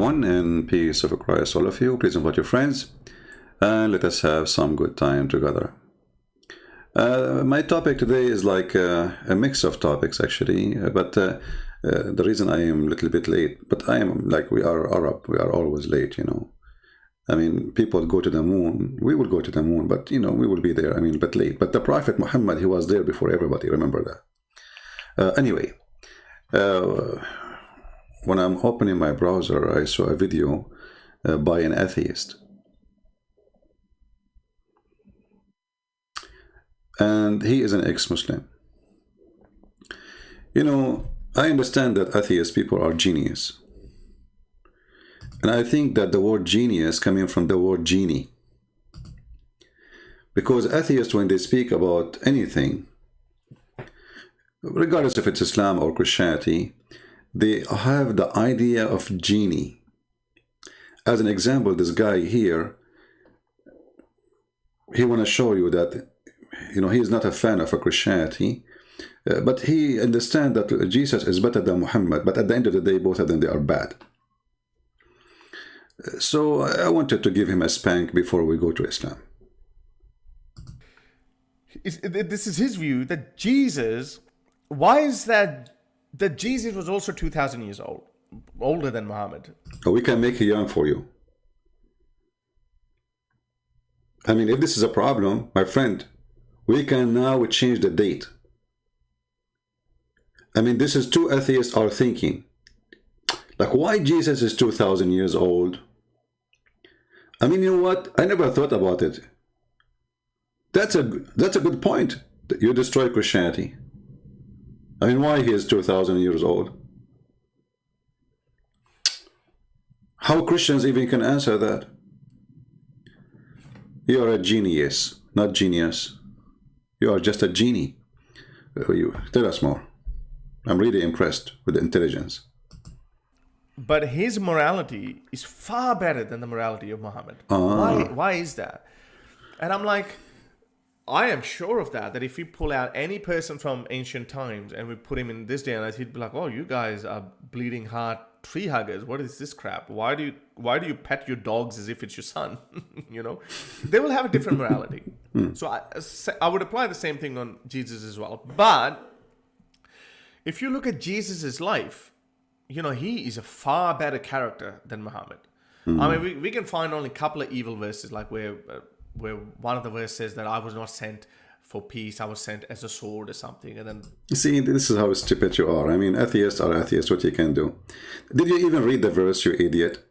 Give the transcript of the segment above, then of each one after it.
everyone, and peace of Christ, all of you. Please invite your friends, and let us have some good time together. My topic today is like a mix of topics, actually, but the reason I am a little bit late, but I am like we are Arab, we are always late, you know. I mean, people go to the moon, we will go to the moon, but, you know, we will be there, I mean, but late. But the Prophet Muhammad, he was there before everybody, remember that. Anyway, when I'm opening my browser, I saw a video by an atheist. And he is an ex-Muslim. You know, I understand that atheist people are genius. And I think that the word genius coming from the word genie. Because atheists, when they speak about anything, regardless if it's Islam or Christianity, they have the idea of genie. As an example, this guy here, he want to show you that, you know, he is not a fan of a Christianity, but he understands that Jesus is better than Muhammad, but at the end of the day, both of them, they are bad. So I wanted to give him a spank before we go to Islam. This is his view that Jesus, why is that Jesus was also 2,000 years old, older than Muhammad? We can make it young for you. I mean, if this is a problem, my friend, we can now change the date. I mean, this is two atheists are thinking. Like, why Jesus is 2,000 years old? I mean, you know what? I never thought about it. That's a good point. That you destroy Christianity. I mean, why he is 2,000 years old? How Christians even can answer that? You are a genius, not genius. You are just a genie. You tell us more. I'm really impressed with the intelligence. But his morality is far better than the morality of Muhammad. Why is that? And I'm like, I am sure of that if we pull out any person from ancient times and we put him in this day and age, he'd be like, oh, you guys are bleeding heart tree huggers. What is this crap? Why do you pet your dogs as if it's your son? You know, they will have a different morality. So I would apply the same thing on Jesus as well. But if you look at Jesus's life, you know, he is a far better character than Muhammad. I mean, we can find only a couple of evil verses, like where one of the verses says that I was not sent for peace, I was sent as a sword or something. And then, you see, this is how stupid you are. I mean, atheists are atheists, what you can do. Did you even read the verse, you idiot?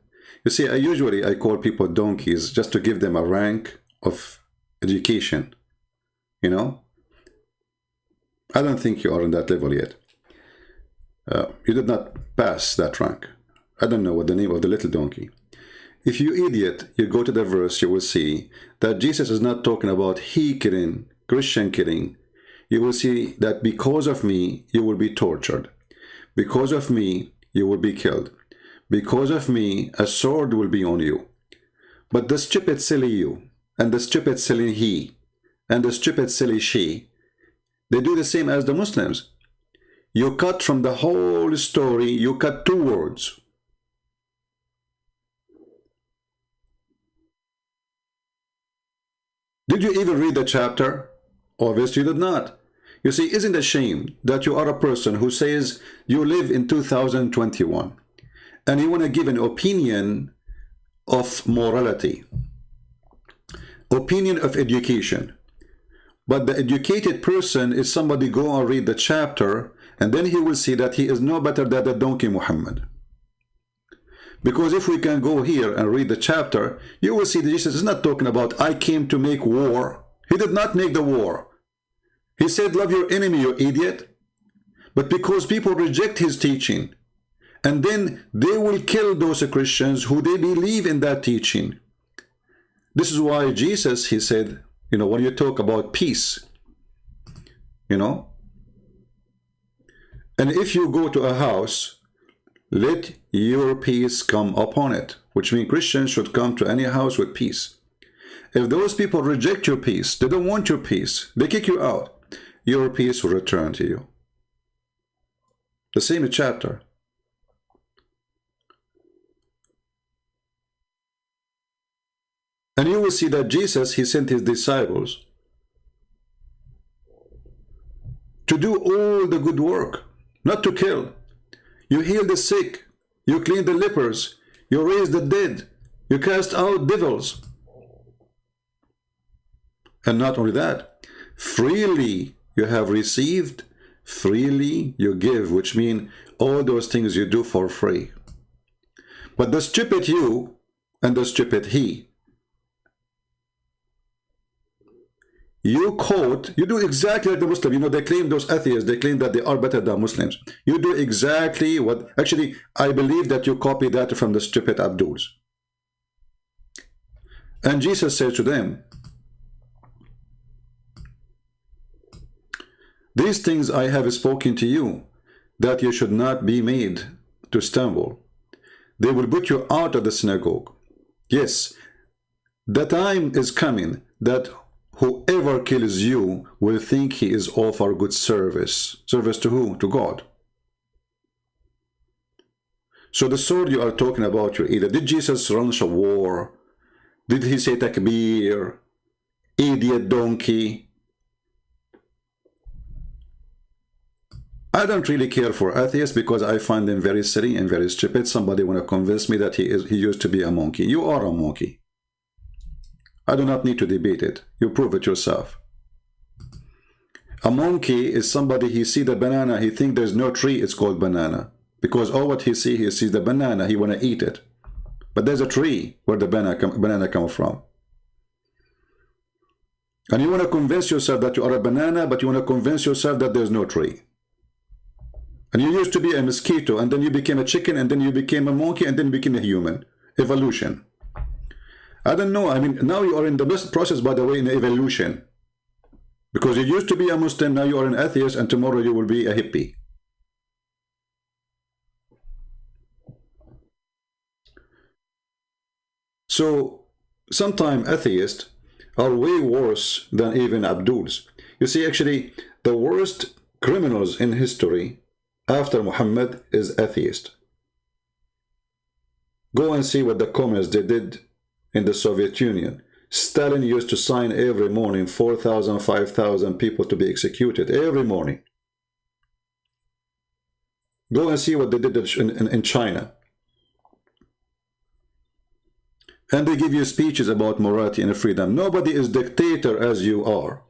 You see, I call people donkeys just to give them a rank of education. You know? I don't think you are on that level yet. You did not pass that rank. I don't know what the name of the little donkey. If you idiot, you go to the verse, you will see that Jesus is not talking about he killing, Christian killing. You will see that because of me, you will be tortured. Because of me, you will be killed. Because of me, a sword will be on you. But the stupid silly you, and the stupid silly he, and the stupid silly she, they do the same as the Muslims. You cut from the whole story, you cut two words. Did you even read the chapter? Obviously you did not. You see, isn't it a shame that you are a person who says you live in 2021 and you want to give an opinion of morality, opinion of education, but the educated person is somebody go and read the chapter and then he will see that he is no better than the donkey Muhammad. Because if we can go here and read the chapter, you will see that Jesus is not talking about, I came to make war. He did not make the war. He said, love your enemy, you idiot. But because people reject his teaching, and then they will kill those Christians who they believe in that teaching. This is why Jesus, he said, you know, when you talk about peace, you know, and if you go to a house, let your peace come upon it, which means Christians should come to any house with peace. If those people reject your peace, they don't want your peace, they kick you out, your peace will return to you. The same chapter. And you will see that Jesus, he sent his disciples to do all the good work, not to kill. You heal the sick, you clean the lepers, you raise the dead, you cast out devils. And not only that, freely you have received, freely you give, which means all those things you do for free. But the stupid you and the stupid he, you quote, you do exactly like the Muslim. You know, they claim, those atheists, they claim that they are better than Muslims. You do exactly what, actually, I believe that you copy that from the stupid Abduls. And Jesus said to them, these things I have spoken to you, that you should not be made to stumble. They will put you out of the synagogue. Yes, the time is coming that whoever kills you will think he is offer good service. Service to who? To God. So the sword you are talking about, your either did Jesus launch a war? Did he say takbir? Idiot donkey? I don't really care for atheists because I find them very silly and very stupid. Somebody want to convince me that he used to be a monkey. You are a monkey. I do not need to debate it. You prove it yourself. A monkey is somebody, he see the banana, he think there's no tree, it's called banana. Because all what he sees the banana, he want to eat it. But there's a tree where the banana come from. And you want to convince yourself that you are a banana, but you want to convince yourself that there's no tree. And you used to be a mosquito, and then you became a chicken, and then you became a monkey, and then you became a human. Evolution. I don't know. I mean, now you are in the best process, by the way, in evolution. Because you used to be a Muslim, now you are an atheist, and tomorrow you will be a hippie. So, sometimes atheists are way worse than even Abduls. You see, actually, the worst criminals in history after Muhammad is atheist. Go and see what the communists they did in the Soviet Union. Stalin used to sign every morning 4,000, 5,000 people to be executed every morning. Go and see what they did in China. And they give you speeches about morality and freedom. Nobody is dictator as you are.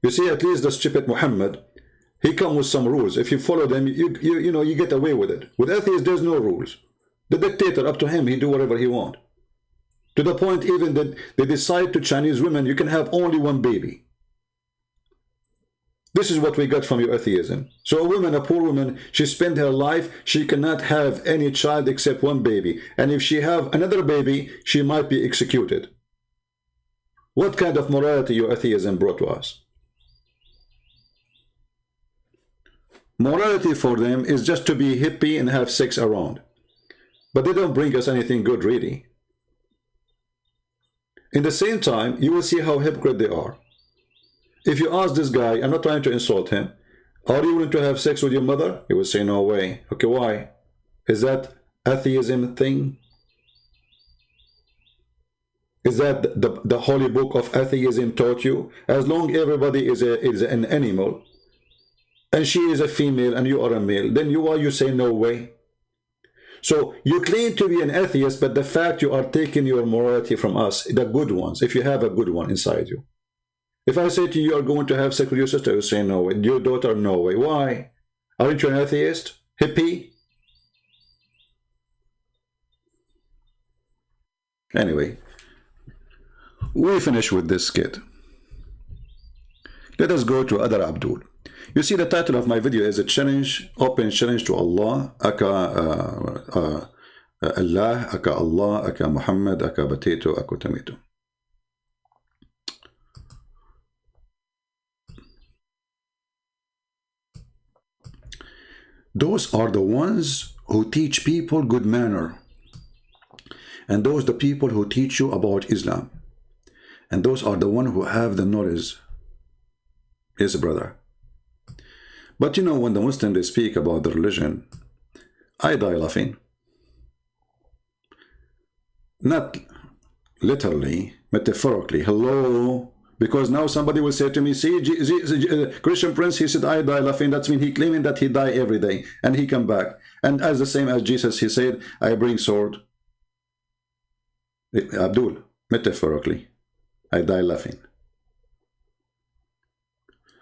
You see, at least the stupid Muhammad, he come with some rules. If you follow them, you know, you get away with it. With atheists, there's no rules. The dictator, up to him, he do whatever he want. To the point even that they decide to Chinese women, you can have only one baby. This is what we got from your atheism. So a woman, a poor woman, she spent her life, she cannot have any child except one baby. And if she have another baby, she might be executed. What kind of morality your atheism brought to us? Morality for them is just to be hippie and have sex around. But they don't bring us anything good, really. In the same time, you will see how hypocrite they are. If you ask this guy, I'm not trying to insult him, are you willing to have sex with your mother? He will say, no way. Okay, why? Is that atheism thing? Is that the holy book of atheism taught you? As long everybody is an animal, and she is a female and you are a male, then why you say no way? So you claim to be an atheist, but the fact you are taking your morality from us, the good ones, if you have a good one inside you. If I say to you, you are going to have sex with your sister, you say no way. Your daughter, no way. Why? Aren't you an atheist? Hippie? Anyway, we finish with this skit. Let us go to other Abdul. You see, the title of my video is a challenge, open challenge to Allah, aka Allah, aka Allah, aka Muhammad, aka potato, aka tomato. Those are the ones who teach people good manner. And those are the people who teach you about Islam. And those are the ones who have the knowledge. Yes, brother. But you know, when the Muslims they speak about the religion, I die laughing. not literally, metaphorically. Hello? Because now somebody will say to me, see, Christian Prince, he said, I die laughing. That means he claiming that he die every day and he come back. And as the same as Jesus, he said, I bring sword. Abdul, metaphorically, I die laughing.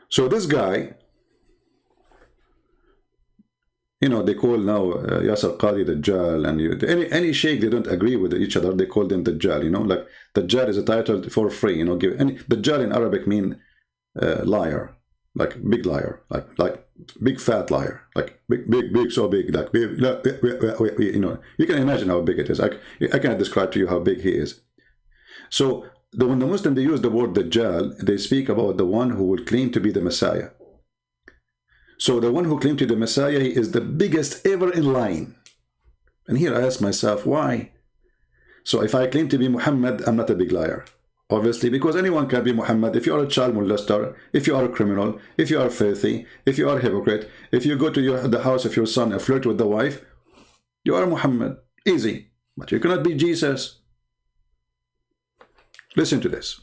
So this guy, you know, they call now Yasser Qadi Dajjal, and any sheikh they don't agree with each other, they call them Dajjal, you know, like Dajjal is a title for free, you know, Dajjal in Arabic mean liar, like big liar, like big fat liar, like big, so big, like big, you know, you can imagine how big it is. I cannot describe to you how big he is. So when the Muslim, they use the word Dajjal, they speak about the one who will claim to be the Messiah. So the one who claimed to be the Messiah, he is the biggest ever in line. And here I ask myself, why? So if I claim to be Muhammad, I'm not a big liar. Obviously, because anyone can be Muhammad. If you are a child molester, if you are a criminal, if you are filthy, if you are a hypocrite, if you go to the house of your son and flirt with the wife, you are Muhammad. Easy. But you cannot be Jesus. Listen to this.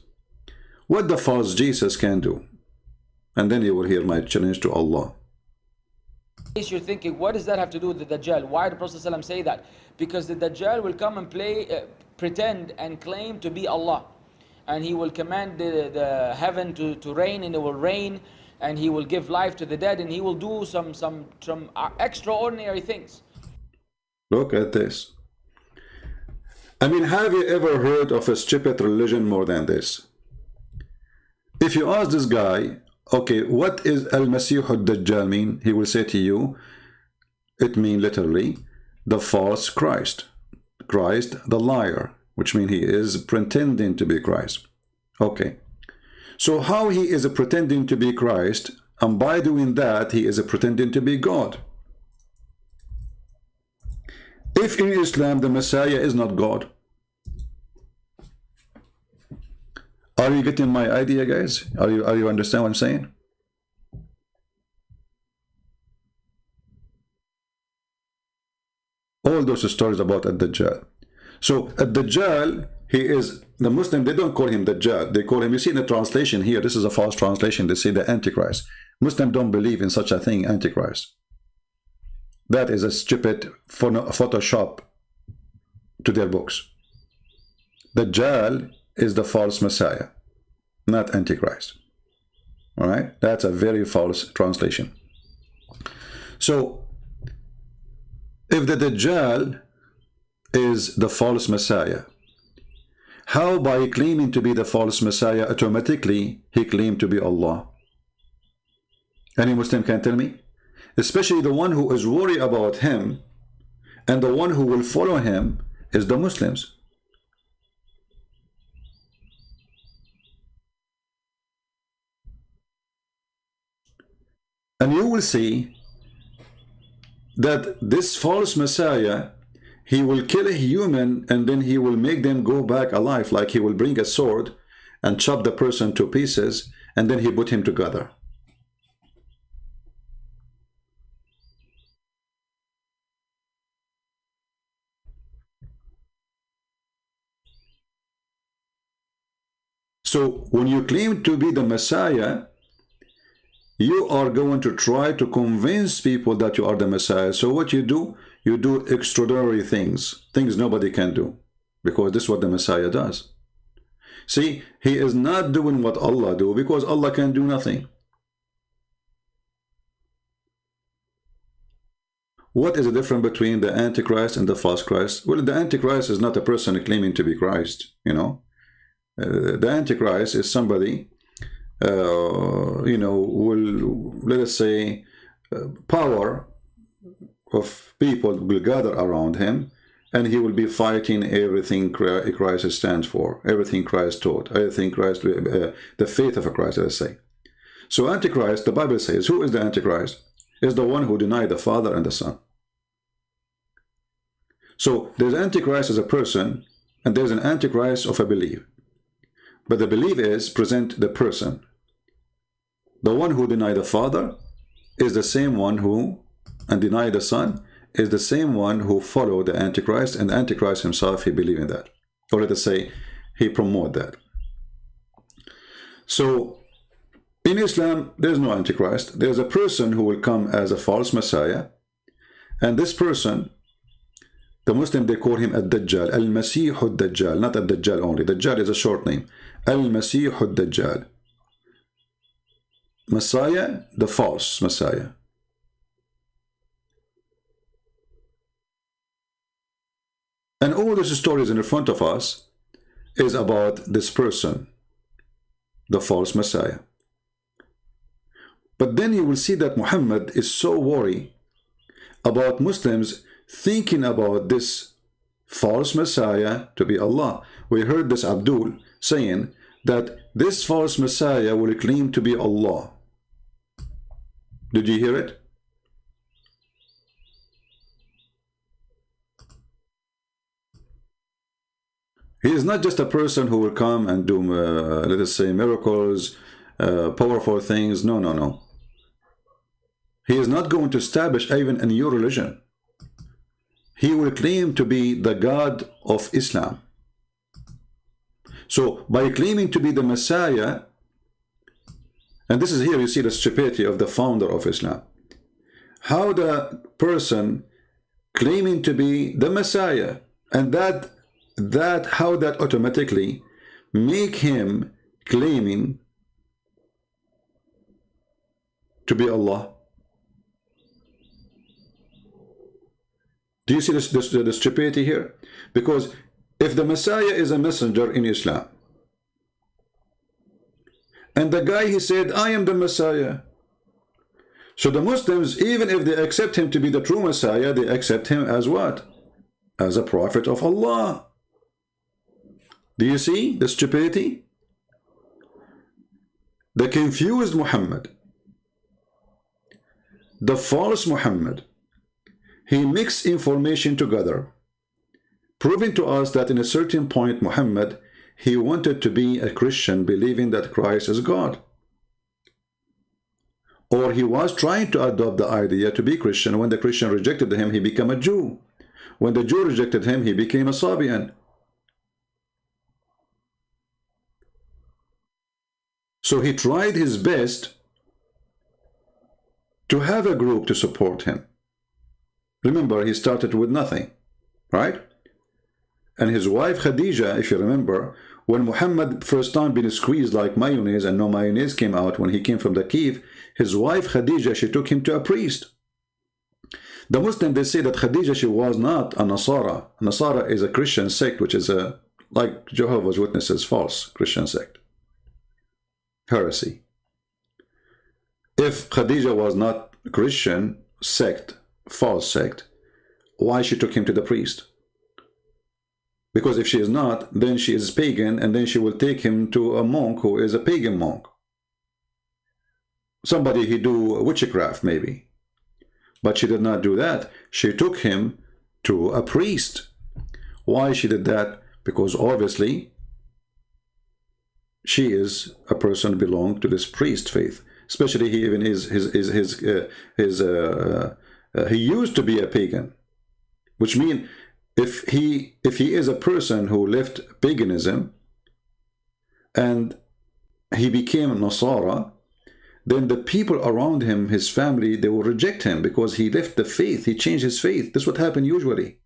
What the false Jesus can do. And then you will hear my challenge to Allah. You're thinking, what does that have to do with the Dajjal? Why did Prophet ﷺ say that? Because the Dajjal will come and pretend and claim to be Allah. And he will command the heaven to rain, and it will rain. And he will give life to the dead, and he will do some extraordinary things. Look at this. I mean, have you ever heard of a stupid religion more than this? If you ask this guy, okay, what is Al-Masih al-Dajjal mean? He will say to you, it means literally, the false Christ. Christ, the liar, which means he is pretending to be Christ. Okay. So how he is pretending to be Christ, and by doing that, he is pretending to be God. If in Islam the Messiah is not God. Are you getting my idea, guys? Are you understand what I'm saying? All those stories about Ad-Dajjal. So Ad-Dajjal, he is the Muslim, they don't call him Dajjal. They call him, you see in the translation here, this is a false translation, they say the Antichrist. Muslims don't believe in such a thing, Antichrist. That is a stupid Photoshop to their books. Dajjal is the false Messiah, not Antichrist. All right, that's a very false translation. So, if the Dajjal is the false Messiah, how by claiming to be the false Messiah, automatically he claimed to be Allah? Any Muslim can tell me? Especially the one who is worried about him, and the one who will follow him is the Muslims. And you will see that this false Messiah, he will kill a human and then he will make them go back alive, like he will bring a sword and chop the person to pieces and then he put him together. So when you claim to be the Messiah, you are going to try to convince people that you are the Messiah. So what you do extraordinary things nobody can do, because this is what the Messiah does. See, he is not doing what Allah do, because Allah can do nothing. What is the difference between the Antichrist and the false Christ? Well, the Antichrist is not a person claiming to be Christ, you know. The Antichrist is somebody, you know, will, let us say, power of people will gather around him, and he will be fighting everything Christ stands for, everything Christ taught, everything Christ, the faith of Christ, let's say. So Antichrist, the Bible says, who is the Antichrist? Is the one who denied the Father and the Son. So there's Antichrist as a person, and there's an Antichrist of a belief. But the belief is present the person. The one who denied the Father is the same one who, and denied the Son, is the same one who followed the Antichrist, and the Antichrist himself, he believed in that. or let us say he promote that. So in Islam, there's no Antichrist. There's a person who will come as a false Messiah, and this person, the Muslim, they call him Ad-Dajjal, Al-Masih Ad-Dajjal, not Ad-Dajjal only. Dajjal is a short name. Al-Masih Ad-Dajjal. Messiah, the false Messiah. And all these stories in front of us is about this person, the false Messiah. But then you will see that Muhammad is so worried about Muslims thinking about this false Messiah to be Allah. We heard this Abdul saying that this false Messiah will claim to be Allah. Did you hear it? He is not just a person who will come and do, let us say, miracles, powerful things. No, no, no. He is not going to establish even a new religion. He will claim to be the God of Islam. So by claiming to be the Messiah, and this is here you see the stupidity of the founder of Islam. How the person claiming to be the Messiah, and how that automatically make him claiming to be Allah. Do you see the stupidity here? Because if the Messiah is a messenger in Islam, and the guy, he said, I am the Messiah. So the Muslims, even if they accept him to be the true Messiah, they accept him as what? As a prophet of Allah. Do you see the stupidity? The confused Muhammad, the false Muhammad, he mixed information together, proving to us that in a certain point Muhammad, he wanted to be a Christian, believing that Christ is God. Or he was trying to adopt the idea to be Christian. When the Christian rejected him, he became a Jew. When the Jew rejected him, he became a Sabian. So he tried his best to have a group to support him. Remember, he started with nothing, right? And his wife Khadija, if you remember, when Muhammad first time been squeezed like mayonnaise and no mayonnaise came out when he came from the cave, his wife Khadija, she took him to a priest. The Muslim, they say that Khadija, she was not a Nasara. Nasara is a Christian sect, which is like Jehovah's Witnesses, false Christian sect. Heresy. If Khadija was not Christian sect, false sect, why she took him to the priest? Because if she is not, then she is pagan, and then she will take him to a monk who is a pagan monk. Somebody he do witchcraft maybe. But she did not do that. She took him to a priest. Why she did that? Because obviously she is a person who belongs to this priest faith. Especially he even is he used to be a pagan, which means if he is a person who left paganism and he became Nasara, then the people around him, his family, they will reject him because he left the faith, he changed his faith. This is what happened usually.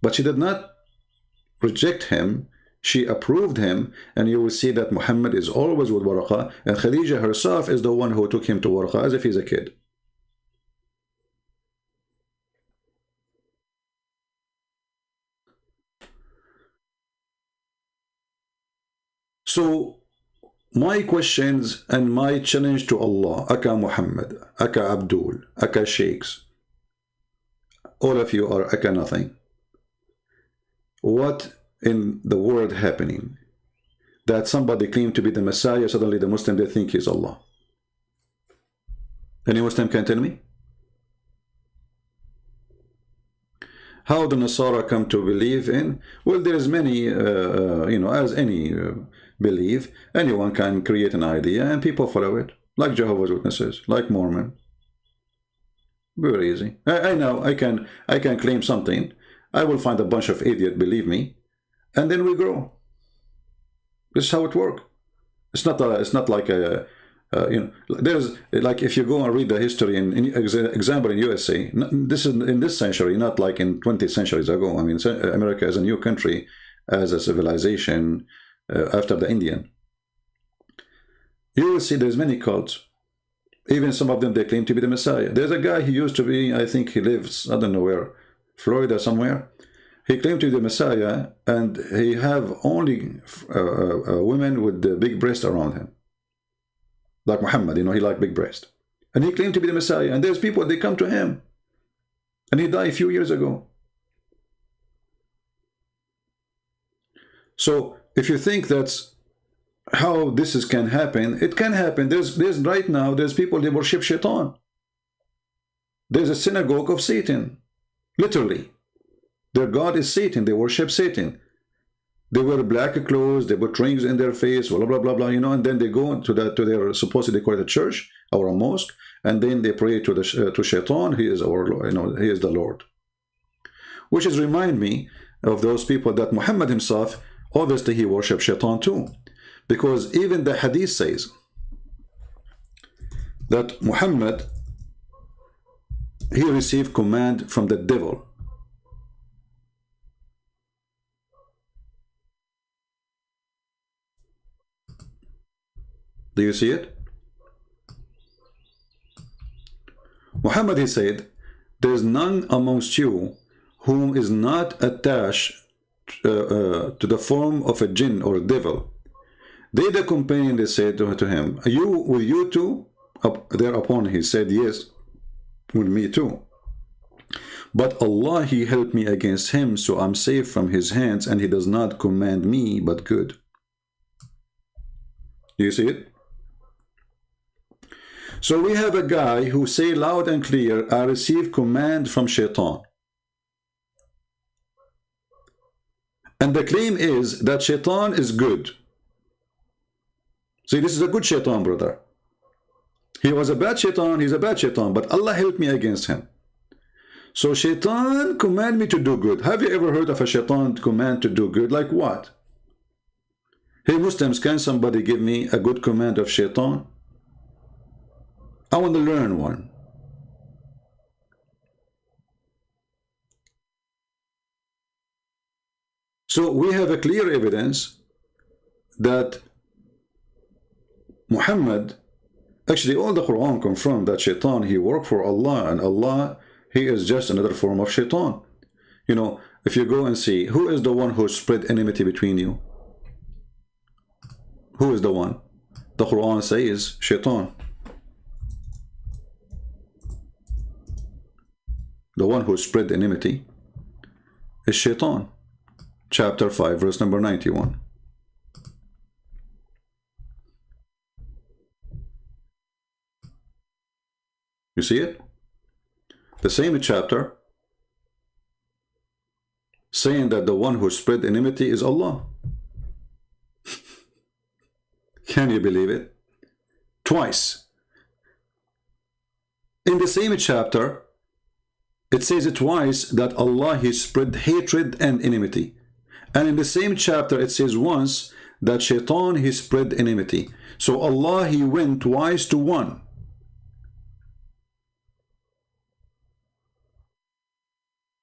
But she did not reject him, she approved him, and you will see that Muhammad is always with Warqa, and Khadija herself is the one who took him to Warqa as if he's a kid. So my questions and my challenge to Allah, Aka Muhammad, Aka Abdul, Aka Sheikhs, all of you are Aka nothing. What in the world happening that somebody claimed to be the Messiah, suddenly the Muslim, they think he's Allah? Any Muslim can tell me? How the Nasara come to believe in? Well, there's many, as any belief, anyone can create an idea and people follow it, like Jehovah's Witnesses, like Mormon. Very easy. I know I can claim something. I will find a bunch of idiots, believe me, and then we grow. This is how it works. It's not like a there's like, if you go and read the history in example in USA, this is in this century, not like in 20 centuries ago. I mean, America is a new country as a civilization after the Indian. You will see there's many cults. Even some of them, they claim to be the Messiah. There's a guy, he used to be, I think he lives, I don't know where, Florida somewhere. He claimed to be the Messiah, and he have only women with the big breast around him. Like Muhammad, you know, he liked big breast. And he claimed to be the Messiah. And there's people, they come to him. And he died a few years ago. So if you think that's how this can happen, it can happen. There's right now, there's people, they worship Shaitan. There's a synagogue of Satan. Literally. Their God is Satan. They worship Satan. They wear black clothes, they put rings in their face, blah, blah, blah, blah, you know, and then they go to their, supposedly call it a church or a mosque, and then they pray to Shaitan. He is our Lord, you know, he is the Lord. Which is remind me of those people that Muhammad himself, obviously he worshipped Shaitan too. Because even the hadith says that Muhammad, he received command from the devil. Do you see it? Muhammad, he said, there is none amongst you whom is not attached to the form of a jinn or devil. They, the companion, they said to him, will you too? Thereupon he said, yes, with me too. But Allah, he helped me against him, so I'm safe from his hands, and he does not command me but good. Do you see it? So we have a guy who say loud and clear, I received command from Shaitan. And the claim is that Shaitan is good. See, this is a good Shaitan, brother. He was a bad Shaitan, he's a bad Shaitan, but Allah helped me against him. So Shaitan command me to do good. Have you ever heard of a Shaitan command to do good? Like what? Hey Muslims, can somebody give me a good command of Shaitan? I want to learn one. So we have a clear evidence that Muhammad, actually all the Quran confirmed that Shaitan, he worked for Allah, and Allah, he is just another form of Shaitan. You know, if you go and see, who is the one who spread enmity between you? Who is the one? The Quran says Shaitan. The one who spread enmity is Shaitan. Chapter 5, verse number 91. You see it? The same chapter saying that the one who spread enmity is Allah. Can you believe it? Twice. In the same chapter, it says it twice that Allah, he spread hatred and enmity. And in the same chapter, it says once that Shaitan, he spread enmity. So Allah, he went twice to one.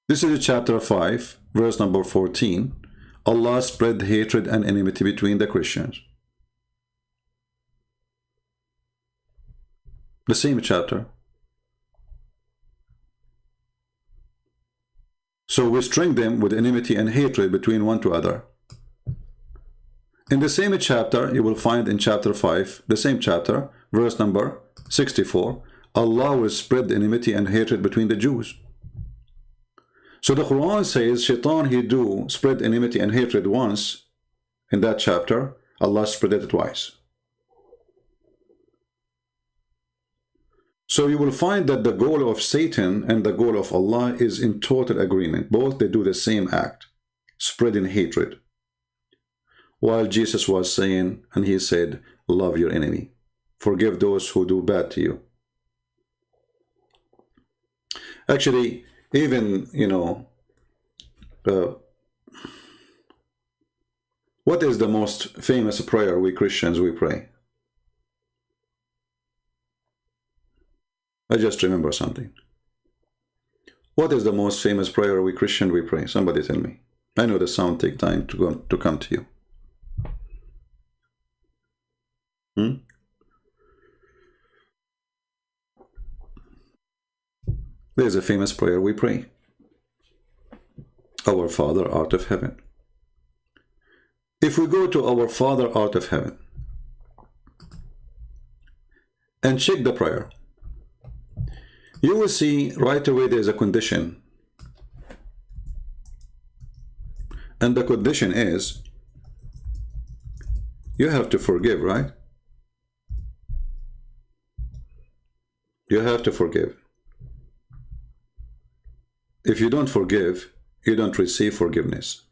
This is chapter 5, verse number 14. Allah spread hatred and enmity between the Christians. The same chapter. So we string them with enmity and hatred between one to other. In the same chapter, you will find in chapter 5, the same chapter, verse number 64, Allah will spread enmity and hatred between the Jews. So the Quran says, Shaitan, he do spread enmity and hatred once. In that chapter, Allah spread it twice. So you will find that the goal of Satan and the goal of Allah is in total agreement. Both, they do the same act, spreading hatred. While Jesus was saying, and he said, love your enemy. Forgive those who do bad to you. Actually, even, you know, What is the most famous prayer we Christians we pray? I just remember something. What is the most famous prayer we Christian we pray? Somebody tell me. I know the sound take time to come to you. There's a famous prayer we pray. Our Father art of heaven. If we go to our Father art of heaven and check the prayer, you will see right away there's a condition. And the condition is, you have to forgive, right? You have to forgive. If you don't forgive, you don't receive forgiveness.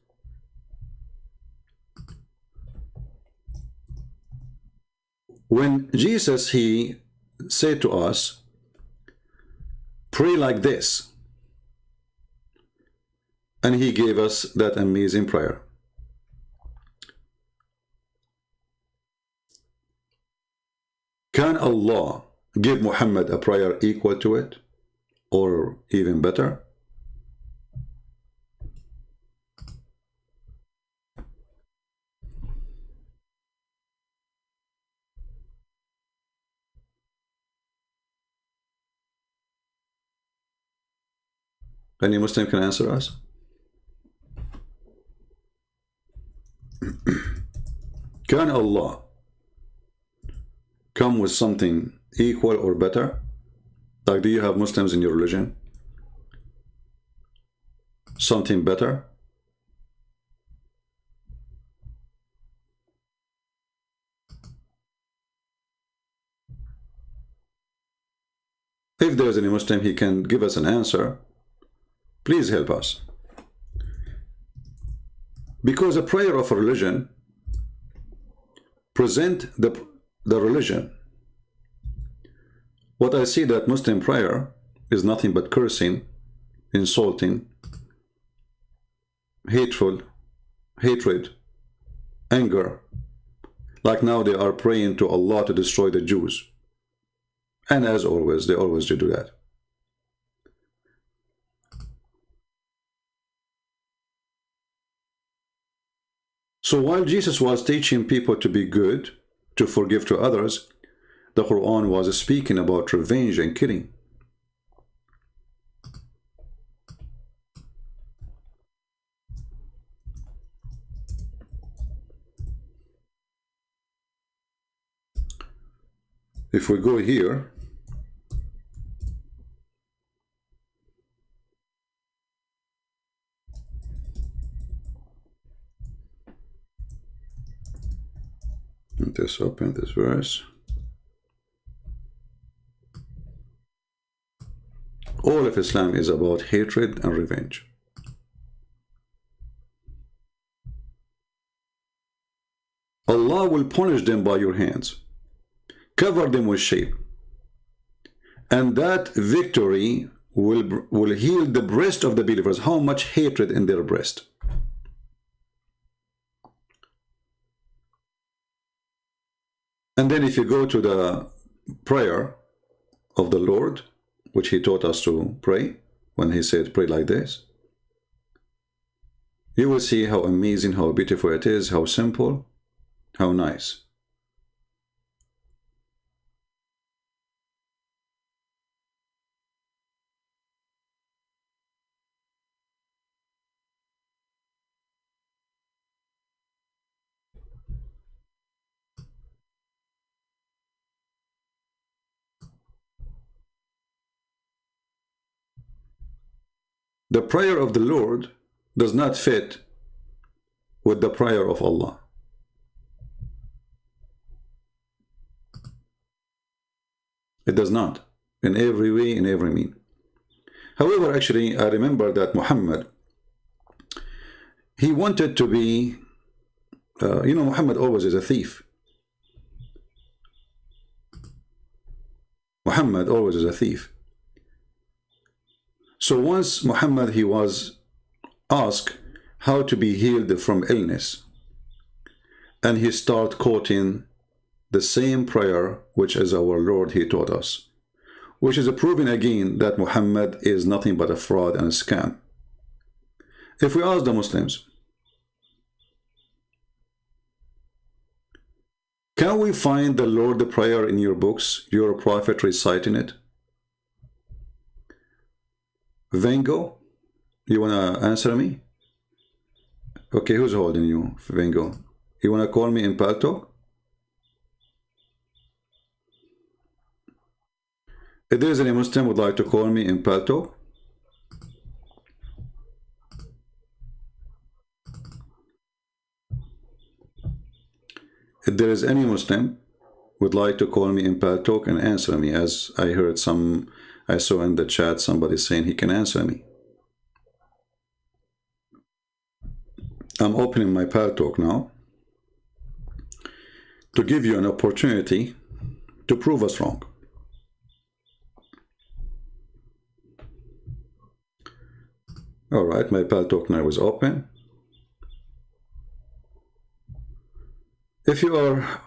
When Jesus, he said to us, pray like this, and he gave us that amazing prayer. Can Allah give Muhammad a prayer equal to it, or even better? Any Muslim can answer us? Can Allah come with something equal or better? Like, do you have Muslims in your religion? Something better? If there's any Muslim, he can give us an answer. Please help us. Because a prayer of a religion present the religion. What I see that Muslim prayer is nothing but cursing, insulting, hatred, anger. Like now they are praying to Allah to destroy the Jews. And as always, they always do that. So while Jesus was teaching people to be good, to forgive to others, the Quran was speaking about revenge and killing. If we go here, let's open this verse. All of Islam is about hatred and revenge. Allah will punish them by your hands. Cover them with shame. And that victory will heal the breast of the believers. How much hatred in their breast. And then if you go to the prayer of the Lord, which he taught us to pray, when he said pray like this, you will see how amazing, how beautiful it is, how simple, how nice. The prayer of the Lord does not fit with the prayer of Allah. It does not, in every way, in every mean. However, actually, I remember that Muhammad, he wanted to be, Muhammad always is a thief. Muhammad always is a thief. So once Muhammad, he was asked how to be healed from illness. and he start quoting the same prayer which is our Lord he taught us, which is proving again that Muhammad is nothing but a fraud and a scam. If we ask the Muslims, can we find the Lord the prayer in your books, your prophet reciting it? Vengo, you wanna answer me? Okay, who's holding you, Vengo? You wanna call me in Palto? If there is any Muslim would like to call me in Palto, if there is any Muslim would like to call me in Paltalk and answer me, as I heard I saw in the chat somebody saying he can answer me. I'm opening my Paltalk now to give you an opportunity to prove us wrong. All right, my Paltalk now is open. If you are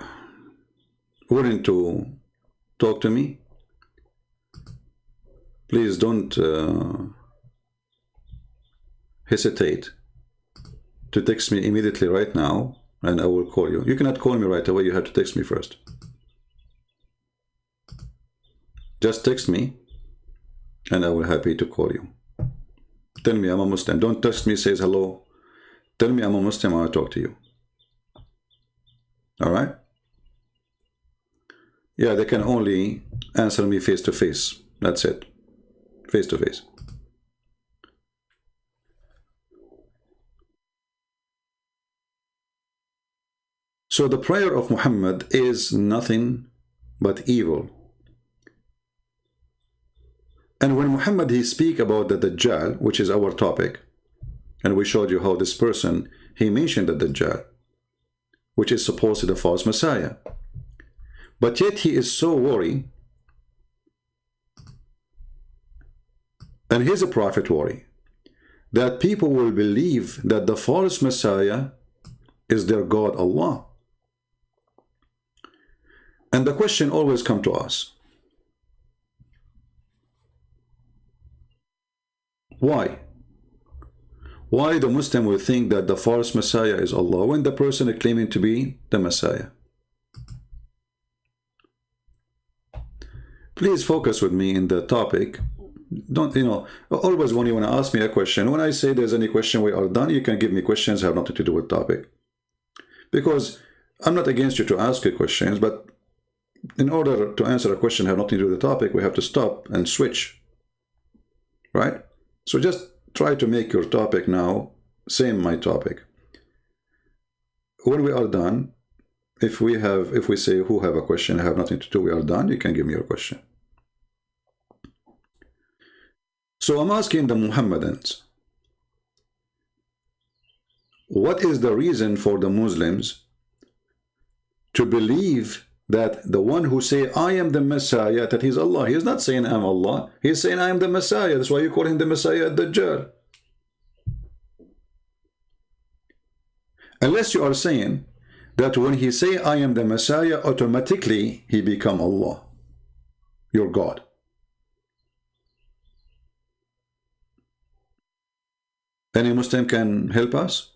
willing to talk to me, please don't hesitate to text me immediately right now, and I will call you. You cannot call me right away, you have to text me first. Just text me, and I will be happy to call you. Tell me I'm a Muslim. Don't text me, says hello. Tell me I'm a Muslim, I want to talk to you. All right? Yeah, they can only answer me face to face. That's it. Face to face. So the prayer of Muhammad is nothing but evil. And when Muhammad he speak about the Dajjal, which is our topic, and we showed you how this person, he mentioned the Dajjal, which is supposedly the false Messiah. But yet he is so worried, and he's a prophet worry, that people will believe that the false Messiah is their God Allah. And the question always comes to us, why? Why the Muslim will think that the false Messiah is Allah when the person is claiming to be the Messiah? Please focus with me in the topic. Don't, always when you want to ask me a question, when I say there's any question we are done, you can give me questions that have nothing to do with topic. Because I'm not against you to ask you questions, but in order to answer a question that have nothing to do with the topic, we have to stop and switch. Right? So just try to make your topic now same my topic. When we are done, if we say who have a question, have nothing to do, we are done, you can give me your question. So I'm asking the Muhammadans, what is the reason for the Muslims to believe that the one who say I am the Messiah, that he's Allah? He's not saying I'm Allah, he's saying I am the Messiah. That's why you call him the Messiah, Dajjal. Unless you are saying that when he say I am the Messiah, automatically he become Allah, your God. Any Muslim can help us?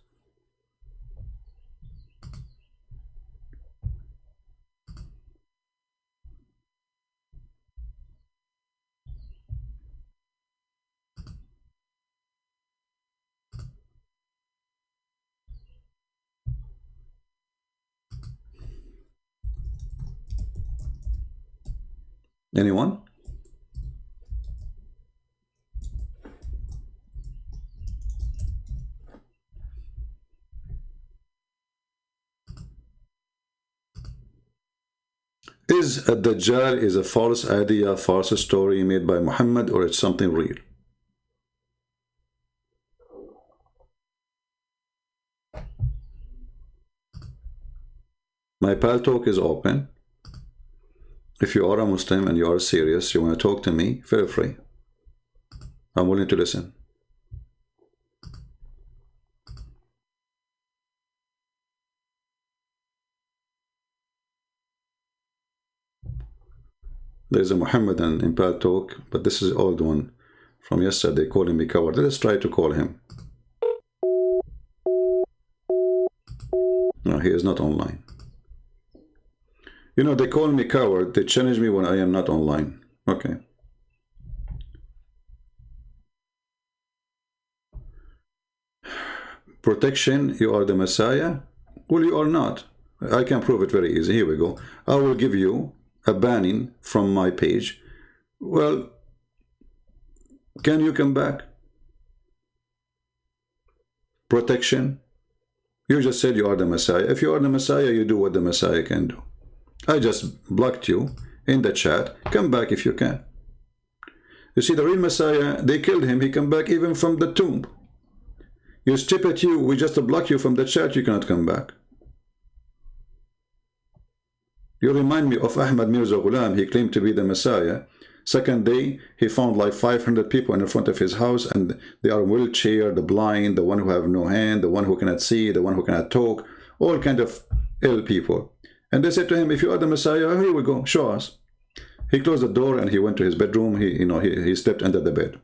Anyone? Is a Dajjal is a false idea, false story made by Muhammad, or it's something real? My Paltalk is open. If you are a Muslim and you are serious, you want to talk to me, feel free. I'm willing to listen. There's a Muhammadan in Pal Talk, but this is the old one from yesterday calling me coward. Let's try to call him. No, he is not online. You know, they call me coward. They challenge me when I am not online. Okay. Protection, you are the Messiah? Well, you are not. I can prove it very easy. Here we go. I will give you a banning from my page. Well, can you come back? Protection. You just said you are the Messiah. If you are the Messiah, you do what the Messiah can do. I just blocked you in the chat. Come back if you can. You see, the real Messiah, they killed him. He come back even from the tomb. You stupid you, we just block you from the chat. You cannot come back. You remind me of Ahmad Mirza Ghulam. He claimed to be the Messiah. Second day, he found like 500 people in front of his house, and they are wheelchair, the blind, the one who have no hand, the one who cannot see, the one who cannot talk, all kind of ill people. And they said to him, if you are the Messiah, here we go, show us. He closed the door and he went to his bedroom. He slept under the bed.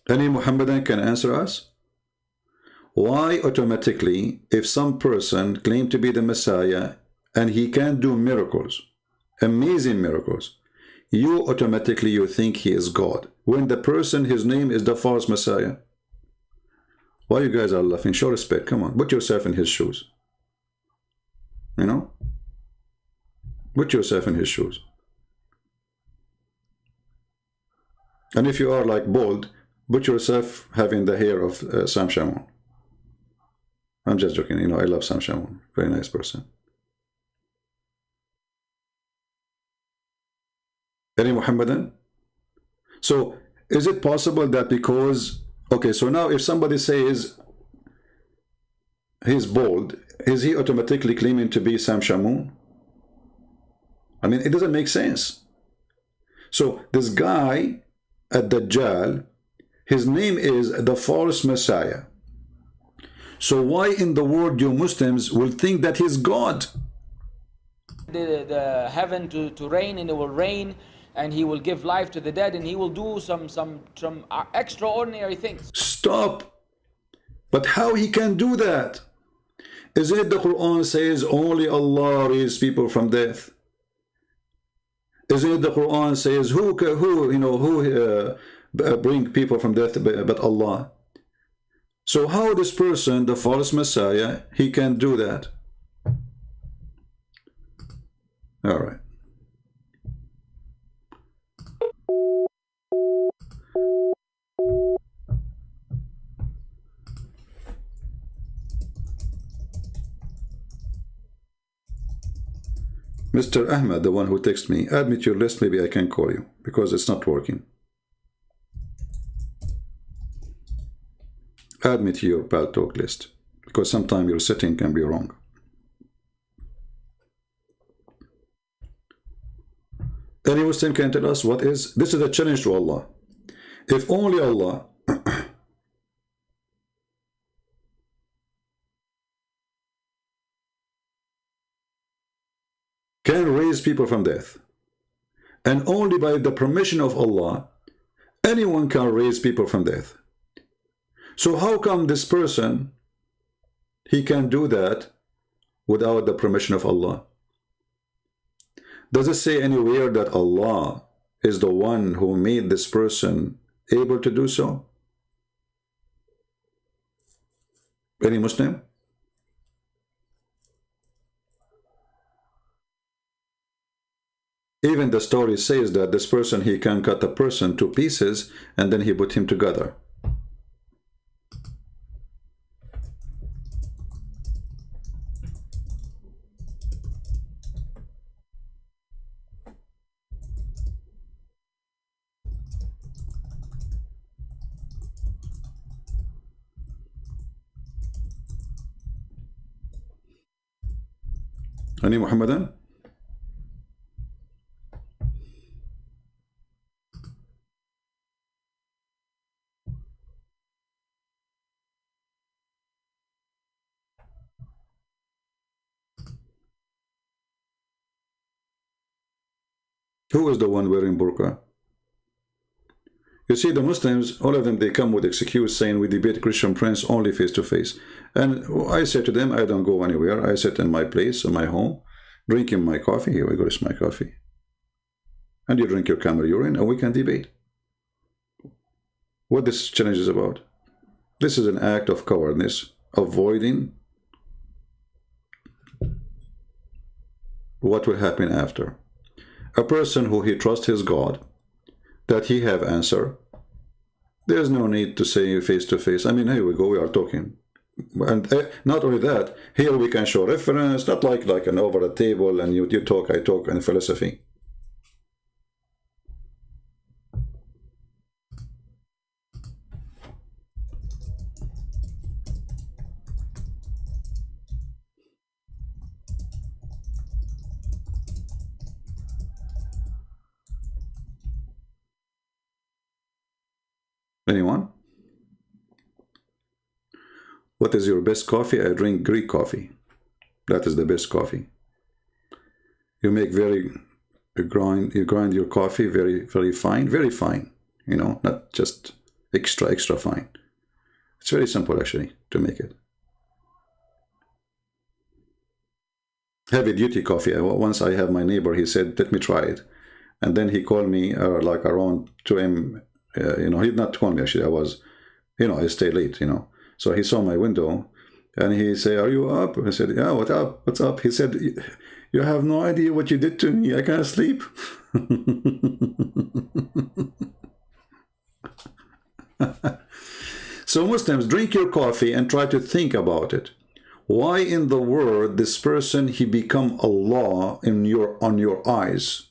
Any Muhammadan can answer us? Why automatically, if some person claimed to be the Messiah and he can do miracles, amazing miracles, you automatically you think he is God, when the person, his name is the false Messiah? Why you guys are laughing? Show respect. Come on, put yourself in his shoes. You know? Put yourself in his shoes. And if you are like bald, put yourself having the hair of Sam Shamoun. I'm just joking. You know, I love Sam Shamoun. Very nice person. Any Muhammadan? So, is it possible that because... Okay, so now if somebody says he's bald, is he automatically claiming to be Sam Shamoun? I mean, it doesn't make sense. So, this guy at Dajjal, his name is the false Messiah. So why in the world you Muslims will think that he's God? The heaven to rain, and it will rain, and he will give life to the dead, and he will do some extraordinary things. Stop. But how he can do that? Isn't it the Quran says only Allah raises people from death? Isn't it the Quran says who bring people from death but Allah? So how this person, the false Messiah, he can do that? All right. Mr. Ahmed, the one who texted me, add me to your list, maybe I can call you, because it's not working. Add me to your Pal Talk list, because sometimes your setting can be wrong. Any Muslim can tell us what is? This is a challenge to Allah. If only Allah can raise people from death, and only by the permission of Allah, anyone can raise people from death. So how come this person, he can do that without the permission of Allah? Does it say anywhere that Allah is the one who made this person able to do so? Any Muslim? Even the story says that this person, he can cut a person to pieces and then he put him together. Any Muhammadan? Who is the one wearing burqa? You see, the Muslims, all of them, they come with excuse saying we debate Christian Prince only face to face. And I say to them, I don't go anywhere. I sit in my place, in my home, drinking my coffee. Here we go, it's my coffee. And you drink your camel urine, and we can debate. What this challenge is about. This is an act of cowardness, avoiding what will happen after. A person who he trusts his God, that he have answer, there's no need to say face to face. I mean, here we go, we are talking. And not only that, here we can show reference, not like an over the table and you talk, I talk, and philosophy. Anyone? What is your best coffee? I drink Greek coffee. That is the best coffee. You make you grind your coffee very fine, you know, not just extra fine. It's very simple actually to make it. Heavy duty coffee. Once I have my neighbor, he said, let me try it. And then he called me like around 2 a.m. You know, he did not call me actually. I was, you know, I stay late, you know. So he saw my window and he said, are you up? I said, yeah, what up? What's up? He said, you have no idea what you did to me. I can't sleep. So Muslims, drink your coffee and try to think about it. Why in the world this person, he become Allah on your eyes?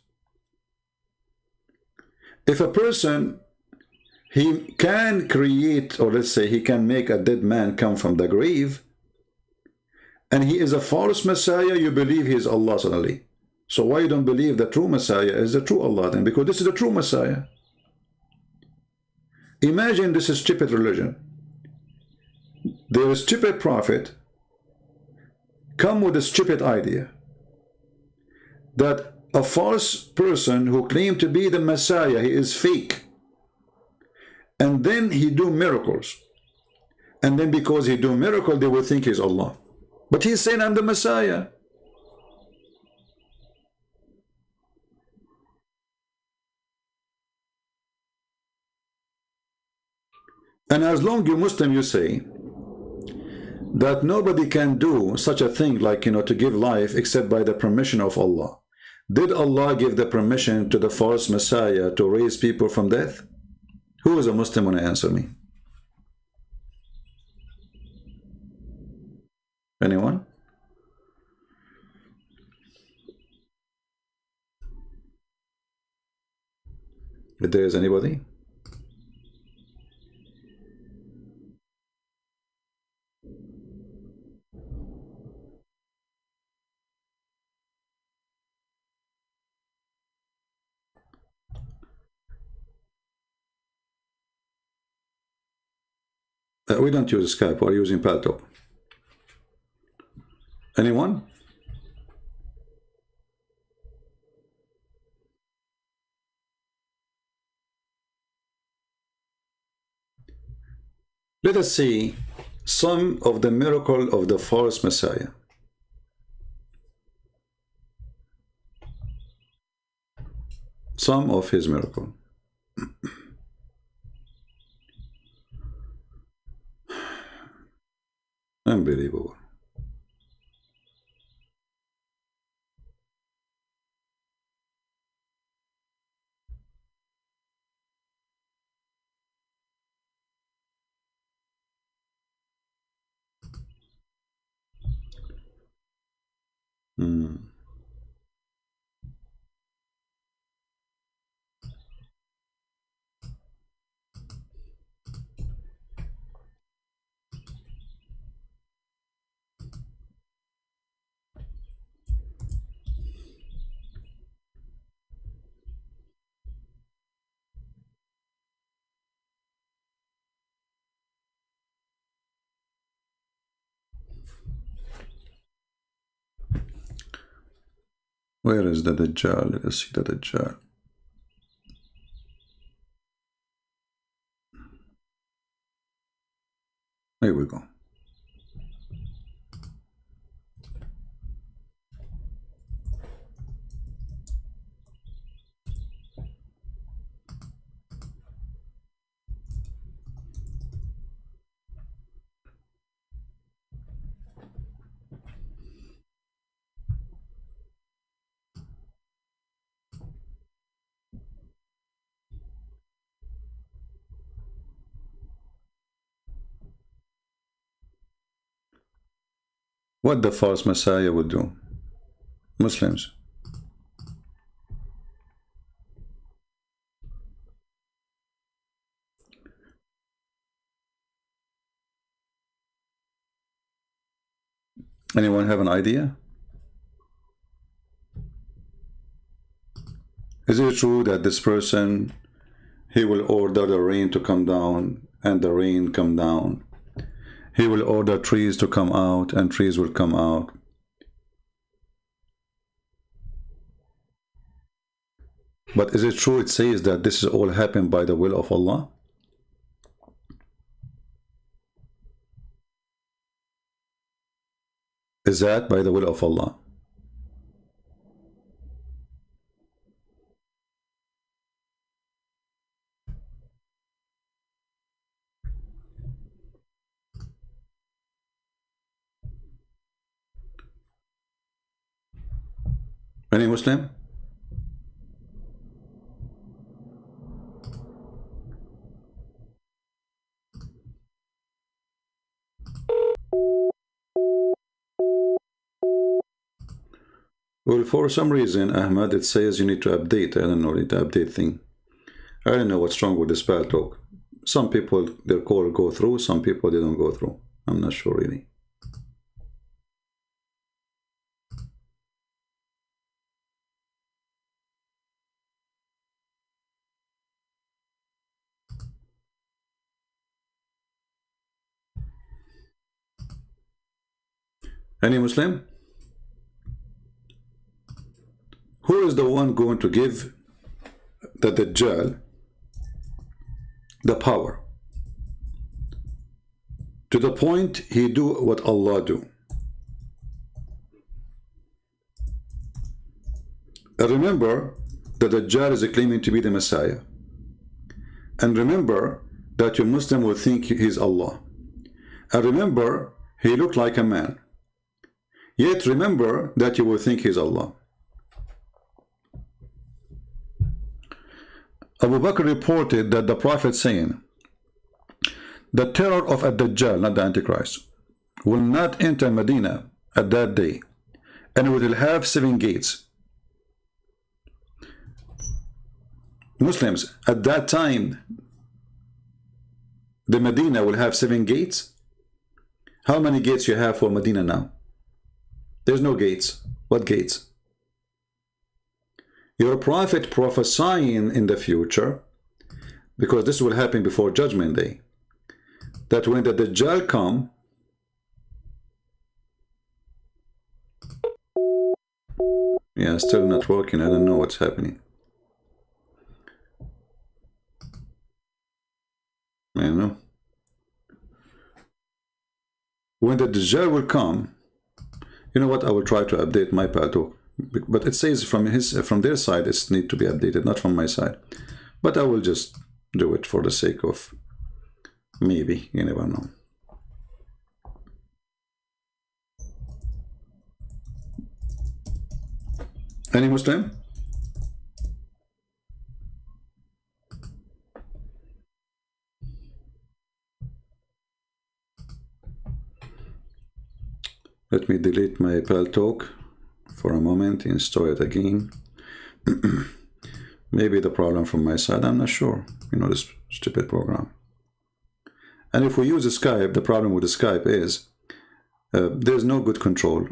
If a person, he can create, or let's say he can make a dead man come from the grave, and he is a false Messiah, you believe he is Allah suddenly. So why you don't believe the true Messiah is the true Allah then? Because this is the true Messiah. Imagine this is stupid religion. There is stupid prophet come with a stupid idea that a false person who claimed to be the Messiah, he is fake. And then he do miracles. And then because he do miracle, they will think he's Allah. But he's saying, I'm the Messiah. And as long you Muslim, you say that nobody can do such a thing like, you know, to give life except by the permission of Allah. Did Allah give the permission to the false Messiah to raise people from death? Who is a Muslim want to answer me? Anyone? If there is anybody? We don't use Skype, we're using Paltalk. Anyone? Let us see some of the miracle of the false Messiah. Some of his miracle. Unbelievable. Where is the Dajjal? Let us see the Dajjal. Here we go. What the false Messiah would do? Muslims. Anyone have an idea? Is it true that this person, he will order the rain to come down and the rain come down? He will order trees to come out and trees will come out. But is it true it says that this is all happened by the will of Allah? Is that by the will of Allah? Any Muslim? Well, for some reason, Ahmad, it says you need to update. I don't know, the update thing. I don't know what's wrong with this spell talk. Some people, their call go through, some people, they don't go through. I'm not sure really. Any Muslim? Who is the one going to give the Dajjal the power to the point he do what Allah do? And remember that the Dajjal is claiming to be the Messiah. And remember that your Muslim will think he's Allah. And remember, he looked like a man. Yet remember that you will think he's Allah. Abu Bakr reported that the Prophet saying, the terror of Ad-Dajjal, not the Antichrist, will not enter Medina at that day, and it will have 7 gates. Muslims, at that time, the Medina will have 7 gates. How many gates you have for Medina now? There's no gates. What gates? Your prophet prophesying in the future, because this will happen before Judgment Day, that when the Dajjal come, yeah, still not working. I don't know what's happening. I don't know. When the Dajjal will come, you know what? I will try to update my Paltalk, but it says from their side it's need to be updated, not from my side. But I will just do it for the sake of maybe. You never know. Any Muslim? Let me delete my Paltalk for a moment, install it again. Maybe the problem from my side, I'm not sure. You know, this stupid program. And if we use Skype, the problem with the Skype is there's no good control.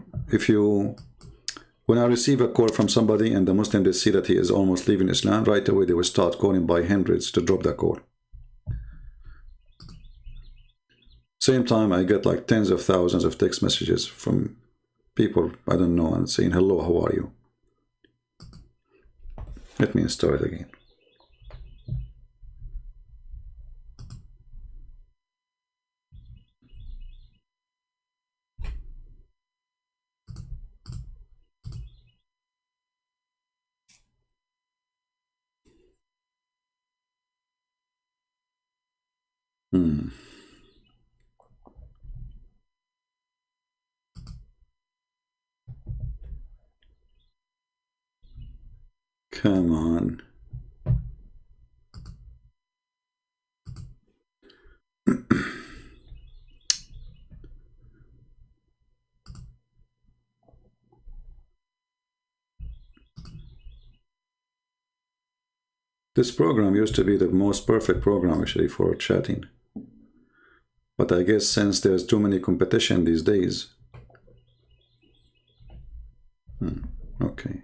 When I receive a call from somebody and the Muslim, they see that he is almost leaving Islam, right away they will start calling by hundreds to drop the call. Same time, I get like tens of thousands of text messages from people I don't know and saying, hello, how are you? Let me install it again. Come on. This program used to be the most perfect program actually for chatting. But I guess since there's too many competition these days. Okay.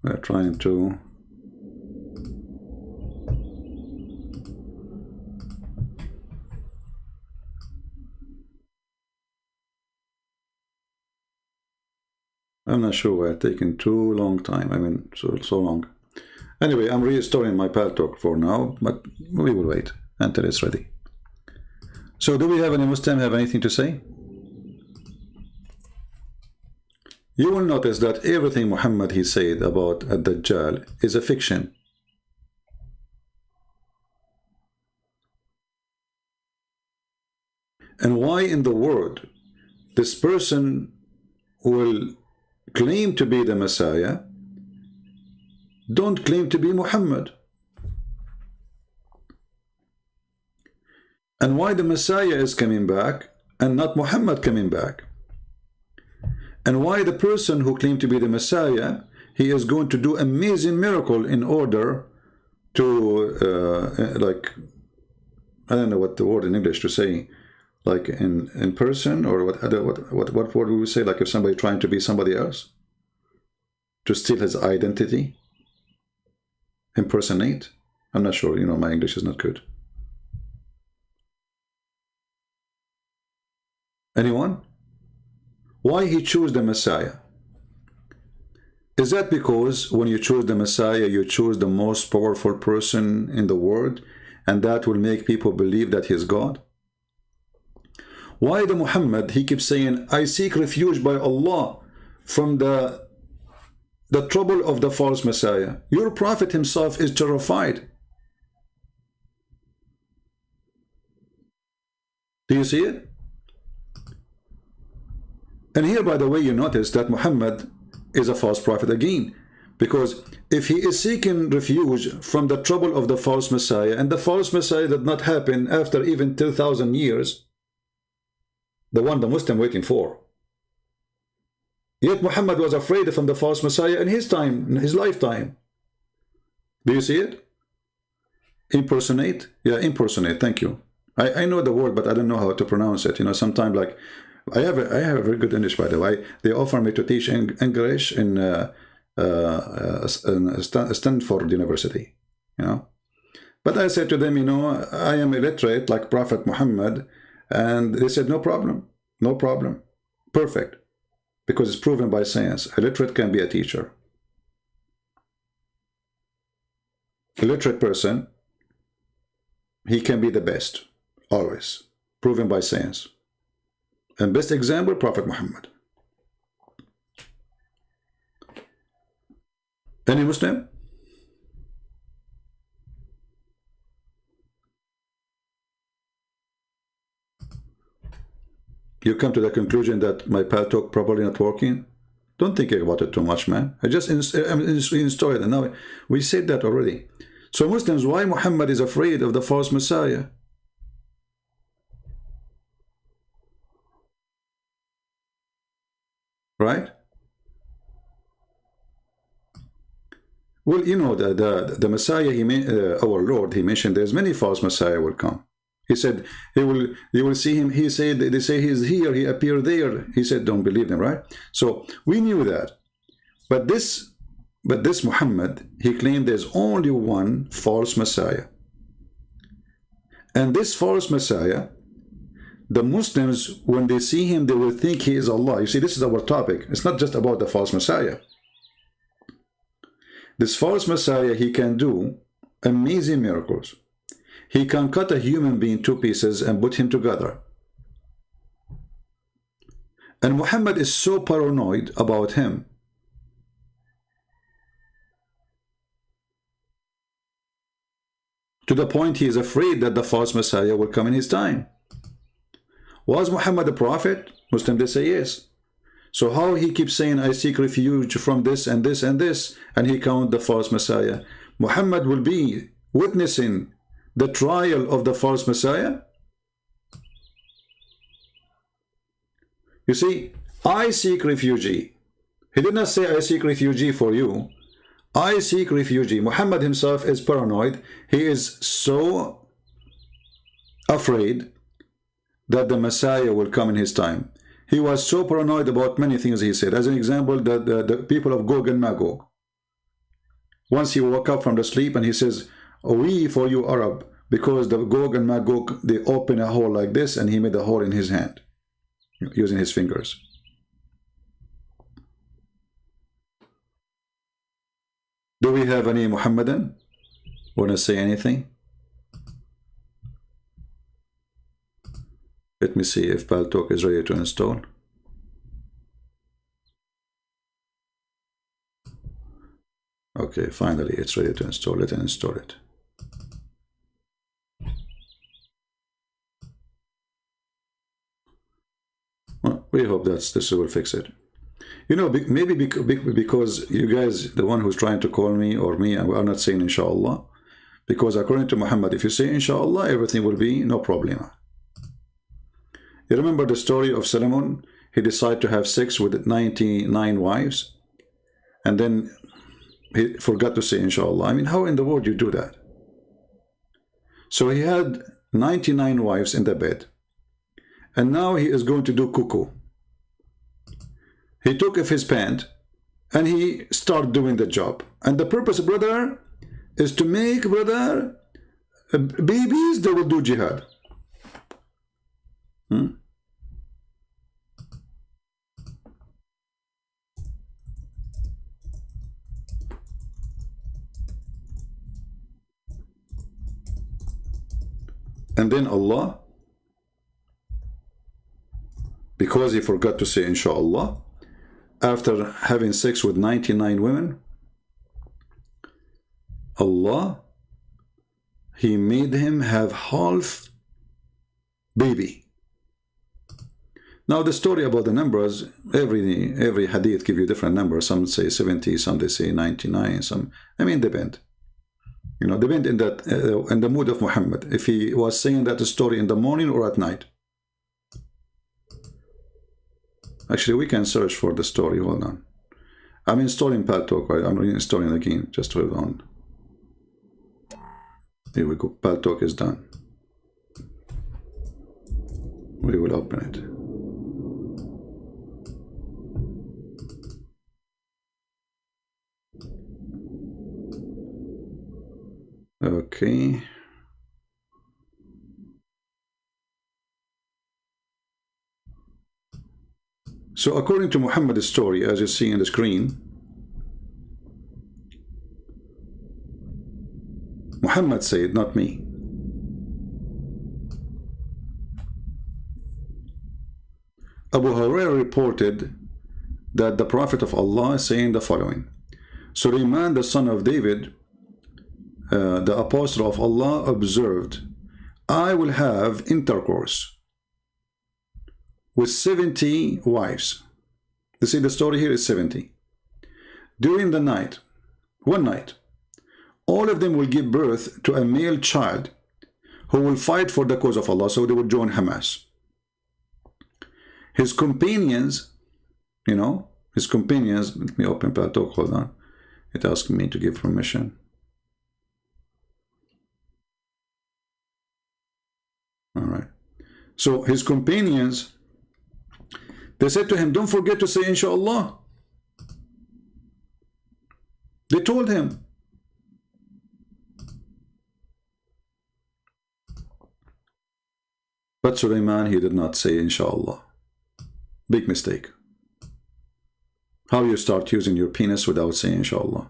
We're trying to I'm not sure why it's taking too long time. I mean, so long. Anyway, I'm restoring my pal talk for now, but we will wait until it's ready. So do we have any Muslim have anything to say? You will notice that everything Muhammad he said about Ad-Dajjal is a fiction. And why in the world this person will claim to be the Messiah don't claim to be Muhammad? And why the Messiah is coming back and not Muhammad coming back? And why the person who claimed to be the Messiah, he is going to do amazing miracle in order to like, I don't know what the word in English to say, like in person, or what word we would say, like if somebody trying to be somebody else, to steal his identity, impersonate. I'm not sure, you know, my English is not good. Anyone? Why he chose the Messiah? Is that because when you choose the Messiah, you choose the most powerful person in the world, and that will make people believe that he's God? Why the Muhammad, he keeps saying, I seek refuge by Allah from the trouble of the false Messiah? Your prophet himself is terrified. Do you see it? And here, by the way, you notice that Muhammad is a false prophet again, because if he is seeking refuge from the trouble of the false Messiah, and the false Messiah did not happen after even 2,000 years, the one the Muslim waiting for, yet Muhammad was afraid from the false Messiah in his time, in his lifetime. Do you see it? Impersonate? Yeah, impersonate, thank you. I know the word, but I don't know how to pronounce it. You know, sometimes like, I have a very good English, by the way. They offer me to teach English in Stanford University, you know. But I said to them, you know, I am illiterate like Prophet Muhammad, and they said, no problem, no problem, perfect, because it's proven by science. Illiterate can be a teacher. Illiterate person, he can be the best, always, proven by science. And best example, Prophet Muhammad. Any Muslim? You come to the conclusion that my pal talk probably not working? Don't think about it too much, man. I just installed it, and now we said that already. So Muslims, why Muhammad is afraid of the false Messiah? Right? Well, you know, the Messiah, our Lord, he mentioned there's many false Messiah will come. He said, you will see him. He said, they say he's here, he appeared there. He said, don't believe them, right? So we knew that. But this Muhammad, he claimed there's only one false Messiah. And this false Messiah, the Muslims, when they see him, they will think he is Allah. You see, this is our topic. It's not just about the false Messiah. This false Messiah, he can do amazing miracles. He can cut a human being to pieces and put him together. And Muhammad is so paranoid about him. To the point he is afraid that the false Messiah will come in his time. Was Muhammad a prophet? Muslims, they say yes. So how he keeps saying, I seek refuge from this and this and this, and he count the false Messiah? Muhammad will be witnessing the trial of the false Messiah? You see, I seek refuge. He did not say, I seek refuge for you. I seek refuge. Muhammad himself is paranoid. He is so afraid that the Messiah will come in his time. He was so paranoid about many things he said. As an example, the people of Gog and Magog. Once he woke up from the sleep and he says, we for you Arab, because the Gog and Magog, they open a hole like this, and he made a hole in his hand using his fingers. Do we have any Muhammadan? Want to say anything? Let me see if Paltalk is ready to install. Okay, finally it's ready to install it and install it. Well, we hope this will fix it. You know, maybe because you guys, the one who's trying to call me or me, are not saying inshallah. Because according to Muhammad, if you say inshallah, everything will be no problem. You remember the story of Solomon? He decided to have sex with 99 wives, and then he forgot to say inshallah. I mean, how in the world you do that? So he had 99 wives in the bed, and now he is going to do cuckoo. He took off his pant and he started doing the job. And the purpose, brother, is to make, brother, babies that will do jihad. And then Allah, because he forgot to say inshallah, after having sex with 99 women, Allah, he made him have half baby. Now the story about the numbers, every hadith give you different numbers. Some say 70, some they say 99, some, I mean, depend. You know, depend in that in the mood of Muhammad. If he was saying that story in the morning or at night. Actually, we can search for the story. Hold on. I'm installing Paltalk. I'm reinstalling again. Just hold on. Here we go. Paltalk is done. We will open it. Okay. So according to Muhammad's story, as you see on the screen, Muhammad said, not me. Abu Hurairah reported that the Prophet of Allah is saying the following: Sulaiman, the son of David, the apostle of Allah, observed, I will have intercourse with 70 wives. You see, the story here is 70. During the night, one night, all of them will give birth to a male child who will fight for the cause of Allah, so they will join Hamas. His companions, you know, his companions, let me open Paltalk, hold on. It asked me to give permission. All right. So his companions, they said to him, don't forget to say inshallah. They told him. But Sulaiman, he did not say inshallah. Big mistake. How you start using your penis without saying inshallah?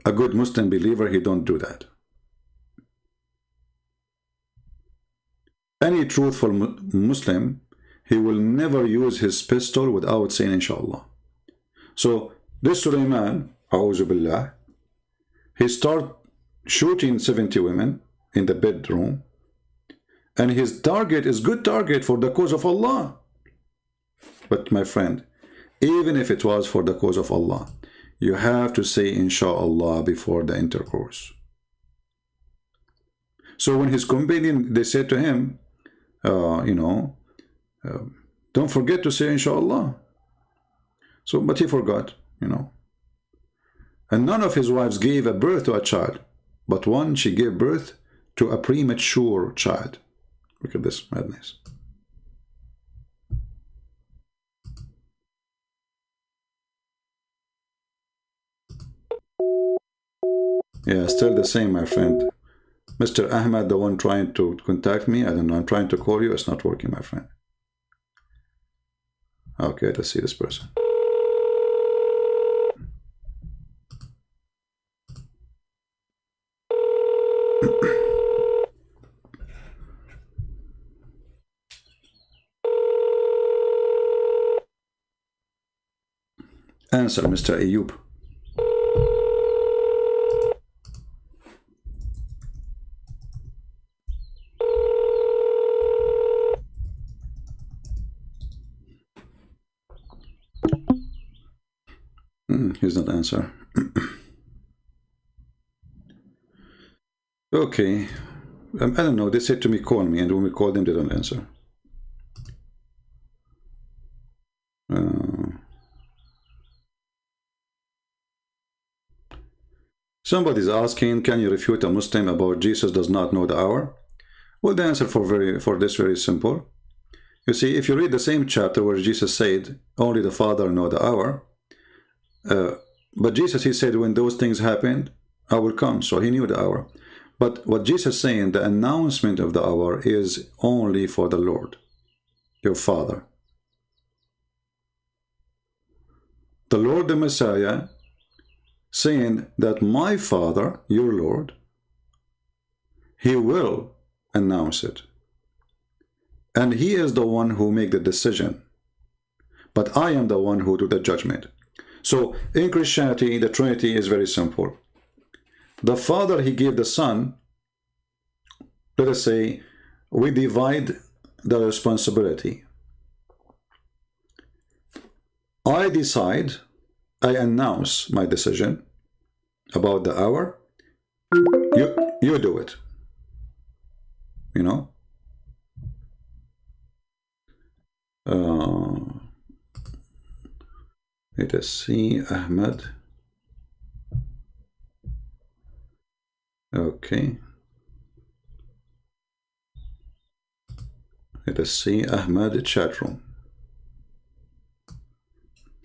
A good Muslim believer, he don't do that. Any truthful Muslim, he will never use his pistol without saying inshallah. So this Sulaiman, a'udhu billah, he start shooting 70 women in the bedroom, and his target is good target for the cause of Allah. But my friend, even if it was for the cause of Allah, you have to say inshallah before the intercourse. So when his companion, they said to him, don't forget to say inshallah. So, but he forgot, And none of his wives gave a birth to a child, but one, she gave birth to a premature child. Look at this madness. Yeah, still the same, my friend. Mr. Ahmad, the one trying to contact me, I don't know, I'm trying to call you, it's not working, my friend. Okay, let's see this person. Answer, Mr. Ayub. He's not answer. Okay. I don't know. They said to me, call me. And when we call them, they don't answer. Somebody's asking, can you refute a Muslim about Jesus does not know the hour? Well, the answer for this very simple. You see, if you read the same chapter where Jesus said, only the Father know the hour, but Jesus, he said, when those things happened, I will come. So he knew the hour. But what Jesus is saying, the announcement of the hour is only for the Lord, your Father. The Lord, the Messiah, saying that my Father, your Lord, he will announce it. And he is the one who make the decision. But I am the one who do the judgment. So in Christianity, the Trinity is very simple. The Father, he gave the Son. Let us say, we divide the responsibility. I decide, I announce my decision about the hour. You do it. Let us see, Ahmed. Okay. Let us see, Ahmed chat room.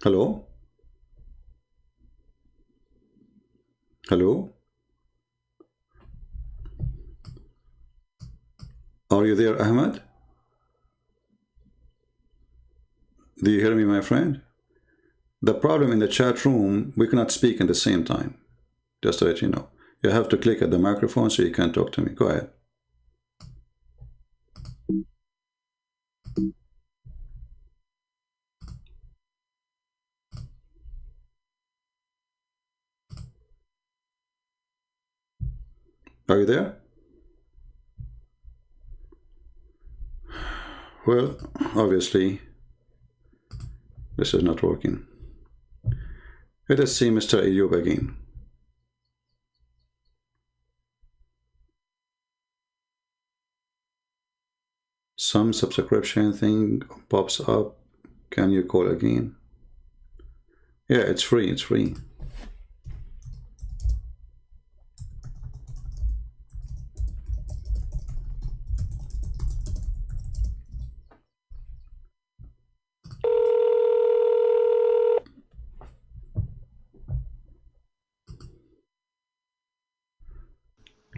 Hello? Hello? Are you there, Ahmed? Do you hear me, my friend? The problem in the chat room, we cannot speak in the same time. Just to let you know. You have to click at the microphone so you can talk to me. Go ahead. Are you there? Well, obviously, this is not working. Let us see Mr. Ayub again. Some subscription thing pops up. Can you call again? Yeah, it's free. It's free.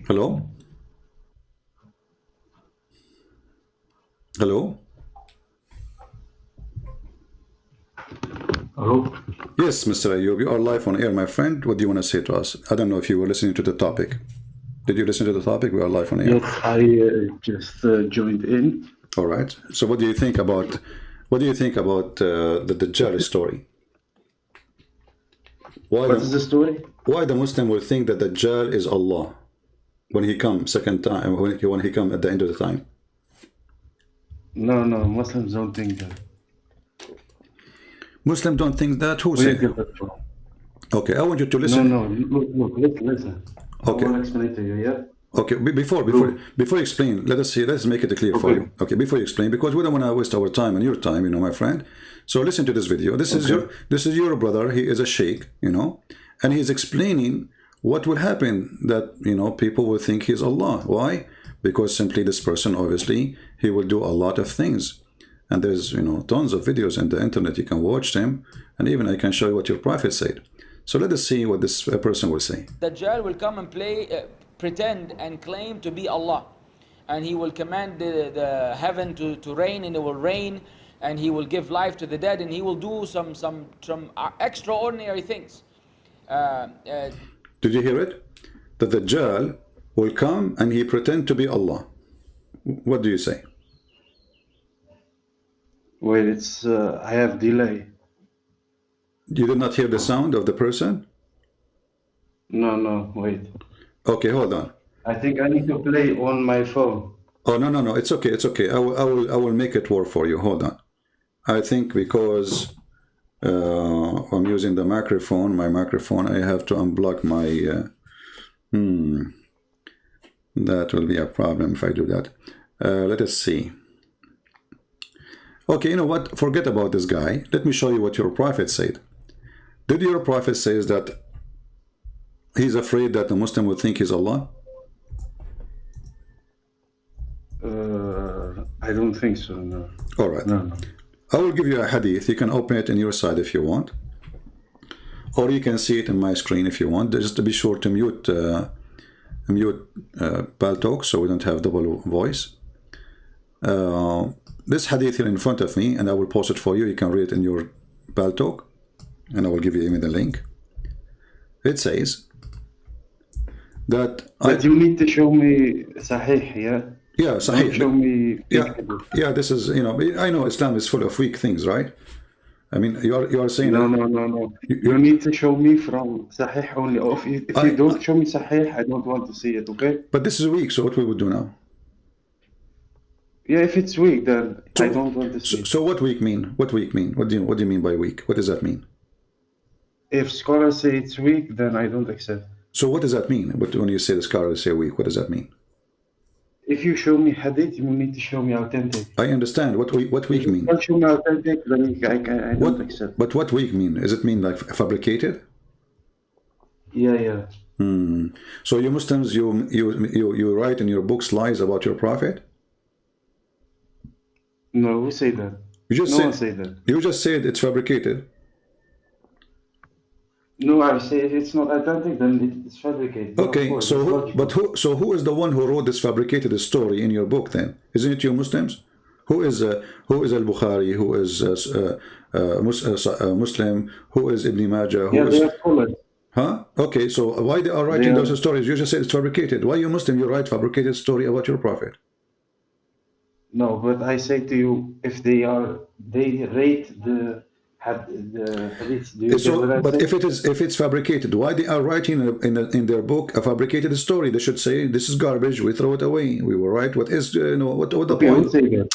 Hello? Hello? Hello? Yes, Mr. Ayub, you are live on air, my friend. What do you want to say to us? I don't know if you were listening to the topic. Did you listen to the topic? We are live on air. Yes, I just joined in. All right. So what do you think about the Dajjal story? What is the story? Why the Muslim will think that the Dajjal is Allah when he comes second time, when he comes at the end of the time? No, Muslims don't think that. Muslims don't think that? Who Where say? you get that from? Okay, I want you to listen. No, look, listen. Okay. I will explain it to you, yeah? Okay, before you explain, let's make it clear for you. Okay, before you explain, because we don't want to waste our time and your time, you know, my friend. So listen to this video. This is your brother. He is a sheikh, you know, and he's explaining what will happen that, you know, people will think he's Allah. Why? Because simply this person, obviously, he will do a lot of things. And there's, you know, tons of videos on the internet. You can watch them, and even I can show you what your prophet said. So let us see what this person will say. Dajjal will come and pretend and claim to be Allah, and he will command the heaven to rain, and it will rain, and he will give life to the dead, and he will do some extraordinary things. Did you hear it? The Dajjal will come and he pretend to be Allah. What do you say? Wait, it's I have delay. You did not hear the sound of the person? No, wait. Okay, hold on. I think I need to play on my phone. Oh, no, it's okay, it's okay. I will make it work for you. Hold on. I think because I'm using the microphone, my microphone, I have to unblock my... That will be a problem if I do that. Let us see. Okay, you know what? Forget about this guy. Let me show you what your prophet said. Did your prophet say that he's afraid that the Muslim will think he's Allah? I don't think so, no. All right. No. I will give you a hadith. You can open it on your side if you want. Or you can see it in my screen if you want. Just to be sure to mute Paltalk so we don't have double voice. This hadith here in front of me, and I will post it for you. You can read it in your Paltalk, and I will give you even the link. It says that... But you need to show me Sahih, yeah? Yeah, Sahih. Don't show me... Yeah, this is, you know, I know Islam is full of weak things, right? I mean, you are saying... No. You need to show me from Sahih only. If you don't show me Sahih, I don't want to see it, okay? But this is weak, so what we would do now? Yeah, if it's weak, then I don't want to see it. So what weak mean? What weak mean? What do you mean by weak? What does that mean? If scholars say it's weak, then I don't accept. So what does that mean? When you say the scholars say weak, what does that mean? If you show me hadith, you need to show me authentic. I understand. What weak mean? If you don't show me authentic, then I don't accept. But what weak mean? Does it mean like fabricated? Yeah. So you Muslims, you write in your books lies about your prophet? No, who say that? No one say that. You just said it's fabricated. No, I say if it's not authentic, then it's fabricated. Okay, so who is the one who wrote this fabricated story in your book then? Isn't it you Muslims? Who is Al-Bukhari? Who is Muslim? Who is Ibn Majah? They are scholars. Huh? Okay, so why they are writing those stories? You just said it's fabricated. Why you Muslim, you write fabricated story about your prophet? No, but I say to you, if they rate the hadith. But if it's fabricated, why they are writing in their book a fabricated story? They should say this is garbage. We throw it away. We will write what is what the point. Who say that?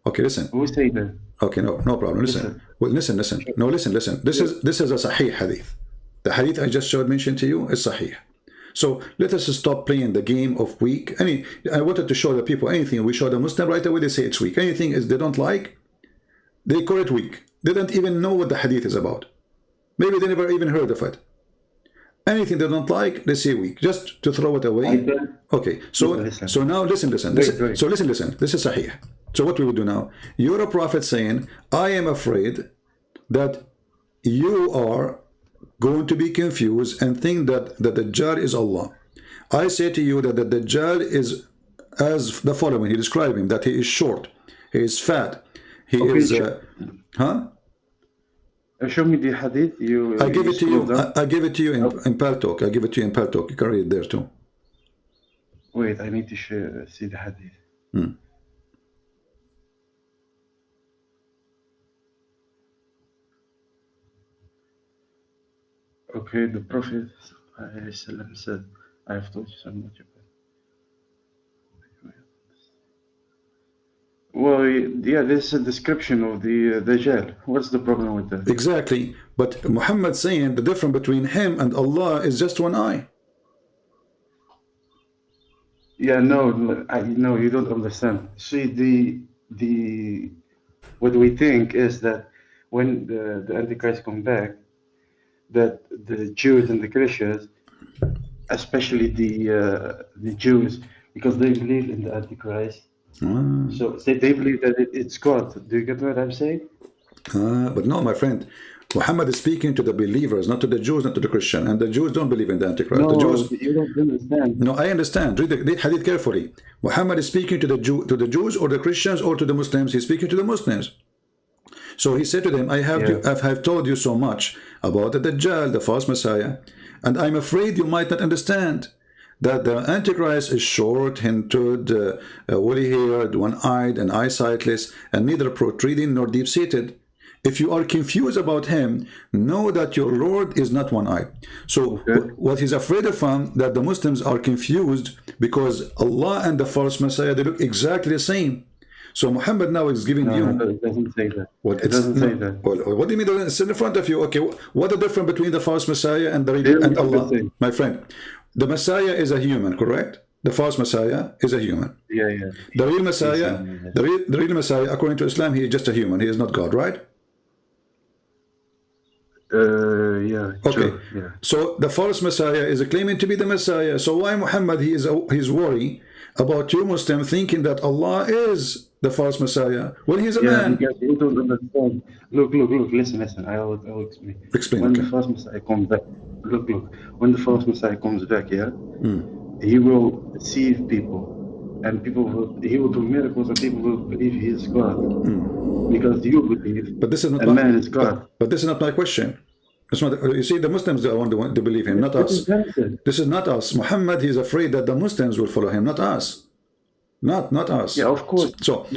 Okay, listen. Who say that? Okay, no problem. Listen. Well, listen. No, listen. This is a Sahih hadith. The hadith I just mentioned to you is Sahih. So let us stop playing the game of weak. I wanted to show the people anything we show the Muslim right away, they say it's weak. Anything is they don't like, they call it weak. They don't even know what the hadith is about. Maybe they never even heard of it. Anything they don't like, they say weak, just to throw it away. Okay, so now listen. So listen. This is Sahih. So what we will do now? You're a prophet saying, I am afraid that you are going to be confused and think that the Dajjal is Allah. I say to you that the Dajjal is as the following. He described him that he is short, He is fat. He Okay, is, huh? show me the hadith. I give You it to scroll you. down. I give it to you in Paltalk. I give it to you in Paltalk. You can read it there too. Wait, I need to see the hadith. Okay, the Prophet ﷺ said, I have told you so much about it. Well, yeah, this is a description of the Dajjal. What's the problem with that? Exactly. But Muhammad saying the difference between him and Allah is just one eye. Yeah, no, no, you don't understand. See, what we think is that when the Antichrist come back, that the Jews and the Christians, especially the Jews, because they believe in the Antichrist, so they believe that it's God. Do you get what I'm saying? But no, my friend, Muhammad is speaking to the believers, not to the Jews, not to the Christian. And the Jews don't believe in the Antichrist. The No, Jews, you don't understand. no, I understand. Read hadith carefully. Muhammad is speaking to the Jews or the Christians or to the Muslims. He's speaking to the Muslims. So he said to them, I have told you so much about the Dajjal, the false Messiah, and I'm afraid you might not understand that the Antichrist is short, hinted, woolly-haired, one-eyed, and eyesightless, and neither protruding nor deep-seated. If you are confused about him, know that your Lord is not one-eyed. So what he's afraid of, that the Muslims are confused because Allah and the false Messiah, they look exactly the same. So Muhammad now is giving you... No, it doesn't say that. Well, it doesn't say that. Well, what do you mean? It's in front of you. Okay, what the difference between the false Messiah and and Allah? My friend, the Messiah is a human, correct? The false Messiah is a human. Yeah, yeah. The real Messiah, the real Messiah, according to Islam, he is just a human. He is not God, right? Yeah. Okay. True. Yeah. So the false Messiah is claiming to be the Messiah. So why Muhammad he's worried about you Muslim thinking that Allah is the false Messiah? Well, he's a man. Because you don't understand. Look, listen. I will explain. Explain. When Okay. the false Messiah comes back, look. When the false Messiah comes back, he will deceive people, and he will do miracles, and people will believe he is God, because you believe. But this is not a man is God. But this is not my question. It's not, you see, the Muslims are the one to believe him, not us. This is not us. Muhammad, he's afraid that the Muslims will follow him, not us. Not us. Yeah, of course. So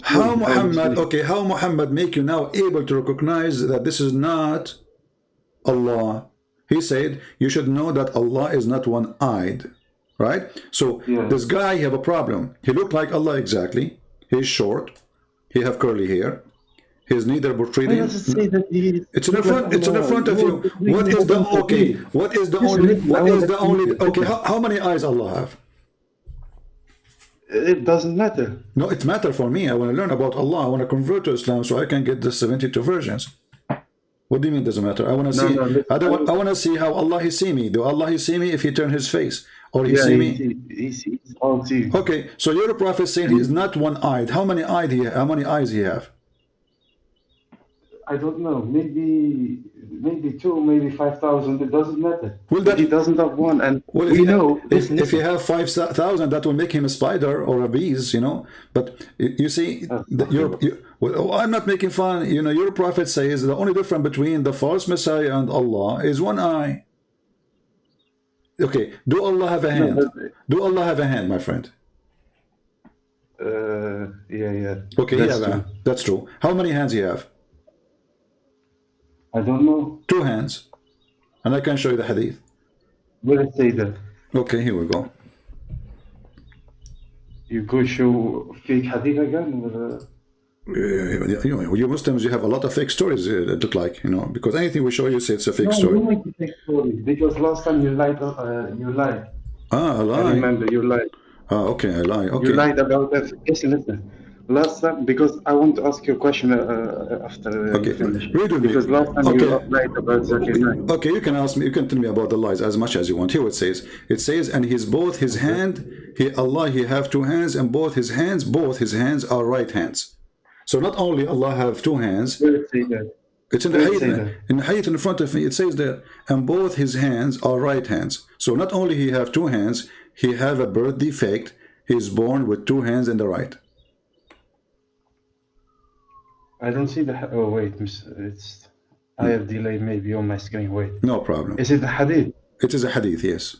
how Muhammad? Okay, how Muhammad make you now able to recognize that this is not Allah? He said you should know that Allah is not one-eyed, right? So this guy have a problem. He looked like Allah exactly. He's short. He have curly hair. He's neither protruding. It's in the front. It's in the front of you. What is the okay? What is the only? What is the only? Okay, how many eyes Allah have? It doesn't matter. No, it matters for me. I want to learn about Allah. I want to convert to Islam so I can get the 72 versions. What do you mean doesn't matter? I want to see. I want to see how Allah he see me. Do Allah he see me if he turn his face, or he see me? He sees all see. Okay, so your prophet saying he's not one-eyed. How many eyes he have? I don't know. Maybe 2, maybe 5,000. It doesn't matter. Well, that he doesn't have one, and well, we know. If you have 5,000, that will make him a spider or a bees, you know. But you see, well, I'm not making fun. You know, your prophet says the only difference between the false Messiah and Allah is one eye. Okay, do Allah have a hand? No, do Allah have a hand, my friend? Yeah. Okay, that's true. How many hands he have? I don't know. 2 hands. And I can show you the hadith. Where it say that? Okay, here we go. You go show fake hadith again? You Muslims, you have a lot of fake stories, it look like, you know, because anything we show you say it's a fake story. No, you make a fake story. Because last time you lied. I lie. I remember you lied. Okay, I lie. Okay. You lied about that. Listen. Last time, because I want to ask you a question after you finish. Because last time you lied about Zakir Naik. Okay, you can ask me, you can tell me about the lies as much as you want. Here it says, and he's both his hand, Allah, he have 2 hands, and both his hands are right hands. So not only Allah have 2 hands, Where it say that? it's in the hadith, in front of me, it says that, and both his hands are right hands. So not only he have 2 hands, he have a birth defect, he is born with 2 hands in the right. I don't see the. Oh wait, it's. I have delay maybe on my screen. Wait, No problem. is it the hadith? It is a hadith, yes.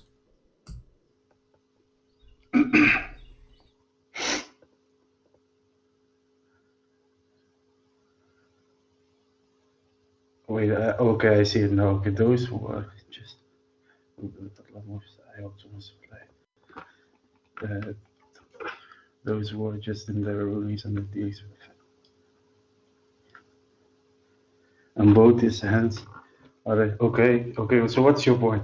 Wait, okay, I see it now. Okay, those who are just. Those who are just in their release and the and both his hands. All right. Okay. Okay. So what's your point?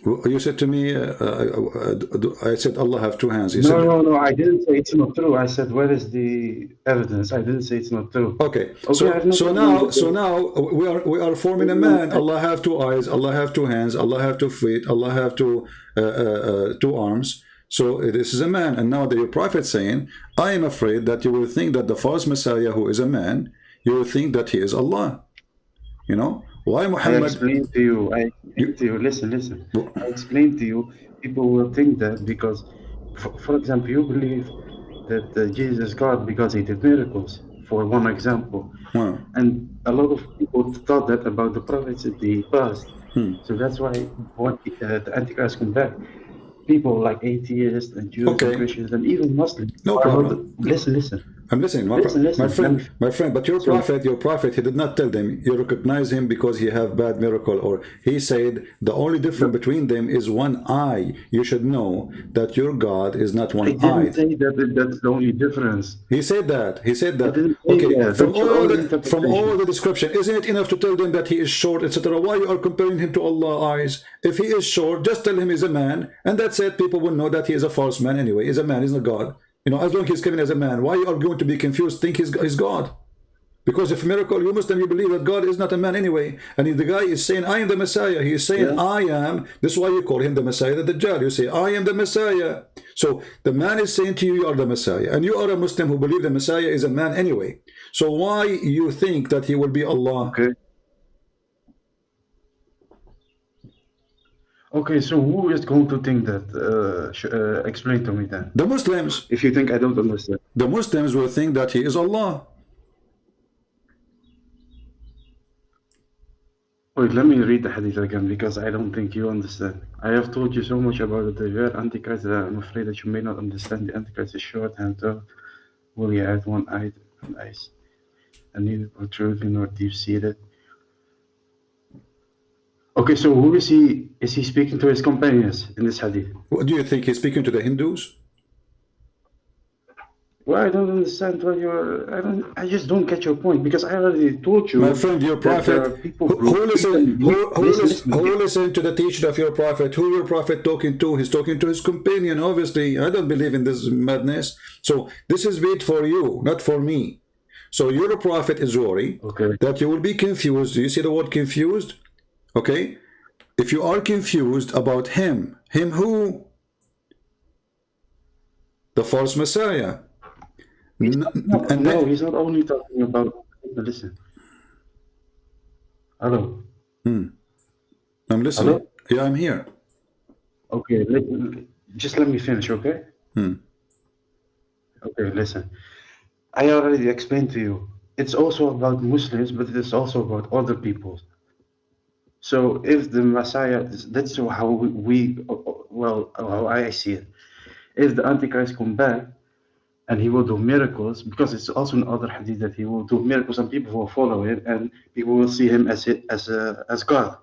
You said to me, I said Allah have two hands. You No, said, no, no. I didn't say it's not true. I said where is the evidence? I didn't say it's not true. okay. Okay, I have no problem So with now we are forming a man. Allah have two eyes. Allah have two hands. Allah have two feet. Allah have two arms. So this is a man. And now the prophet saying, I am afraid that you will think that the false Messiah, who is a man, you will think that he is Allah. You know why I Muhammad? explained to you. I explained to you. Listen, listen. I explained to you. People will think that because, for example, you believe that Jesus is God because he did miracles. For one example, Well, and a lot of people thought that about the prophets in the past. So that's why when the Antichrist come back, people like atheists and Jews and Okay. Christians and even Muslims. No problem. Listen, listen. I'm listening, Listen, my friend. But your prophet, he did not tell them you recognize him because he have bad miracle, or he said the only difference between them is one eye. You should know that your God is not I one didn't eye. say that that's the only difference. He said that. He said that. didn't say Okay, that. from That's your own from interpretation. all the description, isn't it enough to tell them that he is short, etc.? Why you are comparing him to Allah's eyes? If he is short, just tell him he's a man, and that's it. People will know that he is a false man anyway. He's a man. He's not God. You know, as long as he's coming as a man, why you are going to be confused? Think he's God? Because if miracle, you Muslim, you believe that God is not a man anyway. And if the guy is saying, I am the Messiah, he is saying, I am. This is why you call him the Messiah, the Dajjal. You say, I am the Messiah. So the man is saying to you, you are the Messiah. And you are a Muslim who believe the Messiah is a man anyway. So why you think that he will be Allah? Okay. Okay, so who is going to think that? Explain to me then. The Muslims. If you think I don't understand. The Muslims will think that he is Allah. Wait, let me read the hadith again because I don't think you understand. I have told you so much about the very Antichrist that I'm afraid that you may not understand. The Antichrist is short and tall. Will he add one eye and eyes? And neither protruding nor deep-seated. Okay, so who is he? Is he speaking to his companions in this hadith? What do you think? He's speaking to the Hindus? Well, I don't understand what you're. I just don't get your point because I already told you. My friend, your prophet. Who listen to the teaching of your prophet? Who your prophet talking to? He's talking to his companion. Obviously, I don't believe in this madness. So this is made for you, not for me. So your prophet is worried that you will be confused. Do you see the word confused? Okay, if you are confused about him who? The false Messiah. No, he's not only talking about. Listen. Hello. I'm listening. Hello? Yeah, I'm here. Okay, just let me finish, okay? Okay, listen. I already explained to you. It's also about Muslims, but it's also about other people. So if the Messiah, that's how how I see it. If the Antichrist come back and he will do miracles, because it's also in other hadith that he will do miracles and people will follow him and people will see him as God.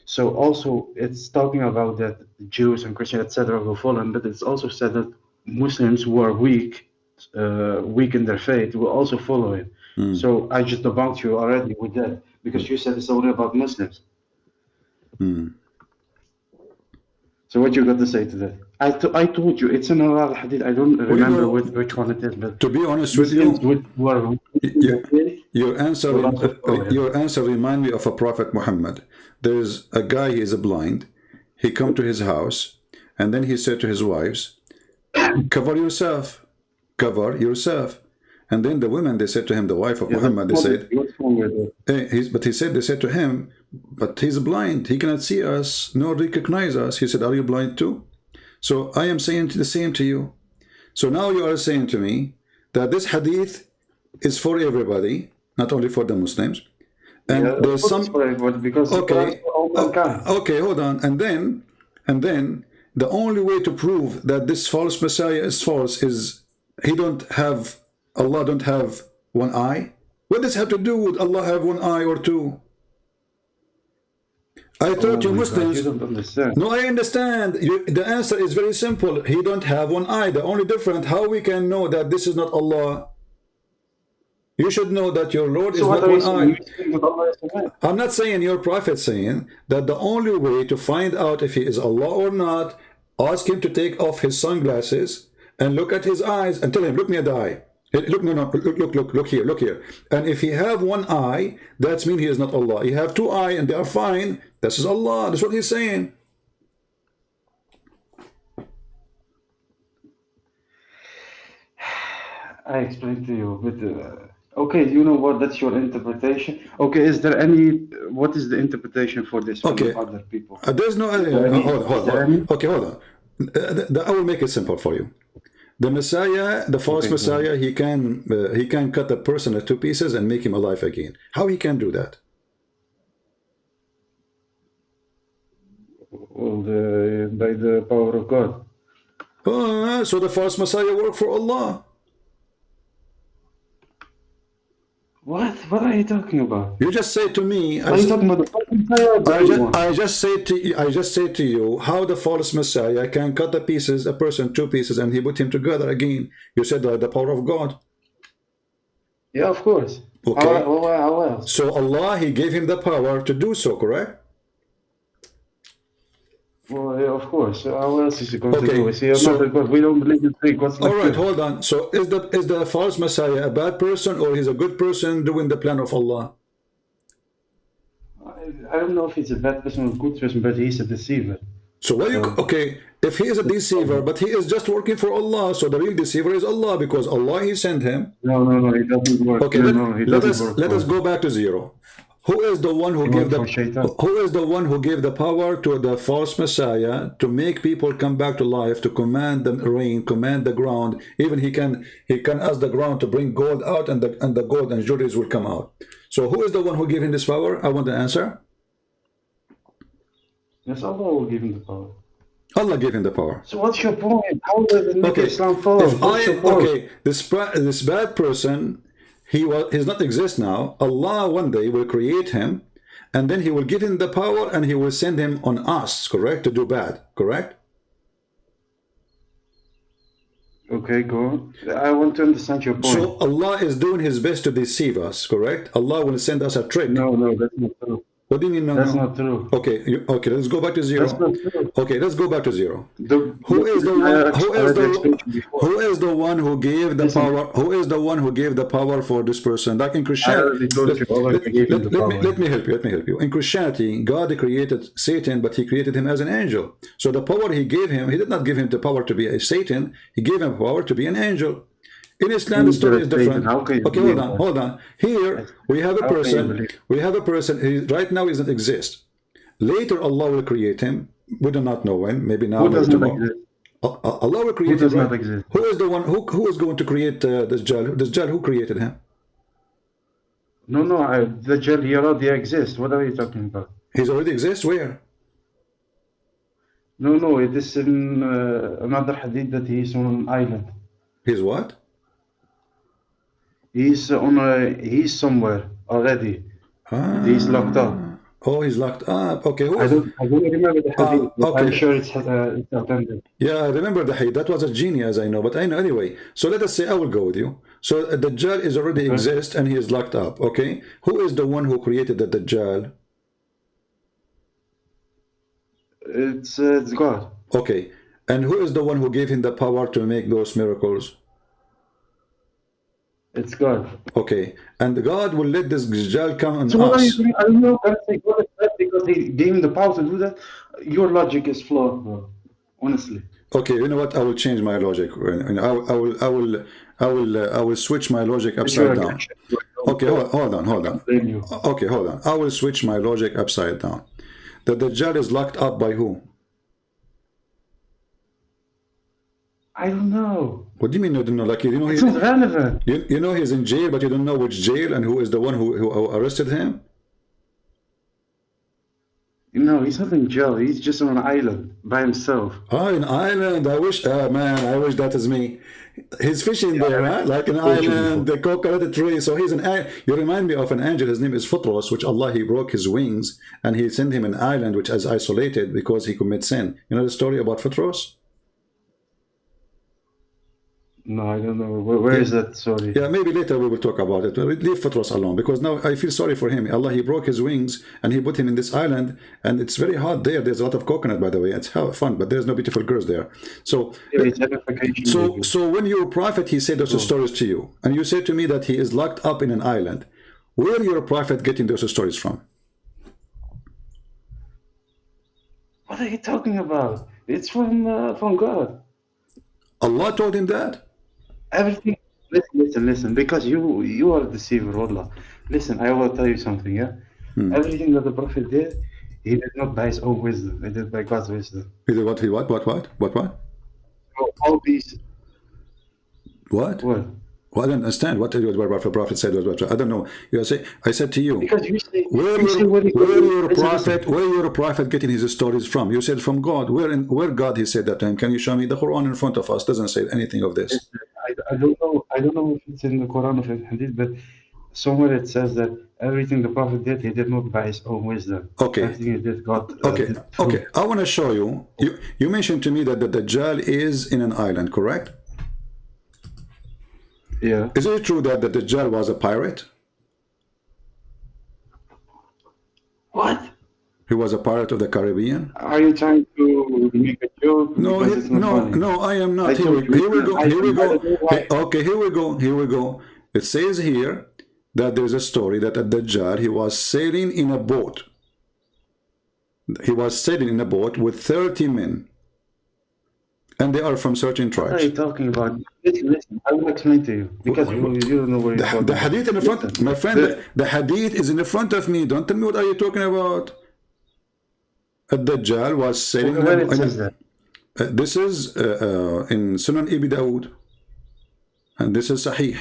So also it's talking about that Jews and Christians, etc., will follow him, but it's also said that Muslims who are weak in their faith will also follow him. So I just debunked you already with that because you said it's only about Muslims. So what you got to say to that? I told you it's in another hadith. I don't remember which one it is, but to be honest with you, your answer remind me of a prophet Muhammad. There's a guy, he is a blind. He come to his house, and then he said to his wives, "Cover yourself, cover yourself." And then the women, they said to him, the wife of Muhammad, they said, they said to him, but he's blind, he cannot see us nor recognize us. He said, are you blind too? So I am saying the same to you. So now you are saying to me that this hadith is for everybody, not only for the Muslims. And Yeah, of there's course it's some, for everybody because the Quran is okay, for all mankind. okay, hold on. And then the only way to prove that this false Messiah is false is he don't have, Allah don't have one eye. What does it have to do with Allah have one eye or two? I Oh thought you my God, you Muslims. don't understand. No, I understand. The answer is very simple. He don't have one eye. The only difference, how we can know that this is not Allah. You should know that your Lord So is what not are you one saying? eye. You're saying that Allah is a man. I'm not saying your prophet saying that the only way to find out if he is Allah or not, ask him to take off his sunglasses and look at his eyes and tell him, look me at the eye. Hey, look, no, no, look here, look here. And if he have one eye, that means he is not Allah. He have two eyes and they are fine. This is Allah. That's what he's saying. I explained to you, but okay, you know what? That's your interpretation. Okay, is there any? What is the interpretation for this from Okay. other people? There's no. Is there any? Is there any? Okay, hold on. I will make it simple for you. The Messiah, the false Okay, go Messiah, he can cut a person into two pieces and make him alive again. How he can do that? Well, by the power of God. So the false Messiah worked for Allah. What? What are you talking about? You just say to me. Are you talking about the false Messiah or the real one? I just say to you how the false Messiah can cut the pieces, a person two pieces, and he put him together again. You said the power of God. Yeah, of course. Okay. How else? So Allah, he gave him the power to do so, correct? Well, yeah, of course. How else is he going to Okay, do it? See, I'm so- not a God. We don't believe in three gods like All right, you. hold on. So is the false Messiah a bad person or he's a good person doing the plan of Allah? I don't know if he's a bad person or a good person, but he's a deceiver. So what you okay? If he is a deceiver, but he is just working for Allah, so the real deceiver is Allah because Allah he sent him. No, he doesn't work. Okay, No, he doesn't work. let for us go back to zero. Who is the one who He gave worked for Shaitan. who is the one who gave the power to the false Messiah to make people come back to life, to command the rain, command the ground? Even he can ask the ground to bring gold out, and the gold and jewelries will come out. So who is the one who gave him this power? I want the answer. Yes, Allah will give him the power. Allah gave him the power. So what's your point? How does it make Okay, Islam false? What's your point? okay, this bad person, he's not exist now. Allah one day will create him, and then he will give him the power, and he will send him on us, correct, to do bad, correct? Okay, go on. I want to understand your point. So Allah is doing his best to deceive us, correct? Allah will send us a trick. No, that's not true. What do you mean no? That's no? not true. Okay, okay, let's go back to zero. That's not true. Okay, let's go back to zero. Who is the one? Who is the one who gave the Listen. power? Who is the one who gave the power for this person? Like in I Christianity, already told you. Allah gave him the power. let me help you. Let me help you. In Christianity, God created Satan, but He created him as an angel. So the power He gave him, He did not give him the power to be a Satan. He gave him power to be an angel. In Islam, the story is different. How can you Okay, believe hold on. Here we have a How can you person. believe? We have a person. He right now doesn't exist. Later, Allah will create him. We do not know when. Maybe now. Who Maybe does not tomorrow. exist? Allah will create Who does him. not Right? exist? Who is the one? Who is going to create this Dajjal? Dajjal, who created him? No, the Dajjal, he already exists. What are you talking about? He's already exists. Where? No, it is in another hadith that he is on an island. He's what? He's somewhere already. He's locked up. Oh, he's locked up. Okay, who I is? don't remember the hadith, but okay. I'm sure it's authentic. Yeah, I remember the hadith. That was a genius, I know. But I know anyway. So let us say I will go with you. So the Dajjal is already exists and he is locked up. Okay, who is the one who created the Dajjal? It's God. Okay, and who is the one who gave him the power to make those miracles? It's God. Okay, and God will let this Dajjal come on So what are you us. doing? I don't know. Can I say God is bad because he gave him the power to do that? Your logic is flawed, bro. Honestly. Okay, you know what? I will change my logic. I will switch my logic upside down. Okay, hold on. Blame you. Okay, hold on. I will switch my logic upside down. The Dajjal is locked up by who? I don't know. What do you mean you don't know? Like, you know, It's not relevant. you know he's in jail, but you don't know which jail and who is the one who arrested him? No, he's not in jail. He's just on an island by himself. Oh, an island. I wish, man, I wish that is me. He's fishing there, huh? Like an island, the coconut tree. So he's you remind me of an angel. His name is Futros, which Allah, he broke his wings and he sent him an island which is isolated because he commits sin. You know the story about Futros? No, I don't know. Where is that? Sorry. Yeah, maybe later we will talk about it. Leave Fatros alone, because now I feel sorry for him. Allah, he broke his wings and he put him in this island, and it's very hot there. There's a lot of coconut, by the way. It's fun, but there's no beautiful girls there. So, so when your prophet, he said those stories to you, and you said to me that he is locked up in an island, where your prophet getting those stories from? What are you talking about? It's from God. Allah told him that? Everything. Listen. Because you are a deceiver, Allah. Listen, I will tell you something. Yeah. Everything that the Prophet did, he did not by his own wisdom. He did by God's wisdom. He did what? What? So all these. What? What? Well, I don't understand what the Prophet said. I don't know. I said to you, because you say, where your prophet getting his stories from? You said from God. Where God he said that to him? Can you show me? The Quran in front of us doesn't say anything of this. I don't know. I don't know if it's in the Quran or in Hadith, but somewhere it says that everything the Prophet did, he did not by his own wisdom. Okay. Everything he did, God. Okay. I want to show you. You mentioned to me that the Dajjal is in an island, correct? Yeah. Is it true that the Dajjal was a pirate? What? He was a pirate of the Caribbean? Are you trying to make a joke? No, no, I am not. Here we go. Okay, here we go. It says here that there's a story that at Dajjal, he was sailing in a boat. He was sailing in a boat with 30 men. And they are from certain tribes. What are you talking about? Listen, I will explain to you. Because you don't know where you're talking. The hadith in the front, my friend, the hadith is in the front of me. Don't tell me what are you talking about. Ad-Dajjal was sailing. Where it says that? This is in Sunan Ibn Dawood. And this is Sahih.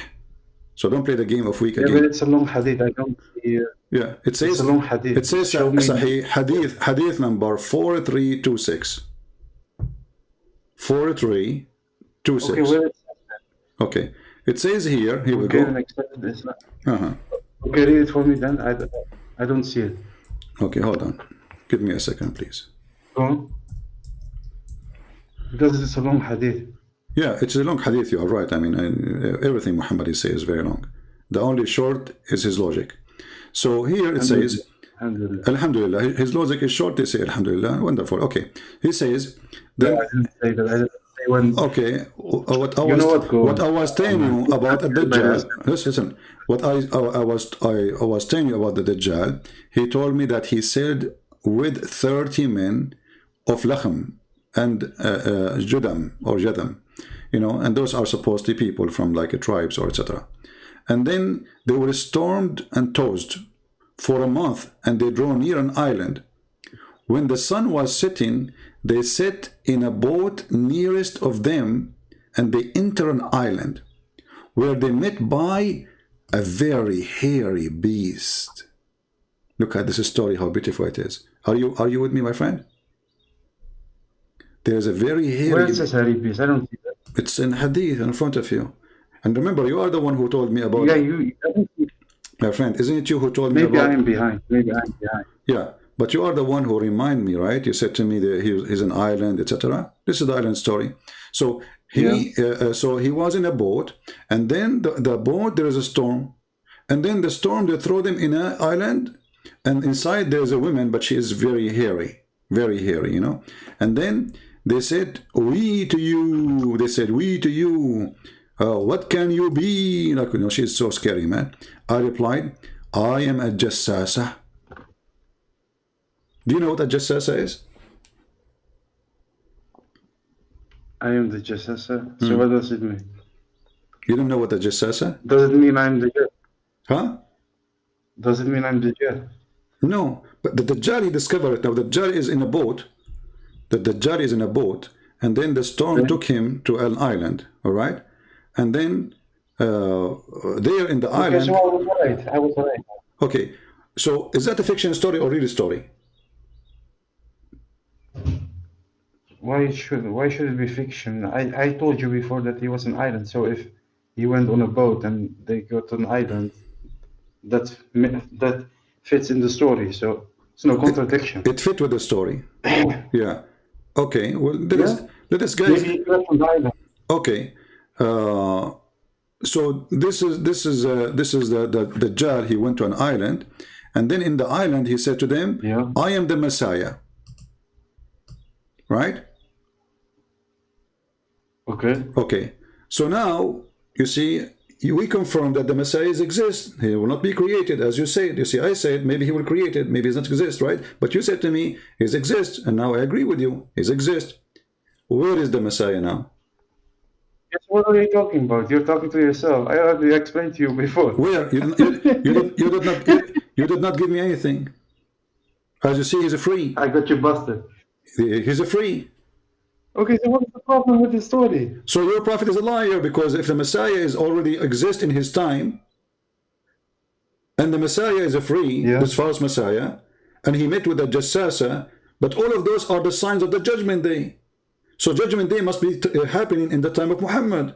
So don't play the game of weak again. But it's a long hadith. I don't see. Yeah, it says it's a long hadith. It says Sahih hadith number 4326. 4326. Okay, where it says that? Okay. It says here we go. Okay, read it for me then. I don't see it. Okay, hold on. Give me a second, please. Go on. Because it's a long hadith. Yeah, it's a long hadith, you are right. I mean, everything Muhammad says is very long. The only short is his logic. So here it says, Alhamdulillah. His logic is short, they say Alhamdulillah. Wonderful. Okay. He says, then, I didn't say that. I didn't say when. Okay. What I was telling you about the Dajjal, listen, what I was telling you about the Dajjal, he told me that he said with 30 men of Lachem and Judam, you know, and those are supposedly people from like a tribes or etc. And then they were stormed and tossed for a month, and they drew near an island. When the sun was setting, they sat in a boat nearest of them, and they enter an island, where they met by a very hairy beast. Look at this story, how beautiful it is. Are you with me, my friend? There's a very hairy... Where is this hairy beast? I don't see that. It's in hadith in front of you. And remember, you are the one who told me about... Yeah, you... My friend, isn't it you who told me about... Maybe I'm behind. Yeah, but you are the one who remind me, right? You said to me that he's an island, etc. This is the island story. So he was in a boat, and then the boat, there is a storm. And then the storm, they throw them in an island, and inside there's a woman, but she is very hairy, you know. And then they said, we to you. They said, we to you. What can you be? Like, you know, she's so scary, man. I replied, I am a jassasa. Do you know what a jassasa is? I am the jassasa. So what does it mean? You don't know what a jassasa? Does it mean I'm the jet? Huh? Does it mean I'm the jet? No, but the Dajjal, he discovered it. Now the Dajjal is in a boat. The Dajjal is in a boat, and then the storm took him to an island, all right? And then there in the island... so I was right. I was right. Okay, so is that a fiction story or real story? Why should it be fiction? I told you before that he was an island. So if he went on a boat and they got to an island, that fits in the story. So it's no contradiction. It fit with the story. Yeah. Okay. Well, let us guys. Maybe he got on the island. Okay. So this is the Dajjal. He went to an island, and then in the island he said to them, Yeah. "I am the Messiah." Right? Okay. Okay. So now you see, we confirm that the Messiah exists. He will not be created, as you said. You see, I said maybe he will create it, maybe he doesn't exist, right? But you said to me, he exists, and now I agree with you. He exists. Where is the Messiah now? Yes, what are you talking about? You're talking to yourself. I already explained to you before. Where? You did not give me anything. As you see, he's a free. I got you busted. He's a free. Okay, so what's the problem with the story? So your prophet is a liar, because if the Messiah is already exist in his time, and the Messiah is a free, this false Messiah, and he met with the Jassasa, but all of those are the signs of the Judgment Day. So Judgment Day must be happening in the time of Muhammad.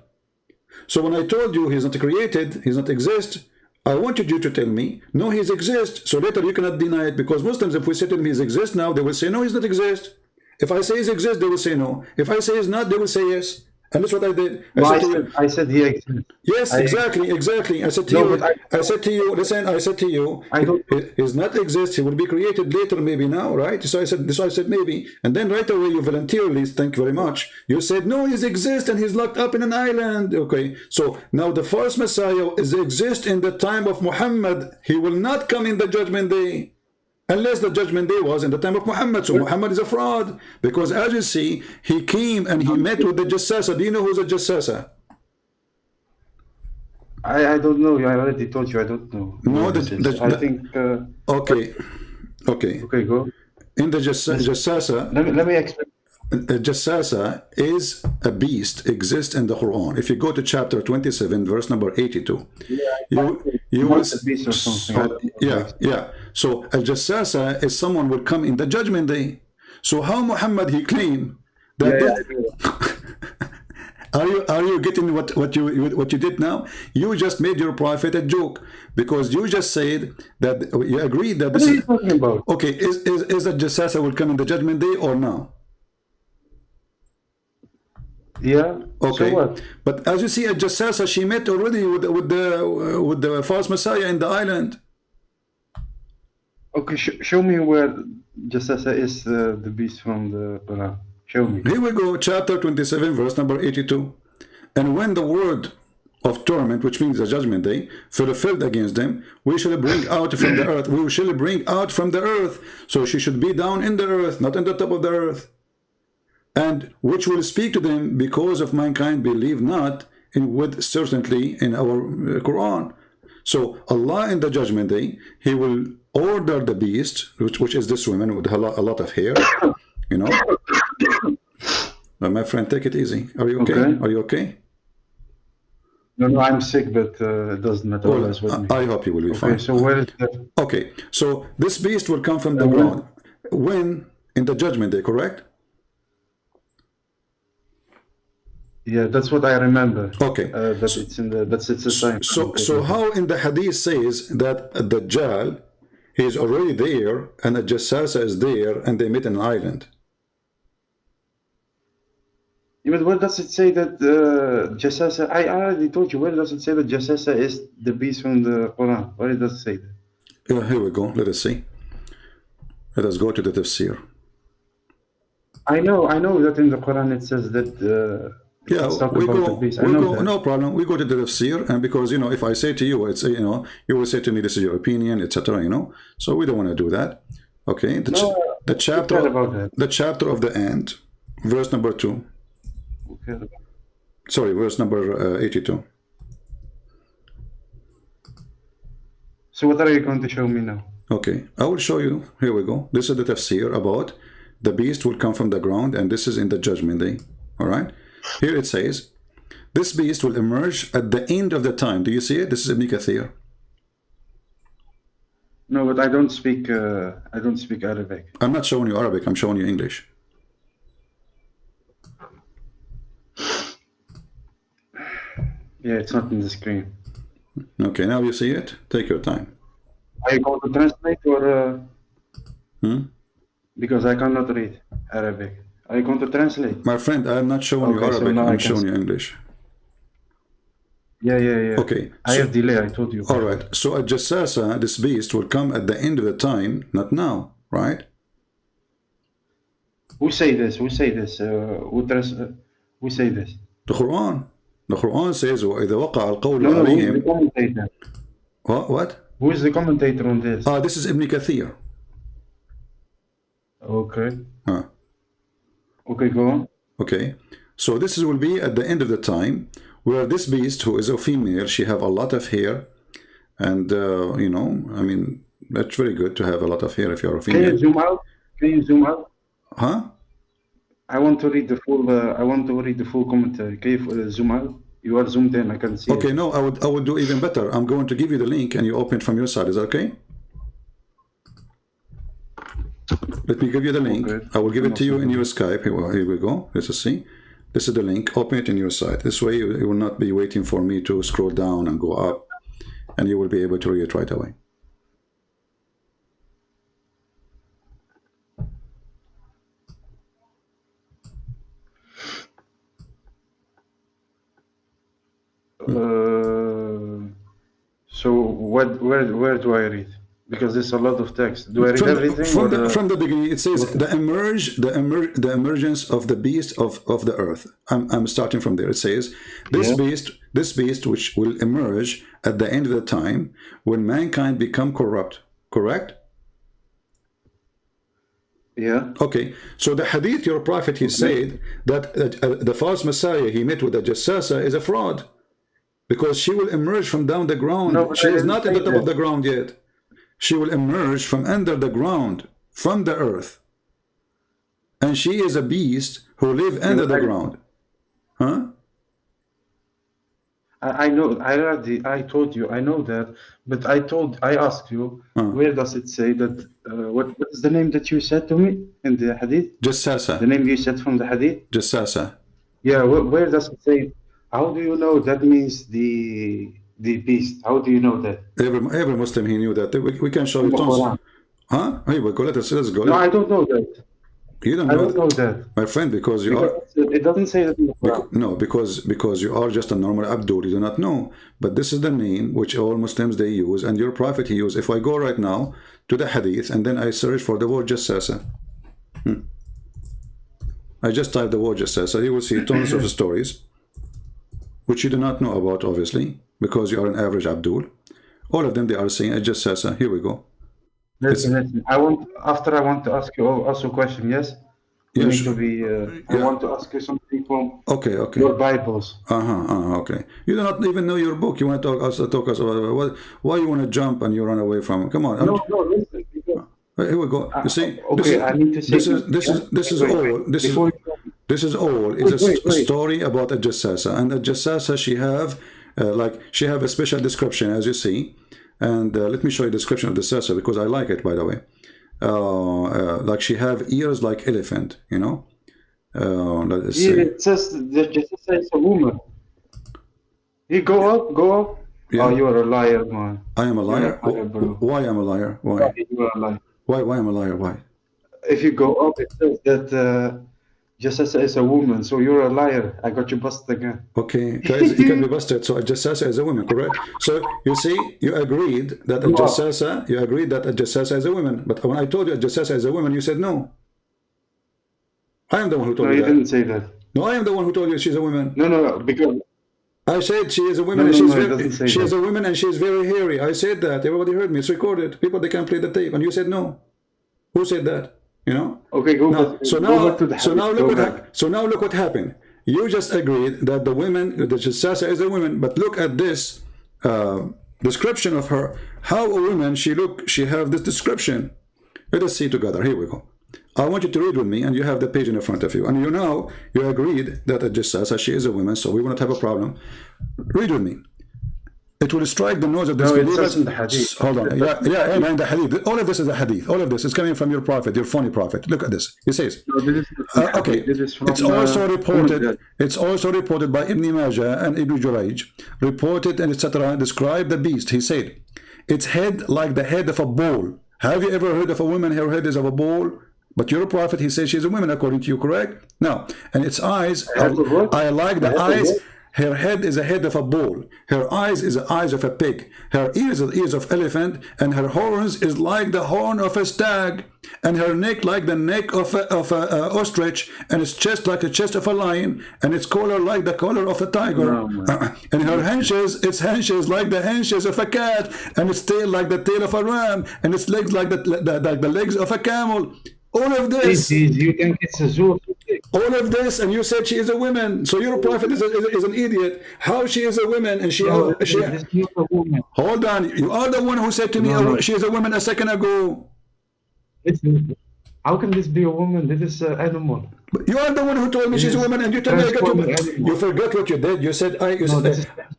So when I told you he's not created, he's not exist, I wanted you to tell me, no, he's exist. So later you cannot deny it, because Muslims, if we say to them he's exist now, they will say, no, he's not exist. If I say he's exist, they will say no. If I say he's not, they will say yes. And that's what I did. I said he exists. Yes, exactly. I said to you, listen, I said to you, he's not exist, he will be created later, maybe now, right? So I said maybe. And then right away you voluntarily, thank you very much, you said, no, he's exist and he's locked up in an island. Okay, so now the false Messiah is exist in the time of Muhammad. He will not come in the Judgment Day. Unless the Judgment Day was in the time of Muhammad. So Muhammad is a fraud. Because as you see, he came and he met with the Jassasa. Do you know who's a Jassasa? I don't know. I already told you I don't know. No, I think... Okay. Okay, go. In the Jassasa... Let me explain. Jassasa is a beast, exists in the Quran. If you go to chapter 27, verse number 82, you will see, So a Jassasa is someone will come in the Judgment Day. So how Muhammad he claimed that? Are you getting what you did now? You just made your prophet a joke, because you just said that you agreed that this what are you talking about? Okay. Is that Jassasa will come in the Judgment Day or no? Yeah. Okay. So what? But as you see, at Jassasa, she met already with the false Messiah in the island. Okay, show me where Jassasa is the beast from the Quran. Show me. Here we go, chapter 27, verse number 82. And when the word of torment, which means the Judgment Day, fulfilled against them, we shall bring out from the earth. We shall bring out from the earth. So she should be down in the earth, not in the top of the earth. And which will speak to them, because of mankind believe not with certainty in our Quran. So Allah in the Judgment Day, he will order the beast, which is this woman with a lot of hair, you know. But my friend, take it easy. Are you okay? Are you okay? No, I'm sick, but it doesn't matter. Well, I hope you will be fine. So where is the... Okay, so this beast will come from the ground. When? In the Judgment Day, correct? Yeah, that's what I remember. Okay. That's the time. So how in the hadith says that the Dajjal, he is already there, and the Jassasa is there, and they meet in an island? Yeah, but where does it say that Jassasa? I already told you. Where does it say that Jassasa is the beast from the Quran? Where does it say that? Yeah, here we go. Let us see. Let us go to the tafsir. I know that in the Quran it says that. Yeah, we go, no problem. We go to the tafsir, and because, you know, if I say to you, it's, you know, you will say to me, this is your opinion, etc., you know, so we don't want to do that. Okay, the chapter of the ant, verse number 2. Sorry, verse number 82. So what are you going to show me now? Okay, I will show you. Here we go. This is the tafsir about the beast will come from the ground, and this is in the judgment day. All right, here it says, this beast will emerge at the end of the time. Do you see it? This is Ibn Kathir. No, but I don't speak Arabic. I'm not showing you Arabic, I'm showing you English. Yeah, it's not in the screen. Okay, now you see it? Take your time. Are you going to translate or? Because I cannot read Arabic. Are you going to translate? My friend, I'm not showing you Okay, so Arabic, now I I'm can showing see. you English. Yeah. Okay. I have delay, I told you. All right. So a Jassasa, this beast, will come at the end of the time, not now, right? Who say this? Who say this? Who say this? The Quran. The Quran says, وَإِذَا وَقَعَ الْقَوْلُ No, who's the عَلَيْهِمْ. commentator? What? Who is the commentator on this? This is Ibn Kathir. Okay. Huh. Okay, go on. Okay. So this will be at the end of the time, where this beast, who is a female, she have a lot of hair, and you know, I mean, that's very good to have a lot of hair if you're a Can you female. zoom out? Can you zoom out? Huh? I want to read the full. I want to read the full commentary. Can you zoom out? You are zoomed in. I can see. Okay. It. No, I would do even better. I'm going to give you the link, and you open it from your side. Is that okay? Let me give you the link. Okay. I will give it to you in your Skype. Here we go. Let's see. This is the link. Open it in your side. This way you will not be waiting for me to scroll down and go up, and you will be able to read it right away. So where do I read? Because there's a lot of text. Do I read everything? From the beginning, it says the emergence of the beast of the earth. I'm starting from there. It says this beast which will emerge at the end of the time when mankind become corrupt. Correct? Yeah. Okay. So the hadith, your prophet, he said that the false messiah he met with the Jassasa is a fraud, because she will emerge from down the ground. No, she is not at the top of the ground yet. She will emerge from under the ground, from the earth. And she is a beast who live under the ground. Huh? I know. I told you. I know that. But I asked you, where does it say that? What is the name that you said to me in the hadith? Jassasa. The name you said from the hadith? Jassasa. Yeah. Where does it say? How do you know that means the beast? How do you know that? Every Muslim, he knew that. We can show you tons. Huh? Here we go. Let's go. No, I don't know that. You don't I know don't know that. My friend, because you are... It doesn't say that in the Quran. No, because you are just a normal Abdul. You do not know. But this is the name which all Muslims, they use, and your prophet, he used. If I go right now to the hadith, and then I search for the word Jassasa. I just type the word Jassasa. You will see tons of stories, which you do not know about, obviously, because you are an average Abdul. All of them, they are saying Jassasa. Here we go. Listen. I want to ask you also a question. Yes. You need to be. I want to ask you something from your Bibles. Okay. You do not even know your book. You want to talk us about why you want to jump and you run away from? Come on. No. Listen. Here we go. You see. Okay. I need to say This is all. It's a story about a Jassasa, and a Jassasa, she have a special description, as you see. And let me show you the description of the Jassasa, because I like it, by the way. Like she have ears like elephant, you know. Let's see. It says the Jassasa is a woman. You go up. Yeah. Oh, you are a liar, man. I am a liar. Why am a liar? Why? You are a liar. Why am a liar? Why? If you go up, it says that Jassasa is a woman, so you're a liar. I got you busted again. Okay, guys, you can be busted. So a Jassasa is a woman, correct? So you see, you agreed that a Jassasa is a woman. But when I told you a Jassasa is a woman, you said no. I am the one who told you that. No, you didn't say that. No, I am the one who told you she's a woman. No, because I said she is a woman and she is a woman and she is very hairy. I said that. Everybody heard me. It's recorded. People, they can play the tape. And you said no. Who said that? You know? Okay, go back. So now look what happened. You just agreed that the woman, the Jassasa is a woman, but look at this description of her. How a woman she have this description. Let us see together. Here we go. I want you to read with me, and you have the page in front of you. And you agreed that it just says that she is a woman, so we will not have a problem. Read with me. It will strike the nose of disbelievers. In the hadith. Hold on. Yeah, in the hadith. All of this is a hadith. All of this is coming from your prophet, your phony prophet. Look at this. He says, okay, it's also reported. It's also reported by Ibn Majah and Ibn Jurayj, reported and etc. Describe the beast. He said, its head like the head of a bull. Have you ever heard of a woman? Her head is of a bull. But you're a prophet. He says she's a woman, according to you, correct? No. And its eyes. I like the eyes. Her head is a head of a bull. Her eyes is the eyes of a pig. Her ears are the ears of elephant, and her horns is like the horn of a stag, and her neck like the neck of a ostrich, and its chest like the chest of a lion, and its collar like the collar of a tiger. And her its haunches like the haunches of a cat, and its tail like the tail of a ram, and its legs like the legs of a camel. All of this. You think it's a zoo? All of this, and you said she is a woman. So your prophet is an idiot. How she is a woman, and she No, this is not a woman. Hold on. You are the one who said to me she is a woman a second ago. How can this be a woman? This is an animal. You are the one who told me she's a woman, and you told me I got you. You forgot what you did. You said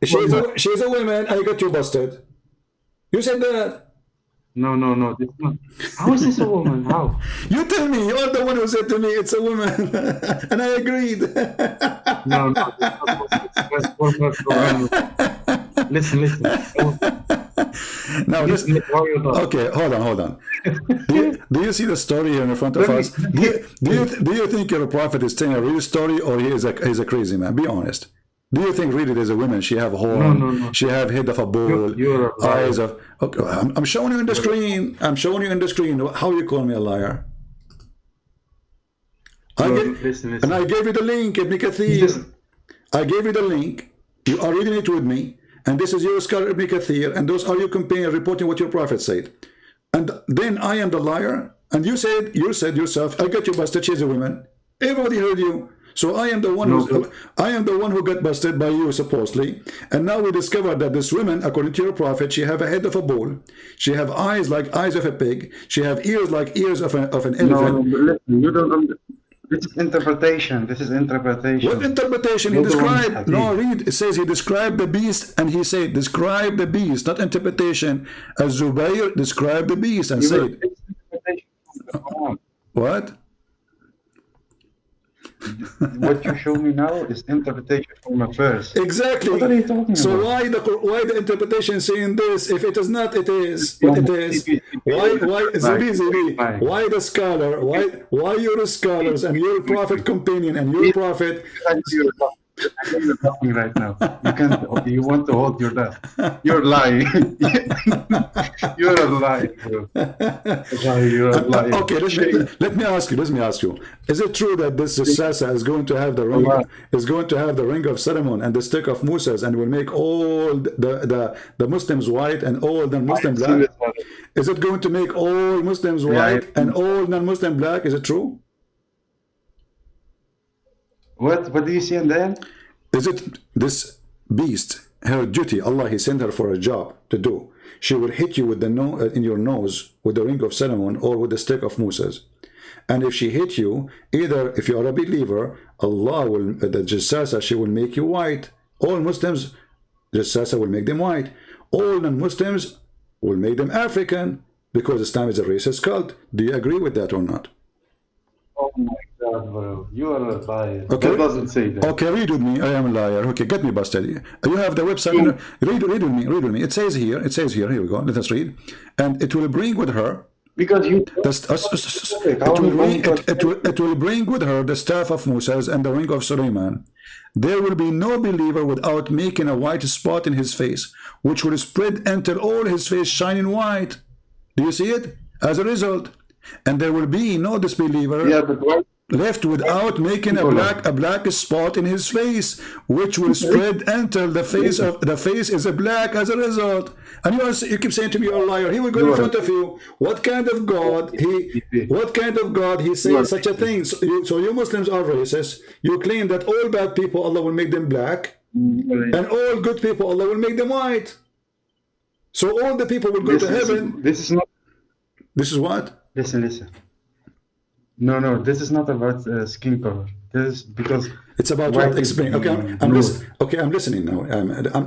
she's a woman. I got you busted. You said that. No, this is not. How is this a woman? How? You tell me. You are the one who said to me it's a woman, and I agreed. No, listen. Now, okay, hold on. Do you see the story here in front of us? Do you think your prophet is telling a real story, or he's a crazy man? Be honest. Do you think really there's a woman? She have horn. No. She have head of a bull. You're eyes of. Okay, I'm showing you in the screen. I'm showing you in the screen. How you call me a liar? Listen. And I gave you the link, Ibn Kathir. I gave you the link. You are reading it with me. And this is your scholar Ibn Kathir. And those are your companions reporting what your prophet said. And then I am the liar. And you said yourself, I got you busted. She's a woman. Everybody heard you. So I am the one who got busted by you, supposedly. And now we discovered that this woman, according to your prophet, she have a head of a bull. She have eyes like eyes of a pig. She have ears like ears of an elephant. No, listen, you don't. This is interpretation. What interpretation? He described. No, read. It says he described the beast, and he said, describe the beast, not interpretation. As Zubayr described the beast and said, what? What you show me now is interpretation from a verse. Exactly. What are you talking about? So why the interpretation saying this? If it is not, it is what it is. Why Zibi? Why the scholar? Why your scholars and your prophet companion and your prophet? You're talking right now. You want to hold your breath. You're lying. You're a liar, bro. You're a liar. Okay, let me ask you. Is it true that this Sasa is going to have the ring? Is going to have the ring of Solomon and the stick of Moses, and will make all the Muslims white and all non-Muslim black? Is it going to make all Muslims white and all non-Muslim black? Is it true? What do you see in the end? Is it this beast, her duty, Allah, he sent her for a job to do. She will hit you with the in your nose with the ring of Solomon or with the stick of Moses. And if she hit you, either if you are a believer, Allah will, the Jassasa, she will make you white. All Muslims, Jassasa will make them white. All non-Muslims will make them African, because Islam is a racist cult. Do you agree with that or not? Oh my God, bro. You are a liar. Okay. That doesn't say that. Okay, read with me. I am a liar. Okay, get me busted. You have the website. Read with me. It says here. Here we go. Let us read. And it will bring with her. Because you. It will bring with her the staff of Moses and the ring of Suleiman. There will be no believer without making a white spot in his face, which will spread until all his face shining white. Do you see it? As a result. And there will be no disbeliever left without making a black spot in his face, which will spread until the face is a black as a result. And you keep saying to me, you're a liar. He will go in front of you. What kind of God he says such a thing? So you Muslims are racist. You claim that all bad people Allah will make them black, and all good people Allah will make them white. So all the people will go to heaven. This is not. This is what? Listen. No, this is not about skin color. This is because It's about white what? is Explain. the Okay, I'm Noor. listening. Okay, I'm listening now.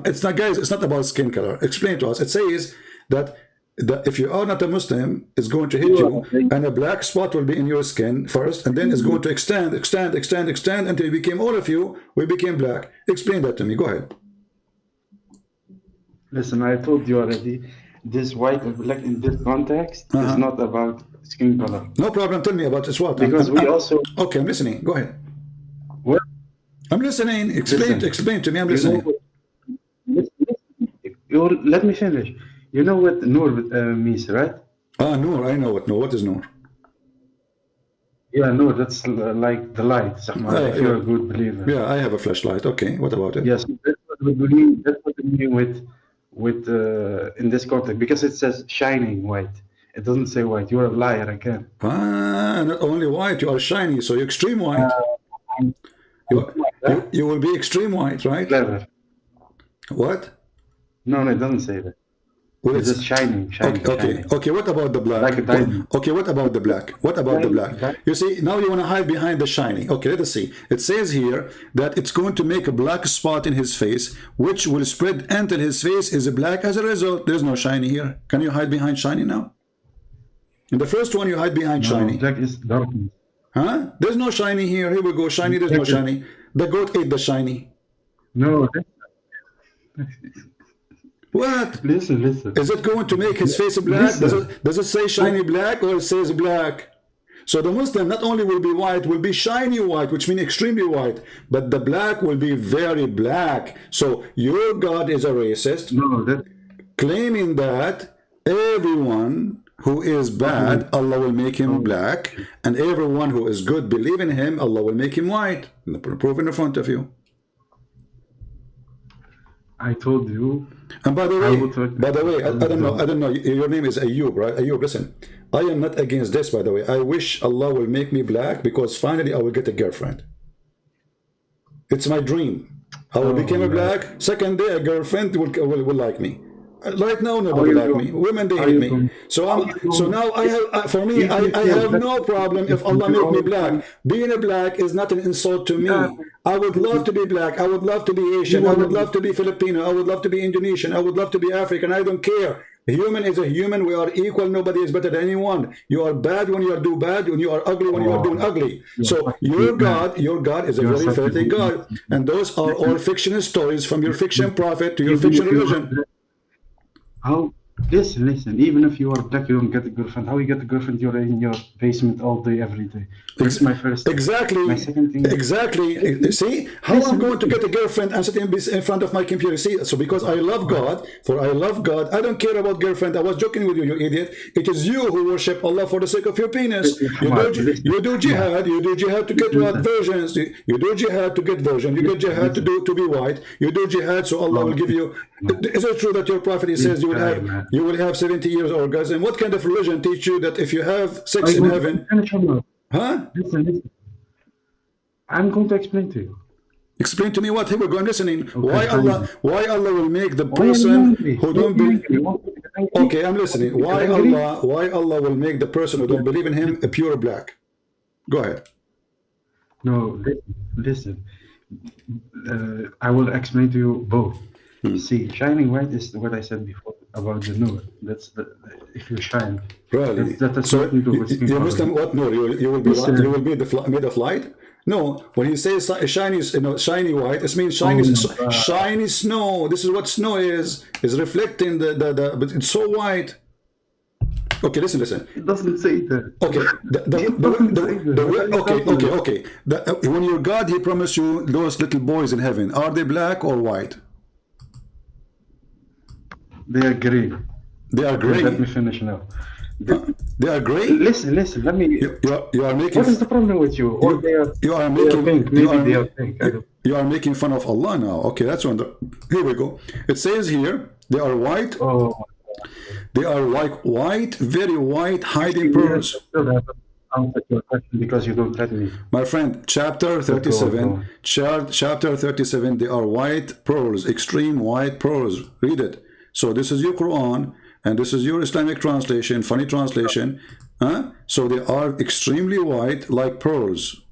It's not, guys. It's not about skin color. Explain to us. It says that if you are not a Muslim, it's going to hit you, and a black spot will be in your skin first, and then it's going to extend until we became, all of you, we became black. Explain that to me. Go ahead. Listen, I told you already. This white and black in this context is not about skin color. No problem. Tell me about this. What? Because we also. Okay, I'm listening. Go ahead. What? I'm listening. Explain to me. I'm listening. Let me finish. You know what Noor means, right? Noor. I know what Noor. What is Noor? Yeah, Noor. That's like the light. If you're a good believer. Yeah, I have a flashlight. Okay, what about it? Yes, that's what we mean. That's what we mean with in this context, because it says shining white. It doesn't say white. You're a liar again. Not only white, you are shiny, so you're extreme white. You will be extreme white, right? Clever. What? No, it doesn't say that. Well, it's just shining. Okay, what about the black? Like a diamond. Okay, what about the black? What about the black? You see, now you want to hide behind the shiny. Okay, let us see. It says here that it's going to make a black spot in his face, which will spread until his face is black. As a result, there's no shiny here. Can you hide behind shiny now? In the first one, you hide behind shiny. Black is darkness. Huh? There's no shiny here. Here we go. Shiny, there's no shiny. The goat ate the shiny. No. What? Listen. Is it going to make his face black? Does it say shiny black, or it says black? So the Muslim not only will be white, will be shiny white, which means extremely white, but the black will be very black. So your God is a racist, claiming that everyone who is bad, Allah will make him black, and everyone who is good, believe in him, Allah will make him white. The proof in front of you. I told you. And by the way, I don't know. Your name is Ayub, right? Ayub, listen. I am not against this, by the way. I wish Allah will make me black, because finally I will get a girlfriend. It's my dream. I will become a black. Second day, a girlfriend will like me. Right now, nobody like me. Women, they hate me. So now I have, for me, I have no problem if Allah make me black. Being a black is not an insult to me. I would love to be black. I would love to be Asian. I would love to be Filipino. I would love to be Indonesian. I would love to be African. I don't care. A human is a human. We are equal. Nobody is better than anyone. You are bad when you are do bad, when you are ugly when you are doing ugly. So your God is a very filthy God. And those are all fictional stories, from your fiction prophet to your fiction religion. How? Listen. Even if you are black, you don't get a girlfriend. How you get a girlfriend? You're in your basement all day, every day. That's my first thing. Exactly. My second thing. Exactly. See how I'm going to get a girlfriend and sitting in front of my computer. See, so because I love God, I don't care about girlfriend. I was joking with you, you idiot. It is you who worship Allah for the sake of your penis. You do jihad. You do jihad to get what versions. You do jihad to get version. You get jihad to be white. You do jihad so Allah will give you. Is it true that your prophet says you will have 70 years orgasm? What kind of religion teach you that if you have sex in heaven? Huh? Listen. I'm going to explain to you. Explain to me what? Here we go. I'm listening. Okay, why Allah will make the person who don't believe? Okay, I'm listening. Why Allah will make the person who don't believe in him a pure black? Go ahead. No, listen. I will explain to you both. See, shining white is what I said before about the Noor. That's if you shine. Really? That's so you Muslim, what Noor? You will be made of light? No. When he says shiny, shiny white, it means shiny snow. This is what snow is reflecting but it's so white. Okay, listen. It doesn't say that. Okay, okay. When your God, he promised you those little boys in heaven, are they black or white? They are gray. They are gray. Let me finish now. They are gray. Listen. Let me. You are making. What is the problem with you? Or you are making. You are making fun of Allah now. Okay, that's one. Here we go. It says here they are white. Oh. They are white, very white, hiding pearls. Answer your question because you don't let me. My friend, chapter 37. Chapter 37. They are white pearls, extreme white pearls. Read it. So this is your Quran, and this is your Islamic translation, funny translation. Huh? So they are extremely white, like pearls,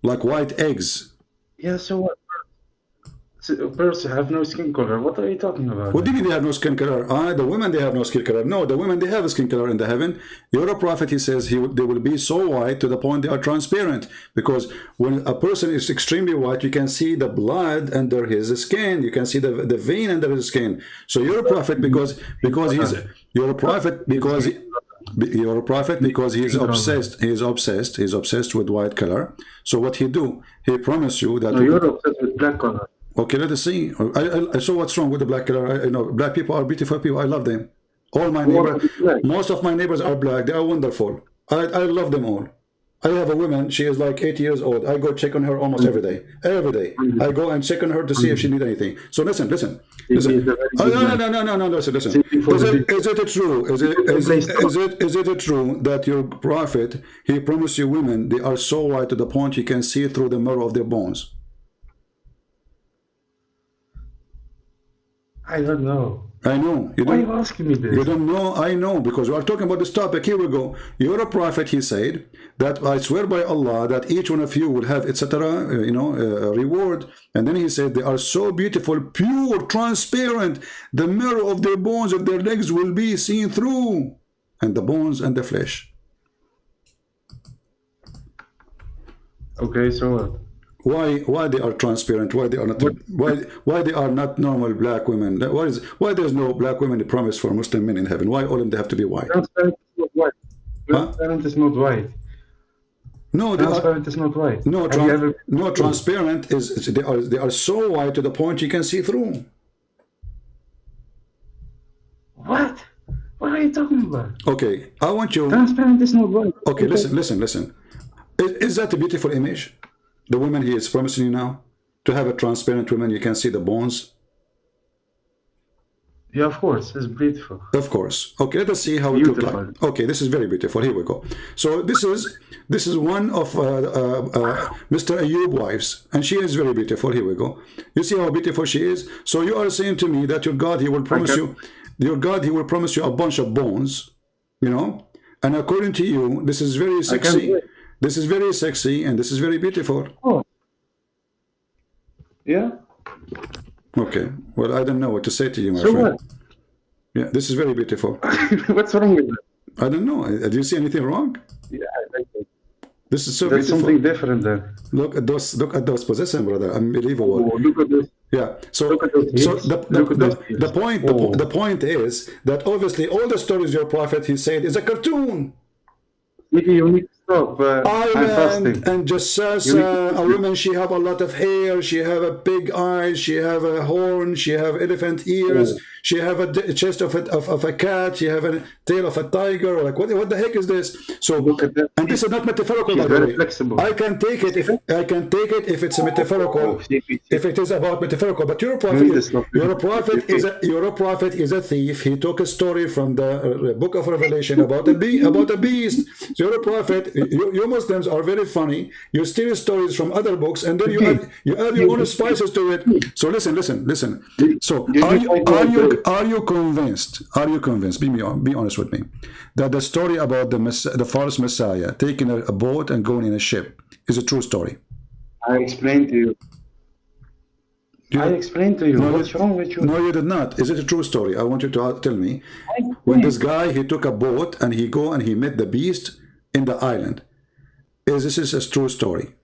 like white eggs. Yeah, so what? So birds have no skin color. What are you talking about What do you then? mean they have no skin color? The women, they have no skin color. No, the women, they have a skin color in the heaven. Your prophet, he says, they will be so white to the point they are transparent. Because when a person is extremely white, you can see the blood under his skin. You can see the vein under his skin. So your prophet, because he's your prophet, because you're a prophet because he's obsessed. He's obsessed with white color. So what he do? He promised you that. No, you're obsessed with black color. Okay, let us see. I saw what's wrong with the black color. I know black people are beautiful people. I love them. All my neighbors, most of my neighbors are black. They are wonderful. I love them all. I have a woman. She is like 8 years old. I go check on her almost every day. Every day, I go and check on her to see if she needs anything. So listen. Oh, no. Listen. Is it true? Is it true that your prophet, he promised you women they are so white to the point you can see through the marrow of their bones? I don't know. I know. Why are you asking me this? You don't know? I know, because we are talking about this topic. Here we go. You're a prophet, he said, that I swear by Allah that each one of you will have, etc., a reward. And then he said, they are so beautiful, pure, transparent. The marrow of their bones of their legs will be seen through. And the bones and the flesh. Okay, so what? Why they are transparent? Why they are not? Why they are not normal black women? Why there's no black women promised for Muslim men in heaven? Why all of them they have to be white? Transparent is not white. Transparent is not white. No, transparent is not white. No, transparent is they are so white to the point you can see through. What? What are you talking about? Okay, I want you. Transparent is not white. Okay, listen. Is that a beautiful image? The woman he is promising you now to have a transparent woman, you can see the bones. Yeah, of course, it's beautiful. Of course. Okay, let us see how it looks like. Okay, this is very beautiful. Here we go. So this is one of Mr. Ayub wives, and she is very beautiful. Here we go. You see how beautiful she is. So you are saying to me that your God, he will promise you a bunch of bones, and according to you, this is very sexy. This is very sexy, and this is very beautiful. Oh. Yeah. Okay. Well, I don't know what to say to you, my friend. What? Yeah, this is very beautiful. What's wrong with that? I don't know. Do you see anything wrong? Yeah, I like it. This is so That's beautiful. Something different there. Look at those possessions, brother. Unbelievable. Oh, look at this. Yeah. So the point is that obviously all the stories your prophet he said is a cartoon. You need to stop. Ireland and Jassasa, a woman, she have a lot of hair, she have a big eyes, she have a horn, she have elephant ears, she have a chest of a cat, she have a tail of a tiger. Like what the heck is this? So and this is not metaphorical, by the way. Flexible. I can take it if it's a metaphorical. If it is about metaphorical, but your prophet is a thief. He took a story from the book of Revelation about a beast. So you're a prophet. You Muslims are very funny. You steal stories from other books, and then you add your own spices to it. So listen. So are you convinced? Be honest with me, that the story about the false Messiah taking a boat and going in a ship is a true story? I explained to you. What's wrong with you? No, you did not. Is it a true story? I want you to tell me. When this guy, he took a boat and he met the beast in the island. Is this a true story?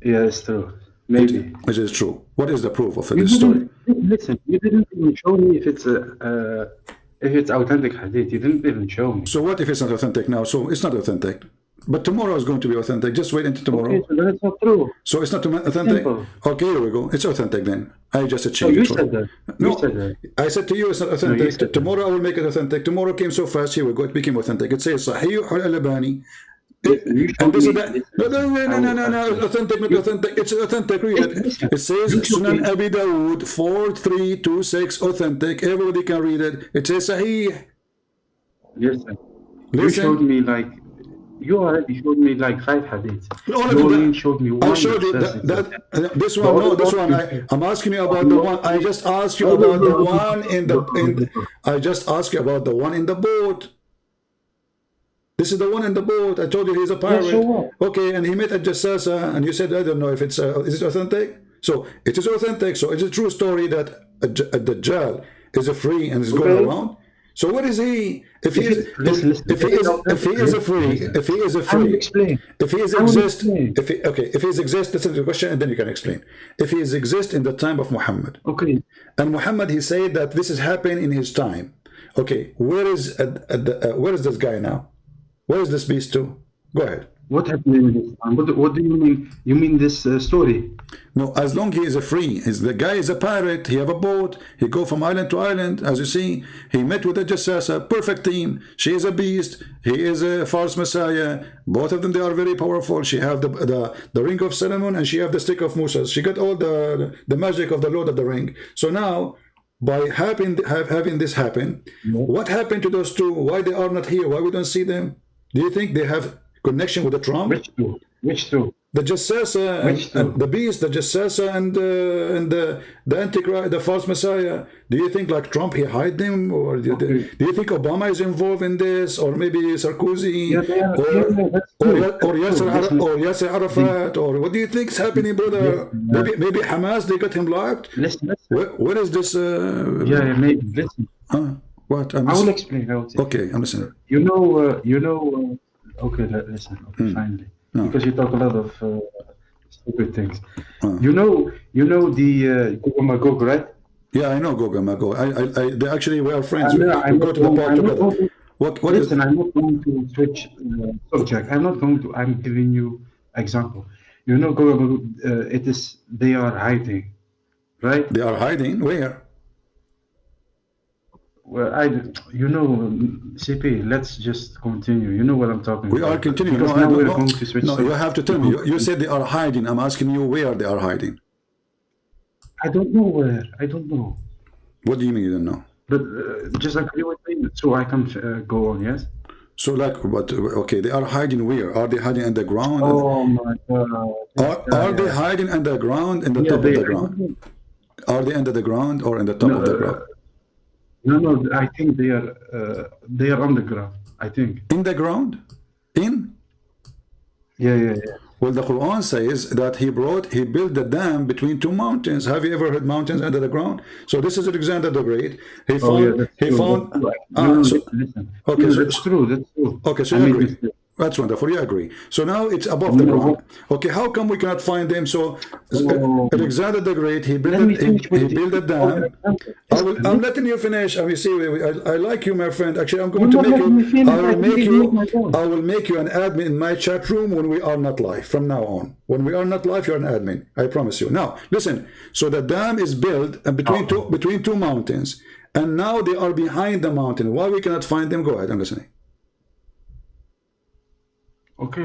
Yeah, it's true. Maybe. It is true. What is the proof of this story? Listen, you didn't even show me if it's authentic hadith. You didn't even show me. So what if it's not authentic now? So it's not authentic. But tomorrow is going to be authentic. Just wait until tomorrow. Okay, so then it's not true. So it's not authentic? Simple. Okay, here we go. It's authentic then. I just changed it. You said that. No, you said that. I said to you it's not authentic. Tomorrow I will make it authentic. Tomorrow came so fast. Here we go. It became authentic. It says Sahih al-Albani. And this is that. No. Authentic, not authentic. It's authentic. Read it. It says Sunan Abi Dawood 4326. Authentic. Everybody can read it. It says Sahih. Listen. You showed me like You already showed me like 5 hadiths. No, You only that, showed me I one showed you that says it's okay. this The one. other No, this one. one, I'm asking you about the you one. I only- just asked you no, no, about no, the no, no, one in no, the no, no, no. I just asked you about the one in the boat. This is the one in the boat. I told you he's a Yeah, so pirate. what? Okay, and he met a jassasa, and you said, I don't know if it's is it authentic? So it is authentic. So it's a true story that a Dajjal is a free and is going Okay. around. So what is he? If he If is, it, listen, listen. if he is, if he is a free, Listen. if he is a I will free, explain. if he is I will exist, explain. if he, okay, if he is exist, that's the question, and then you can explain. If he is exist in the time of Muhammad, Okay. and Muhammad, he said that this is happening in his time. Okay, where is this guy now? Where is this beast to? Go ahead. What happened in this time? What do you mean? You mean this story? No, as long he is a free, the guy is a pirate. He have a boat. He go from island to island. As you see, he met with a jassasa, perfect team. She is a beast. He is a false messiah. Both of them, they are very powerful. She have the ring of Solomon, and she have the stick of Musa. She got all the magic of the Lord of the Ring. So now, by having this happen, what happened to those two? Why they are not here? Why we don't see them? Do you think they have connection with the Trump? Which two? Which two? The Jassasa and the beast, the Jassasa and the Antichrist, the false Messiah. Do you think like Trump he hide them, or do you think Obama is involved in this, or maybe Sarkozy, or Yasser Arafat, or what do you think is happening, brother? Maybe Hamas they got him locked. Listen. What is this? Maybe. Listen. What? I will explain. Okay, I'm listening. Okay, listen. Okay, finally. No. Because you talk a lot of stupid things. You know the Gog and Magog, right? Yeah, I know Gog and Magog. They actually we are friends. We go to the park together. Listen, I'm not going to switch subject. I'm not going to. I'm giving you example. You know, Gog and Magog. They are hiding, right? They are hiding where? Well, CP, let's just continue. You know what I'm talking about. We are continuing. Because now we're going to switch. No, you have to tell me. You said they are hiding. I'm asking you where they are hiding. I don't know where. I don't know. What do you mean you don't know? But just agree with me so I can go on, yes? So okay, they are hiding where? Are they hiding underground? Oh my God. Are they hiding underground in the top of the ground? Are they under the ground or in the top of the ground? No, I think they are on the ground, I think. In the ground? In? Yeah. Well, the Quran says that he built the dam between two mountains. Have you ever heard mountains under the ground? So this is Alexander the Great. Listen. Okay, that's true. Okay, so you agree. That's wonderful. You agree. So now it's above the ground. Okay, how come we cannot find them? So Alexander the Great, he built a dam. I'm letting you finish. I mean, see, I like you, my friend. Actually, I'm going to make you. I will make you an admin in my chat room when we are not live. From now on, when we are not live, you're an admin. I promise you. Now, listen. So the dam is built between two mountains, and now they are behind the mountain. Why we cannot find them? Go ahead. I'm listening. Okay,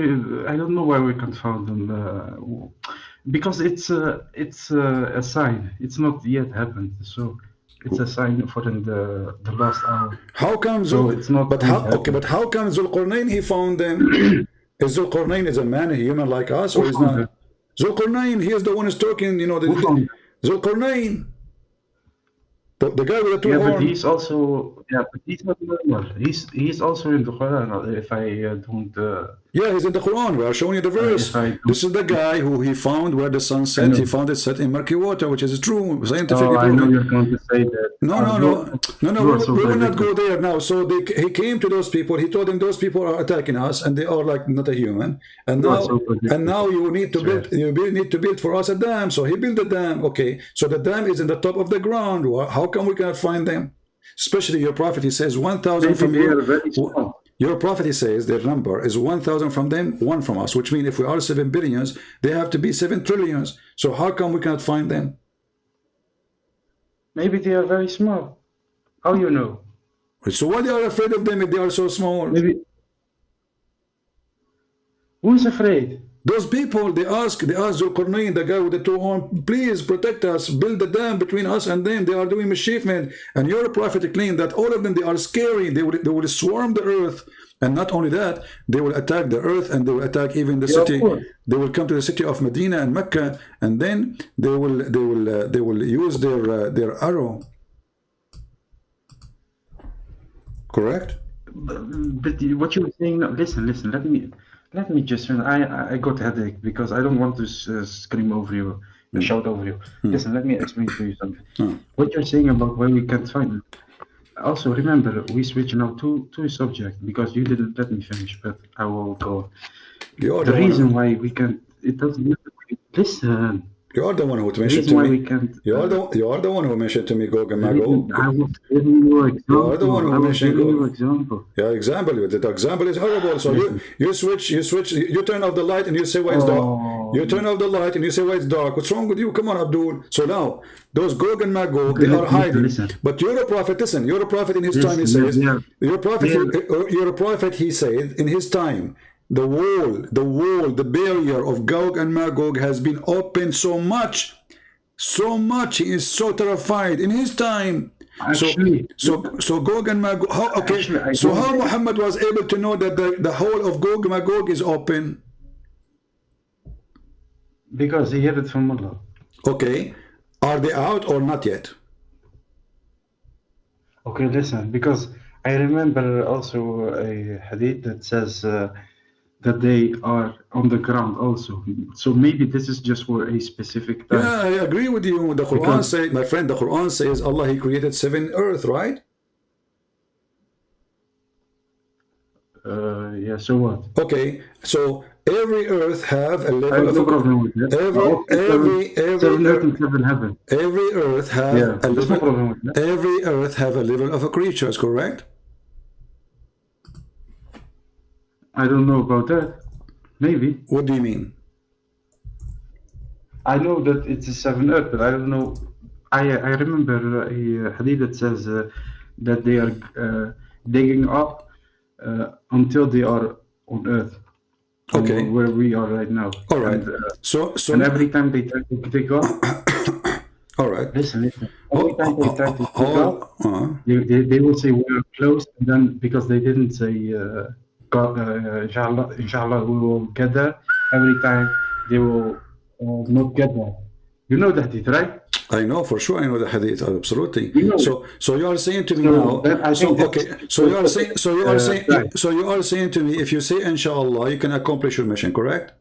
I don't know why we can't find them. Because it's a sign. It's not yet happened. So it's a sign for in the last hour. How come? So it's not. But how come Zulqarnain he found them? Is Zulqarnain is a man, a human like us, or is not? Zulqarnain, he is the one who's talking. You know, Zulqarnain. The guy with the two horns. But he's also but he's not normal. He's also in the Quran. If I don't. Yeah, he's in the Quran. We are showing you the verse. This is the guy who he found where the sun set. He found it set in murky water, which is true, scientifically proven. I know you're going to say that. No. We will not go there now. So he came to those people. He told them those people are attacking us, and they are like not a human. And now you need to build. You need to build for us a dam. So he built the dam. Okay. So the dam is in the top of the ground. How come we cannot find them? Especially your prophet, he says 1,000 from you. Your prophet, he says their number is 1,000 from them, 1 from us, which means if we are 7 billions, they have to be 7 trillions. So how come we cannot find them? Maybe they are very small. How you know? So why they are afraid of them if they are so small? Maybe. Who is afraid? Those people, they ask Zulqarnain, the guy with the two horns, please protect us, build a dam between us and them. They are doing mischievement. And your prophet claimed that all of them, they are scary. They will swarm the earth. And not only that, they will attack the earth, and they will attack even the city. They will come to the city of Medina and Mecca, and then they will use their arrow. Correct? But what you were saying, listen, let me just, I got a headache because I don't want to scream over you, shout over you. Listen, let me explain to you something. What you're saying about why we can't find it. Also, remember, we switch now to a subject because you didn't let me finish, but I will go. The reason why we can't, it doesn't, listen. You are the one who mentioned to me. You are the one who mentioned to me Gog and Magog. I was giving you an example. You are the one who mentioned Gog. Example. Yeah, example. The example is horrible. So you switch. You turn off the light and you say why it's dark. You turn off the light and you say why it's dark. What's wrong with you? Come on, Abdul. So now those Gog and Magog, they are hiding. But you're a prophet. Listen, you're a prophet in his time. He says you're a prophet. He said in his time. The wall, the barrier of Gog and Magog has been opened so much. He is so terrified in his time. Actually, so Gog and Magog. How Muhammad was able to know that the whole of Gog and Magog is open? Because he had it from Allah. Okay, are they out or not yet? Okay, listen. Because I remember also a hadith that says. That they are on the ground also. So maybe this is just for a specific time. Yeah, I agree with you. The Quran says, my friend, the Quran says Allah, He created 7 earth, right? Yeah, so what? Okay, so every earth have a level of... No problem with that. Seven earth and 7 heaven. Every earth have a level... No problem with that. Every earth have a level of a creatures, correct? I don't know about that. Maybe. What do you mean? I know that it's a 7 earth, but I don't know. I remember a hadith that says that they are digging up until they are on earth. Okay. Where we are right now. All right. And, so and every time they try to dig up. All right. Listen. Every time they try to dig up, they will say we are close, and then because they didn't say. Inshallah, we will get there. Every time they will not get there. You know the hadith, right? I know for sure. I know the hadith absolutely. You know so you are saying to me now. So you are saying to me, if you say inshallah, you can accomplish your mission, correct?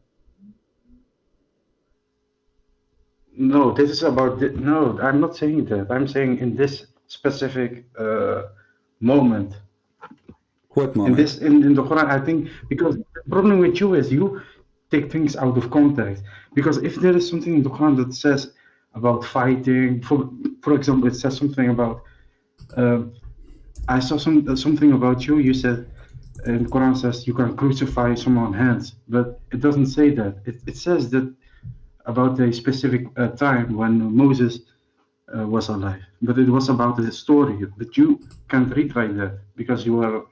No, this is about. No, I'm not saying that. I'm saying in this specific moment. What moment? In the Quran, I think, because the problem with you is you take things out of context. Because if there is something in the Quran that says about fighting, for example, it says something about, I saw something about you. You said, in the Quran says you can crucify someone's hands, but it doesn't say that. It says that about a specific time when Moses was alive, but it was about the story. But you can't read like that because you are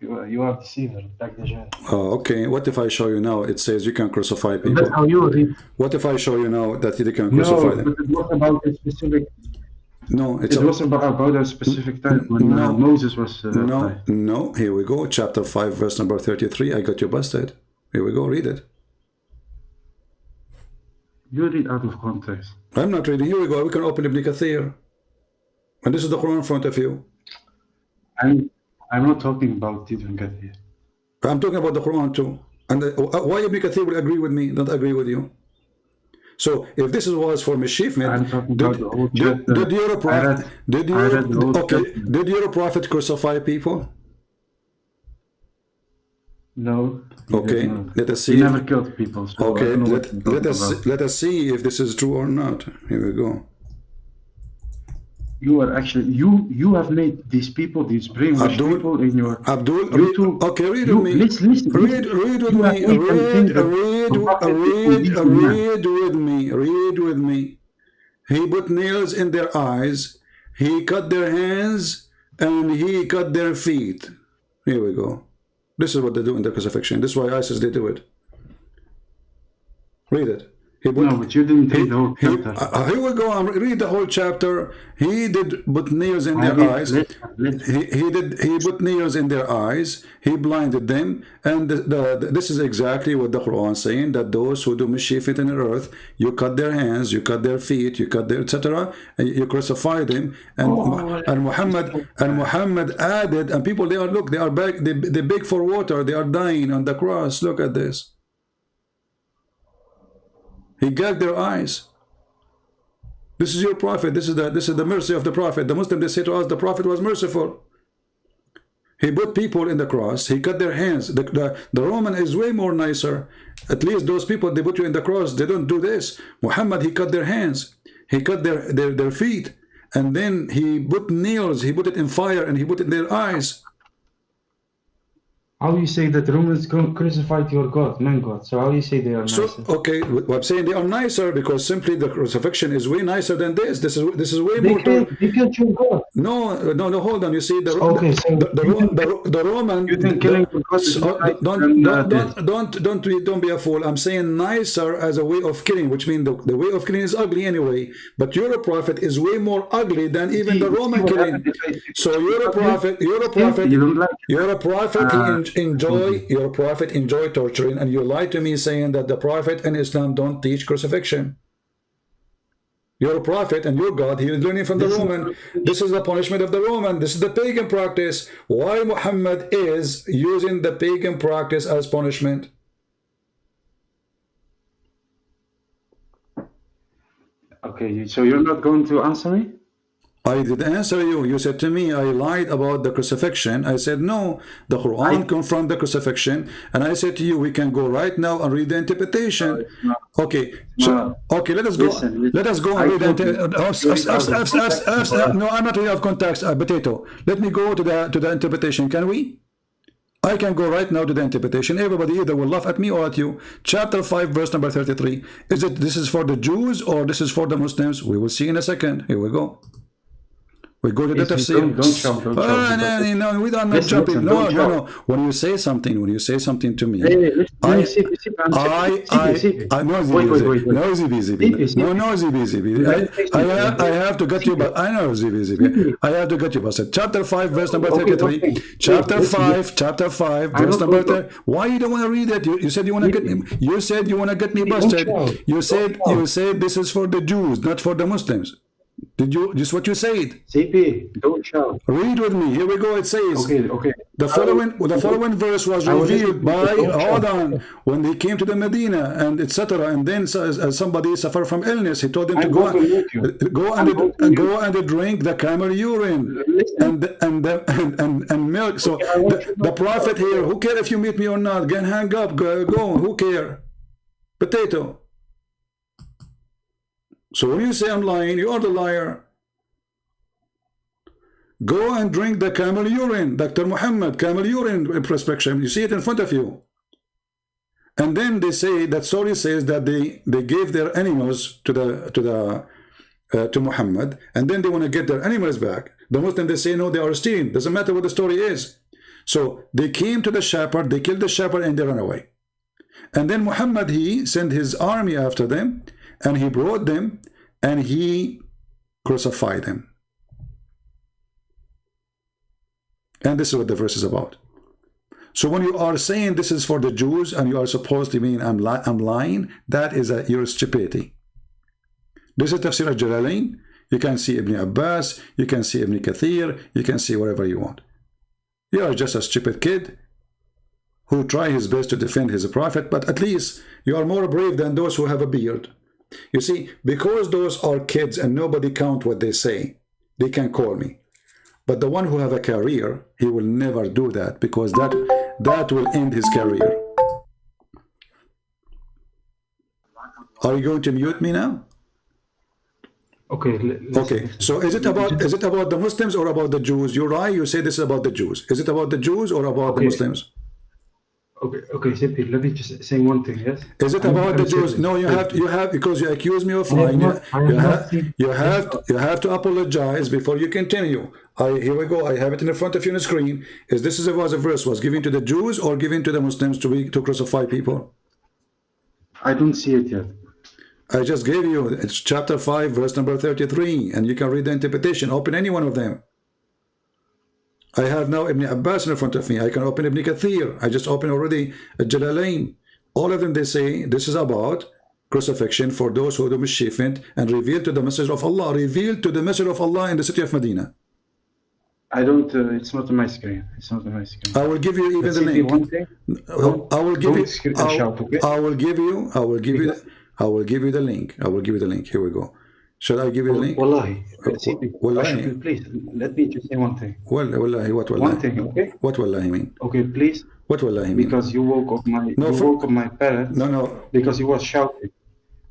deceiver, like the Jinn. Oh, okay. What if I show you now? It says you can crucify people. That's how you read. What if I show you now that you can crucify them? No, but it was about a specific. No, it was about a specific time when Moses was alive. No. Here we go. Chapter 5, verse number 33. I got you busted. Here we go. Read it. You read out of context. I'm not reading. Here we go. We can open Ibn Kathir. And this is the Quran in front of you. I'm not talking about Ibn Kathir. I'm talking about the Quran too. And why Ibn Kathir will agree with me, don't agree with you? So if this was for mischievement, did your prophet crucify people? No. Okay, let us see. He never killed people. So okay, let us see if this is true or not. Here we go. You are actually you have made these people, these brainwashed people in your YouTube. Okay, read with me. Listen. Read with me. Read with me. He put nails in their eyes. He cut their hands and he cut their feet. Here we go. This is what they do in the crucifixion. This is why ISIS they do it. Read it. He put, No, but you didn't read the whole he, chapter. here we go. Read the whole chapter. He did put nails in their eyes. He put nails in their eyes. He blinded them. And this is exactly what the Quran is saying, that those who do mischief in the earth, you cut their hands, you cut their feet, you cut their etc. And you crucify them. And Muhammad added, and people, they are back, they beg for water, they are dying on the cross. Look at this. He gagged their eyes. This is your prophet. This is the mercy of the prophet. The Muslims, they say to us, the prophet was merciful. He put people in the cross. He cut their hands. The Roman is way more nicer. At least those people, they put you in the cross, they don't do this. Muhammad, he cut their hands. He cut their feet. And then he put nails. He put it in fire and he put it in their eyes. How you say that the Romans crucified your God, man God? So how you say they are nicer? So okay, well, I'm saying they are nicer because simply the crucifixion is way nicer than this. This is way more. They killed your God. No, hold on. You see the Roman. You think killing your God is don't be a fool. I'm saying nicer as a way of killing, which means the way of killing is ugly anyway. But your prophet is way more ugly than even the Roman killing. So you're a prophet. Your prophet enjoy torturing, and you lie to me saying that the prophet and Islam don't teach crucifixion. You're a prophet and your God, he is learning from the Roman. This is the punishment of the Roman. This is the pagan practice. Why Muhammad is using the pagan practice as punishment? Okay, so you're not going to answer me? I did answer you. You said to me, I lied about the crucifixion. I said, no, the Quran confirmed the crucifixion. And I said to you, we can go right now and read the interpretation. Okay, so, okay, let us go. Let us go and read the No, I'm not really out of context, potato. Let me go to the interpretation. Can we? I can go right now to the interpretation. Everybody either will laugh at me or at you. Chapter 5, verse number 33. This is for the Jews or this is for the Muslims? We will see in a second. Here we go. We go to the tafsir. Don't jump. No, we don't not jumping. No. When you say something to me, I have to get you, but I know ZBZB. I have to get you busted. Chapter 5, verse number 33. Chapter 5, verse number 30. Why you don't want to read it? You said you want to get me. You said you want to get me busted. You said this is for the Jews, not for the Muslims. Did you? Just what you said. CP, don't shout. Read with me. Here we go. It says. Okay. The following verse was revealed by. Hold on. When they came to the Medina and etc. And then somebody suffered from illness. He told them to go and drink the camel urine and milk. So the prophet here. Who care if you meet me or not? Get hang up. Go. Who care? Potato. So when you say I'm lying, you are the liar. Go and drink the camel urine, Dr. Muhammad, camel urine prescription. You see it in front of you. And then they say that story says that they gave their animals to Muhammad, and then they want to get their animals back. The Muslims, they say no, they are stealing. Doesn't matter what the story is. So they came to the shepherd, they killed the shepherd, and they ran away. And then Muhammad, he sent his army after them. And he brought them and he crucified them. And this is what the verse is about. So when you are saying this is for the Jews and you are supposed to mean I'm lying, that is your stupidity. This is Tafsir al-Jalalain. You can see Ibn Abbas, you can see Ibn Kathir, you can see whatever you want. You are just a stupid kid who try his best to defend his prophet, but at least you are more brave than those who have a beard. You see, because those are kids and nobody count what they say, they can call me. But the one who have a career, he will never do that, because that will end his career. Are you going to mute me now? Okay. So is it about the Muslims or about the Jews? You're right. You say this is about the Jews. Is it about the Jews or about the Muslims? Okay, simply let me just say one thing. Yes. Is it about the Jews? No, you have because you accuse me of lying. You have to apologize before you continue. Here we go. I have it in front of you on the screen. Was a verse was given to the Jews or given to the Muslims to crucify people? I don't see it yet. I just gave you, it's chapter 5, verse number 33, and you can read the interpretation. Open any one of them. I have now Ibn Abbas in front of me. I can open Ibn Kathir. I just opened already Jalalain. All of them, they say this is about crucifixion for those who do mischievement and revealed to the message of Allah. Revealed to the message of Allah in the city of Medina. I don't. It's not on my screen. It's not on my screen. I will give you even Let's the see, link. one thing. I will give you. Shout, okay? I will give you. I will give you. I will give you the link. I will give you the link. Here we go. Should I give you the link? Wallahi. Wallahi. Please, let me just say one thing. Wallahi, what wallahi? One thing, okay? What wallahi mean? Okay, please. What wallahi mean? Because you woke up my parents. No. Because he was shouting.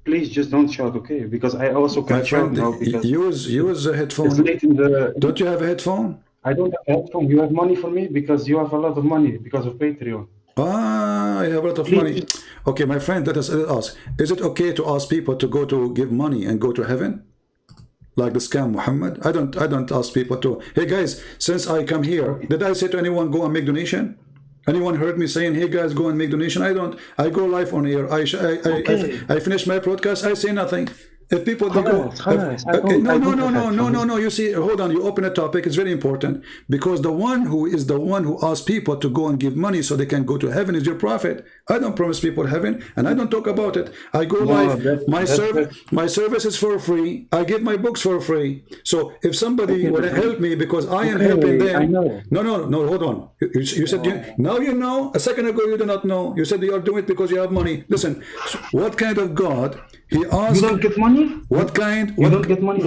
Please just don't shout, okay? Because I also can shout now. Because use a headphone. It's late in the. Don't you have a headphone? I don't have a headphone. You have money for me because you have a lot of money because of Patreon. I have a lot of money. Okay, my friend, let us ask. Is it okay to ask people to go to give money and go to heaven? Like the scam Muhammad? I don't ask people to, hey guys, since I come here, did I say to anyone go and make donation? Anyone heard me saying, hey guys, go and make donation? I don't. I go live on air. I finish my broadcast, I say nothing. If people they go, okay, no. You see, hold on. You open a topic. It's very important because the one who asks people to go and give money so they can go to heaven is your prophet. I don't promise people heaven, and I don't talk about it. I go live. My service is for free. I give my books for free. So if somebody want to help me because I am helping them, no, hold on. You said now you know. A second ago you do not know. You said you are doing it because you have money. Listen, what kind of God? He asked. You don't get money? What kind? You don't get money?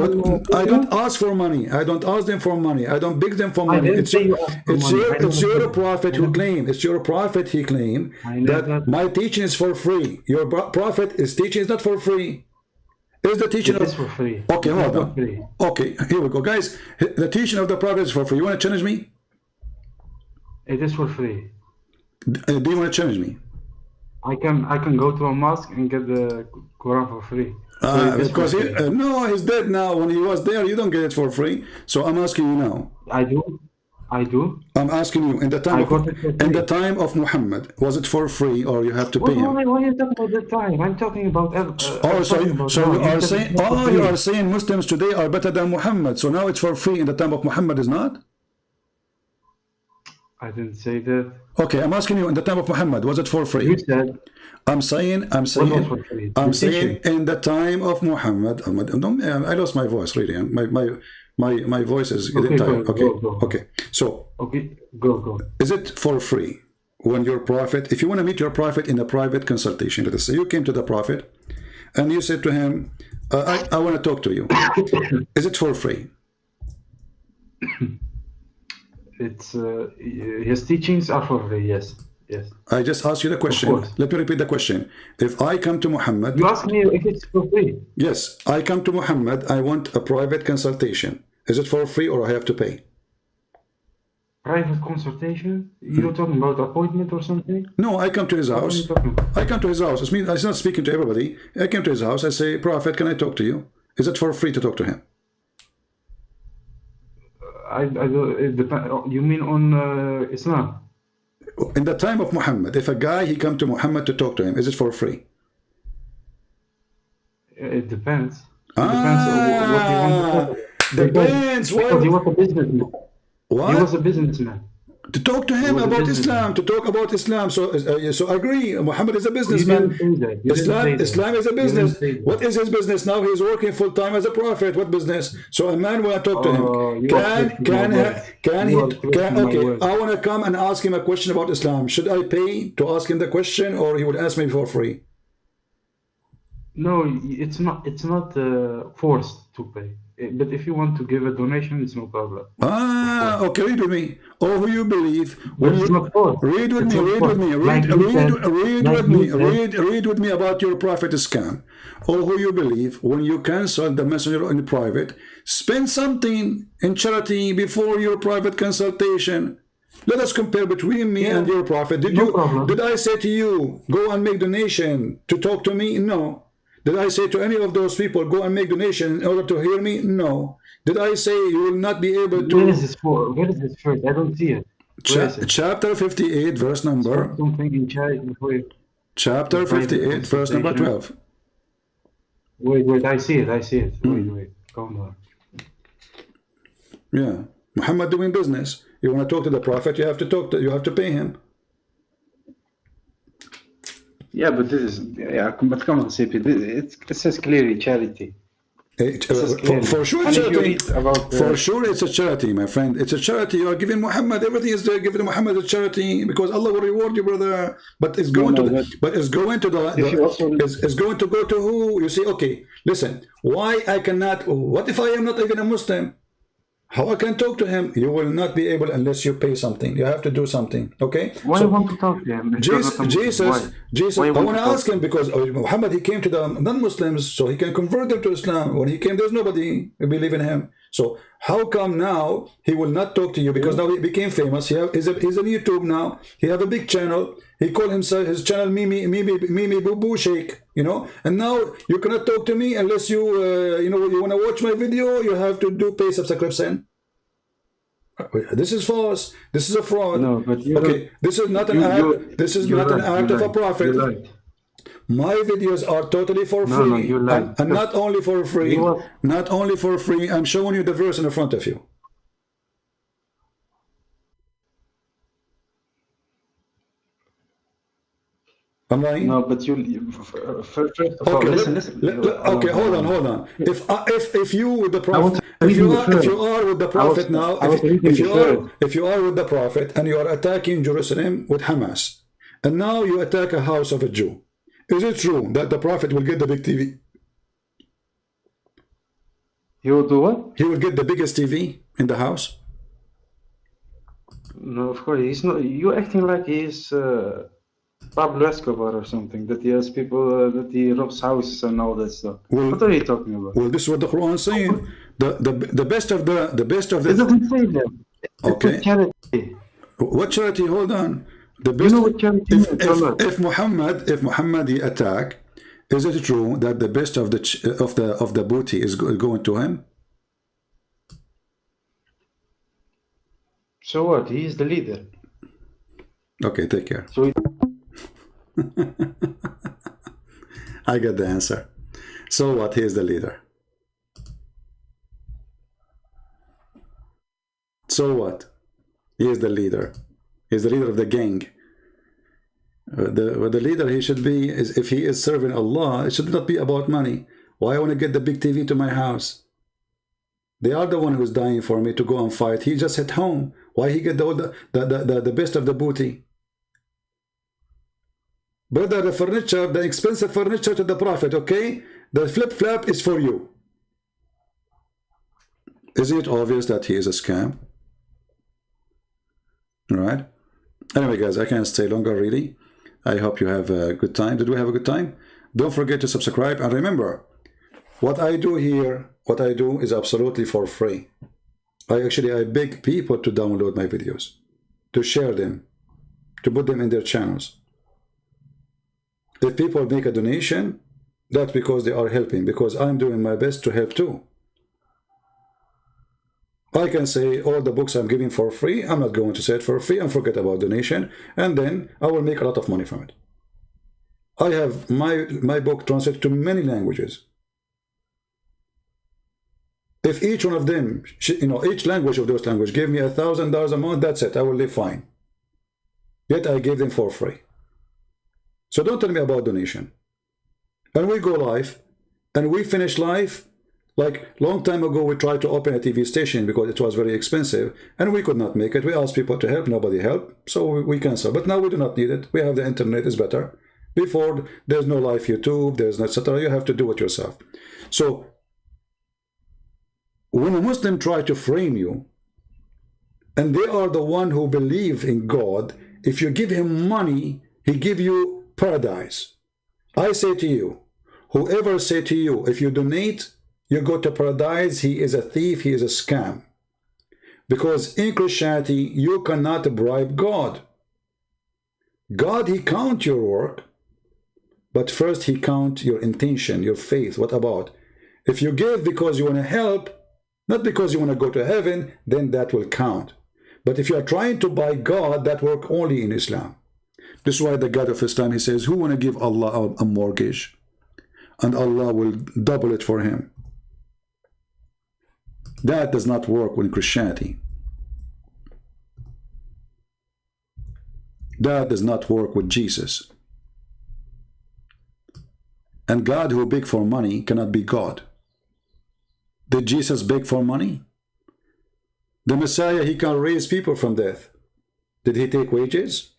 I don't ask for money. I don't ask them for money. I don't beg them for money. It's your prophet who claimed. It's your prophet he claimed that my teaching is for free. Your prophet is teaching is not for free. Is the teaching of for free? Okay, hold on. Okay, here we go, guys. The teaching of the prophet is for free. You want to challenge me? It is for free. Do you want to challenge me? I can go to a mosque and get the Quran for free. Because he's dead now. When he was there, you don't get it for free. So I'm asking you now. I do. I'm asking you in the time of Muhammad, was it for free or you have to pay him? Why are you talking about the time? I'm talking about. You are saying Muslims today are better than Muhammad. So now it's for free in the time of Muhammad is not? I didn't say that. Okay, I'm asking you in the time of Muhammad, was it for free? You said. I'm saying in the time of Muhammad. I lost my voice really. My voice is getting tired. Okay. So go. Is it for free when your prophet, if you want to meet your prophet in a private consultation, let us say you came to the prophet and you said to him, I want to talk to you. Is it for free? It's his teachings are for free. Yes. I just asked you the question. Let me repeat the question. If I come to Muhammad, you ask me if it's for free. Yes, I come to Muhammad. I want a private consultation. Is it for free or I have to pay? Private consultation? You're talking about appointment or something? No, I come to his house. I come to his house. It means I'm not speaking to everybody. I came to his house. I say, Prophet, can I talk to you? Is it for free to talk to him? It depends. You mean on Islam? In the time of Muhammad, if a guy he come to Muhammad to talk to him, is it for free? It depends. It depends on what you want to talk. Depends. Because he was a businessman. What? He was a businessman. To talk to him about Islam, to talk about Islam. So agree, Muhammad is a businessman. Islam is a business. What is his business now? He's working full time as a prophet. What business? So a man will talk to him. I want to come and ask him a question about Islam. Should I pay to ask him the question, or he would ask me for free? No, it's not. It's not forced to pay. But if you want to give a donation, it's no problem. Okay, read with me. Oh, who you believe? Read with me about your prophet scam. Oh, who you believe? When you cancel the messenger in private, spend something in charity before your private consultation. Let us compare between me and your prophet. Did I say to you, go and make donation to talk to me? No. Did I say to any of those people, go and make donation in order to hear me? No. Did I say you will not be able to... Where is this for? Where is this first? I don't see it. Chapter 58, verse number... Something in charity before you... Chapter 58, verse number 12. Wait, I see it. Wait, calm down. Yeah. Muhammad doing business. You want to talk to the Prophet, you have to pay him. Yeah, but this is, but come on, CP. It says clearly charity. For sure, charity. For sure, it's a charity, my friend. It's a charity. You are giving Muhammad, everything is there, giving Muhammad a charity because Allah will reward you, brother. But it's going it's going to it's going to go to who? You see, okay, listen. Why I cannot? What if I am not even a Muslim? How I can talk to him? You will not be able unless you pay something. You have to do something. Okay? Why do you want to talk to him? Jesus, I want to ask him because Muhammad, he came to the non-Muslims so he can convert them to Islam. When he came, there's nobody who believe in him. So how come now he will not talk to you? Because now he became famous. He's on YouTube now. He have a big channel. He called himself his channel Mimi Boo Boo Sheikh. You know, and now you cannot talk to me unless you you want to watch my video. You have to pay subscription. This is false. This is a fraud. No, but okay, this is not an act. This is not an act of a prophet. My videos are totally for free, and not only for free. Not only for free. I'm showing you the verse in front of you. No, but first of all, listen. Okay, hold on. If you with the prophet, if you are with the prophet now, if you are with the prophet and you are attacking Jerusalem with Hamas, and now you attack a house of a Jew, is it true that the prophet will get the big TV? He will do what? He will get the biggest TV in the house. No, of course he's not. You're acting like he's Pablo Escobar or something, that he has people that he robs houses and all that stuff. Well, what are you talking about? Well, this is what the Quran is saying. The best of the It doesn't say that. Okay. It's charity. What charity? Hold on. The best. You know what charity is? If Muhammad he attack, is it true that the best of the booty is going to him? So what? He is the leader. Okay, take care. So I got the answer. So what? He is the leader. So what? He is the leader. He's the leader of the gang. The leader he should be is, if he is serving Allah, it should not be about money. Why I want to get the big TV to my house? They are the one who's dying for me to go and fight. He just at home. Why he get the best of the booty? Brother, the furniture, the expensive furniture to the Prophet, okay? The flip-flap is for you. Isn't it obvious that he is a scam? All right. Anyway, guys, I can't stay longer, really. I hope you have a good time. Did we have a good time? Don't forget to subscribe. And remember, what I do here, what I do is absolutely for free. I beg people to download my videos, to share them, to put them in their channels. If people make a donation, that's because they are helping, because I'm doing my best to help too. I can say all the books I'm giving for free, I'm not going to say it for free and forget about donation, and then I will make a lot of money from it. I have my book translated to many languages. If each one of them, each language of those languages gave me $1,000 a month, that's it, I will live fine. Yet I gave them for free. So don't tell me about donation. And we go live, and we finish live. Like long time ago, we tried to open a TV station because it was very expensive, and we could not make it. We asked people to help, nobody helped, so we canceled. But now we do not need it. We have the internet, it's better. Before, there's no live YouTube, there's no etc. You have to do it yourself. So when a Muslim try to frame you, and they are the one who believe in God, if you give him money, he give you paradise. I say to you, whoever say to you, if you donate, you go to paradise, he is a thief, he is a scam. Because in Christianity, you cannot bribe God. God, he count your work, but first he count your intention, your faith. What about? If you give because you want to help, not because you want to go to heaven, then that will count. But if you are trying to buy God, that work only in Islam. This is why the God of Islam, he says, who want to give Allah a mortgage? And Allah will double it for him. That does not work with Christianity. That does not work with Jesus. And God who beg for money cannot be God. Did Jesus beg for money? The Messiah, he can raise people from death. Did he take wages?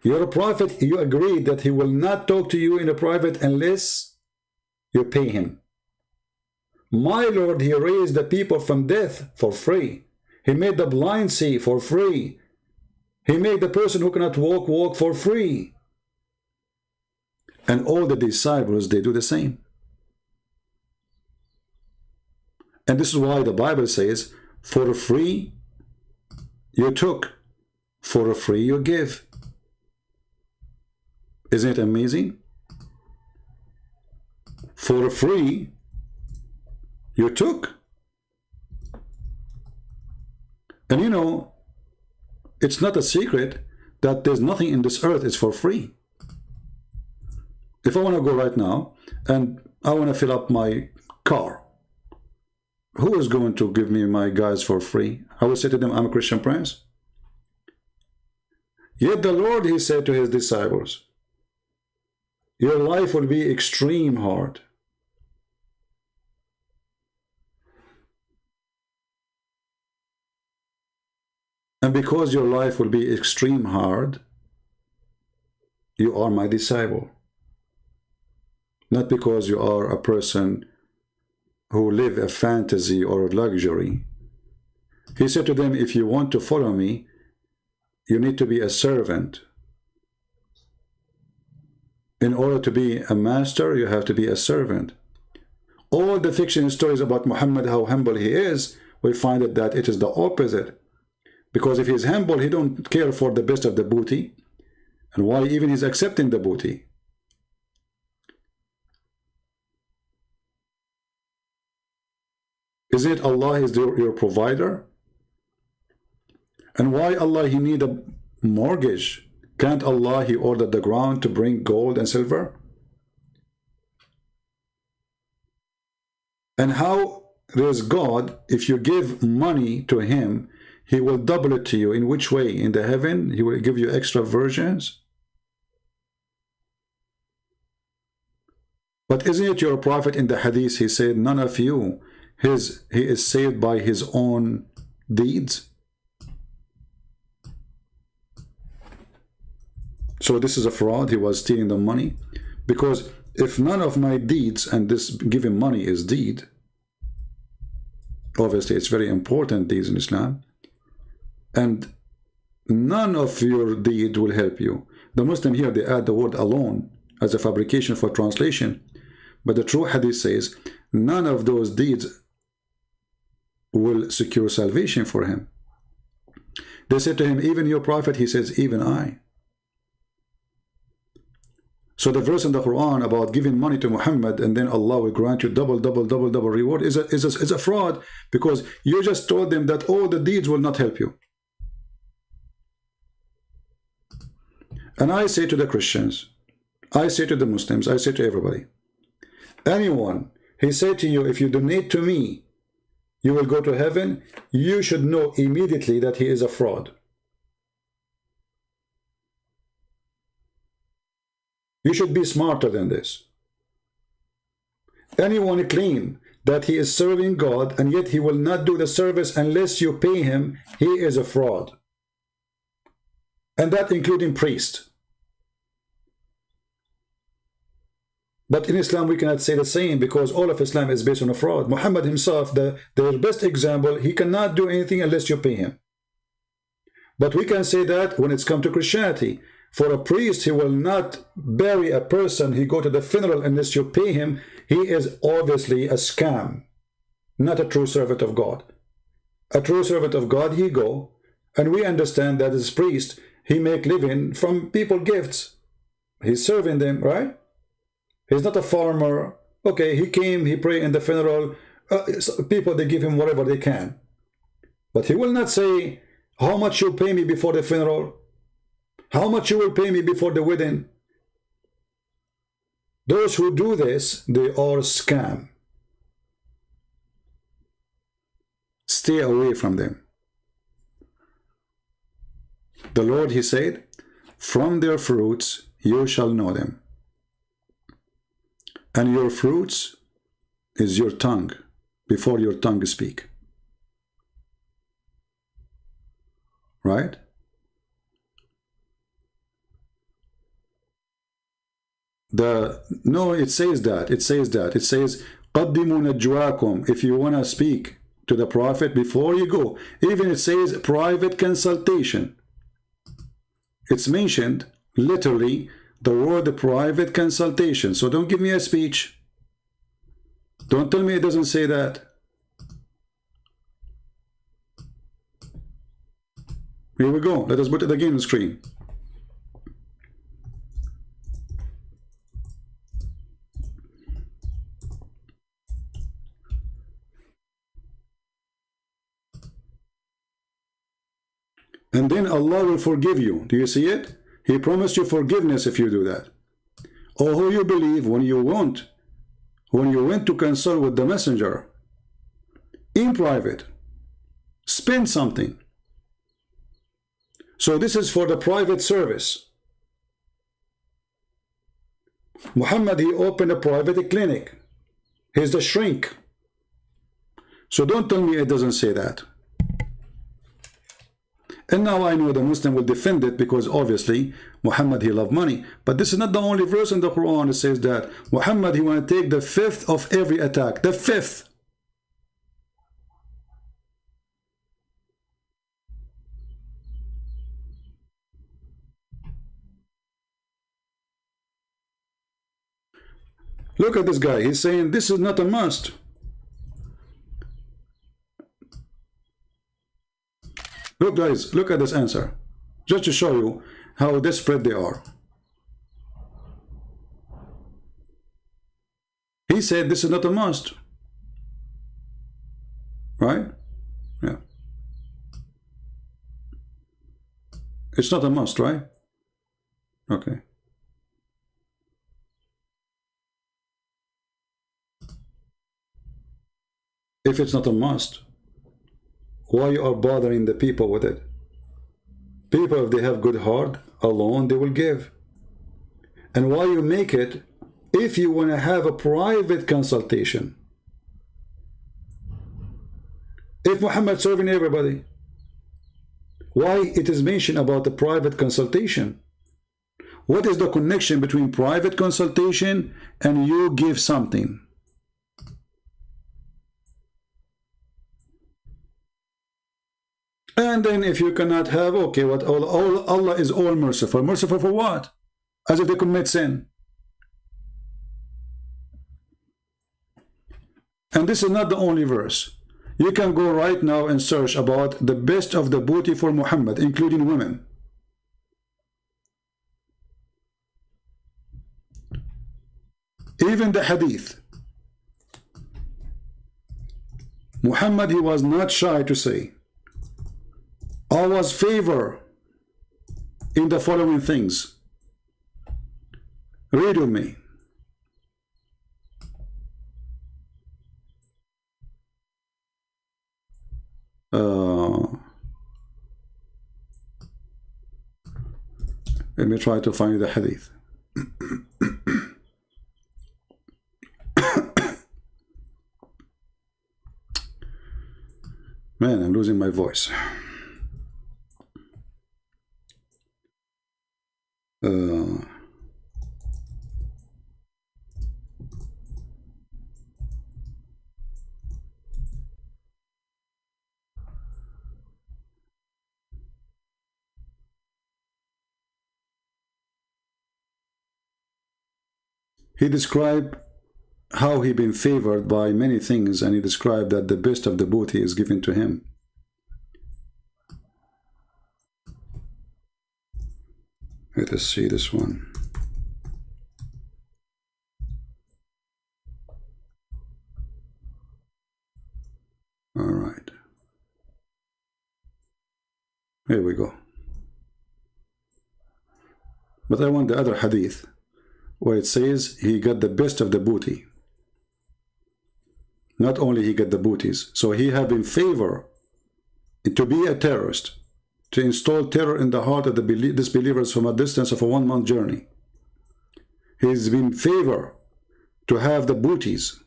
You're a prophet, you agreed that he will not talk to you in a private unless you pay him. My Lord, he raised the people from death for free. He made the blind see for free. He made the person who cannot walk for free. And all the disciples, they do the same. And this is why the Bible says, for free you took, for free you give. Isn't it amazing? For free you took. And you know, it's not a secret that there's nothing in this earth is for free. If I want to go right now and I want to fill up my car, who is going to give me my gas for free? I will say to them, I'm a Christian prince. Yet the Lord, he said to his disciples, your life will be extreme hard. And because your life will be extreme hard, you are my disciple. Not because you are a person who live a fantasy or luxury. He said to them, if you want to follow me, you need to be a servant. In order to be a master, you have to be a servant. All the fiction stories about Muhammad, how humble he is, we find that it is the opposite. Because if he is humble, he don't care for the best of the booty. And why even he's accepting the booty? Isn't it Allah is your provider? And why Allah he need a mortgage? Can't Allah he ordered the ground to bring gold and silver? And how there's God, if you give money to him, he will double it to you. In which way? In the heaven, he will give you extra versions. But isn't it your prophet in the hadith, he said, none of you, he is saved by his own deeds? So this is a fraud, he was stealing the money. Because if none of my deeds, and this giving money is deed, obviously it's very important deeds in Islam, and none of your deed will help you. The Muslim here, they add the word alone as a fabrication for translation. But the true hadith says, none of those deeds will secure salvation for him. They said to him, even your prophet, he says, even I. So the verse in the Quran about giving money to Muhammad and then Allah will grant you double reward is a fraud, because you just told them that all the deeds will not help you. And I say to the Christians, I say to the Muslims, I say to everybody, anyone, he said to you, if you donate to me, you will go to heaven, you should know immediately that he is a fraud. You should be smarter than this. Anyone claim that he is serving God and yet he will not do the service unless you pay him, he is a fraud. And that including priests. But in Islam we cannot say the same, because all of Islam is based on a fraud. Muhammad himself, their best example, he cannot do anything unless you pay him. But we can say that when it's come to Christianity. For a priest, he will not bury a person, he go to the funeral unless you pay him. He is obviously a scam, not a true servant of God. A true servant of God, he go, and we understand that as priest, he make living from people gifts. He's serving them, right? He's not a farmer. Okay, he came, he prayed in the funeral. People, they give him whatever they can. But he will not say, how much you pay me before the funeral? How much you will pay me before the wedding? Those who do this, they are scam. Stay away from them. The Lord, he said, from their fruits you shall know them. And your fruits is your tongue, before your tongue speak. Right? No, it says that. It says قَدِّمُوا نَجْوَاكُمْ. If you want to speak to the prophet before you go. Even it says private consultation. It's mentioned literally the word private consultation. So don't give me a speech. Don't tell me it doesn't say that. Here we go. Let us put it again on the screen. And then Allah will forgive you. Do you see it? He promised you forgiveness if you do that. Or who you believe when you went to consult with the messenger in private, spend something. So this is for the private service. Muhammad, he opened a private clinic. He's the shrink. So don't tell me it doesn't say that. And now I know the Muslim will defend it because obviously Muhammad, he loved money. But this is not the only verse in the Quran that says that. Muhammad, he want to take the fifth of every attack. The fifth. Look at this guy. He's saying this is not a must. Look guys, look at this answer. Just to show you how desperate they are. He said this is not a must. Right? Yeah. It's not a must, right? Okay. If it's not a must, why you are bothering the people with it? People, if they have good heart alone, they will give. And why you make it if you want to have a private consultation? If Muhammad serving everybody, why it is mentioned about the private consultation? What is the connection between private consultation and you give something? And then if you cannot have, okay, what Allah is all merciful. Merciful for what? As if they commit sin. And this is not the only verse. You can go right now and search about the best of the booty for Muhammad, including women. Even the hadith. Muhammad, he was not shy to say, Allah's favor in the following things. Read with me. Let me try to find the hadith. Man, I'm losing my voice. He described how he been favored by many things, and he described that the best of the booty is given to him. Let us see this one. All right. Here we go. But I want the other hadith, where it says he got the best of the booty. Not only he got the booties, so he have in favor to be a terrorist, to install terror in the heart of the disbelievers from a distance of a 1 month journey. He's been in favor to have the booties.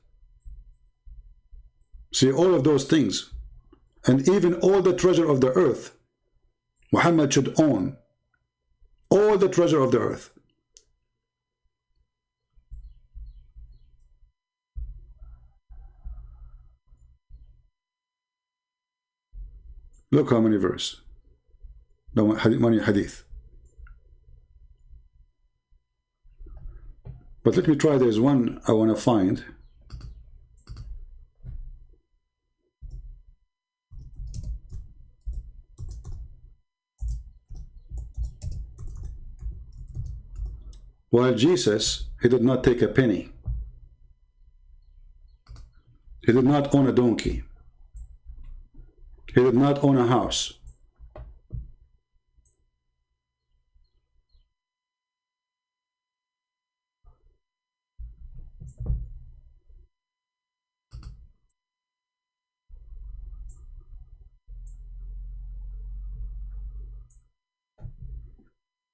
See, all of those things, and even all the treasure of the earth, Muhammad should own all the treasure of the earth. Look how many verses, many hadith. But let me try, there's one I want to find. While Jesus, he did not take a penny. He did not own a donkey. He did not own a house.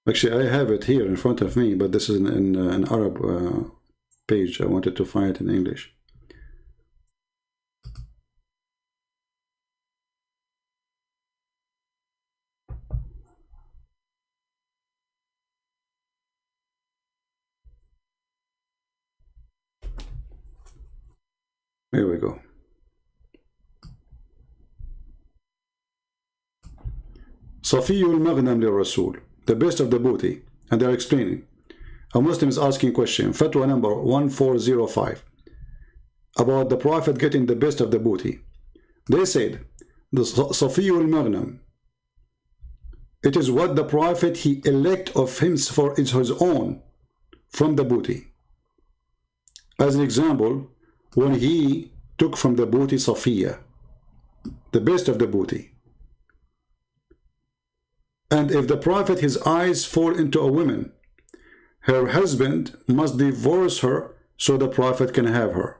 Actually, I have it here in front of me, but this is in an Arab page. I wanted to find it in English. Here we go. Safiyul Maghnam lil-Rasul, the best of the booty. And they're explaining. A Muslim is asking question, Fatwa number 1405, about the Prophet getting the best of the booty. They said, the Safiyul Maghnam, it is what the Prophet he elect of him for his own from the booty. As an example, when he took from the booty Safiya, the best of the booty. And if the Prophet his eyes fall into a woman, her husband must divorce her so the Prophet can have her.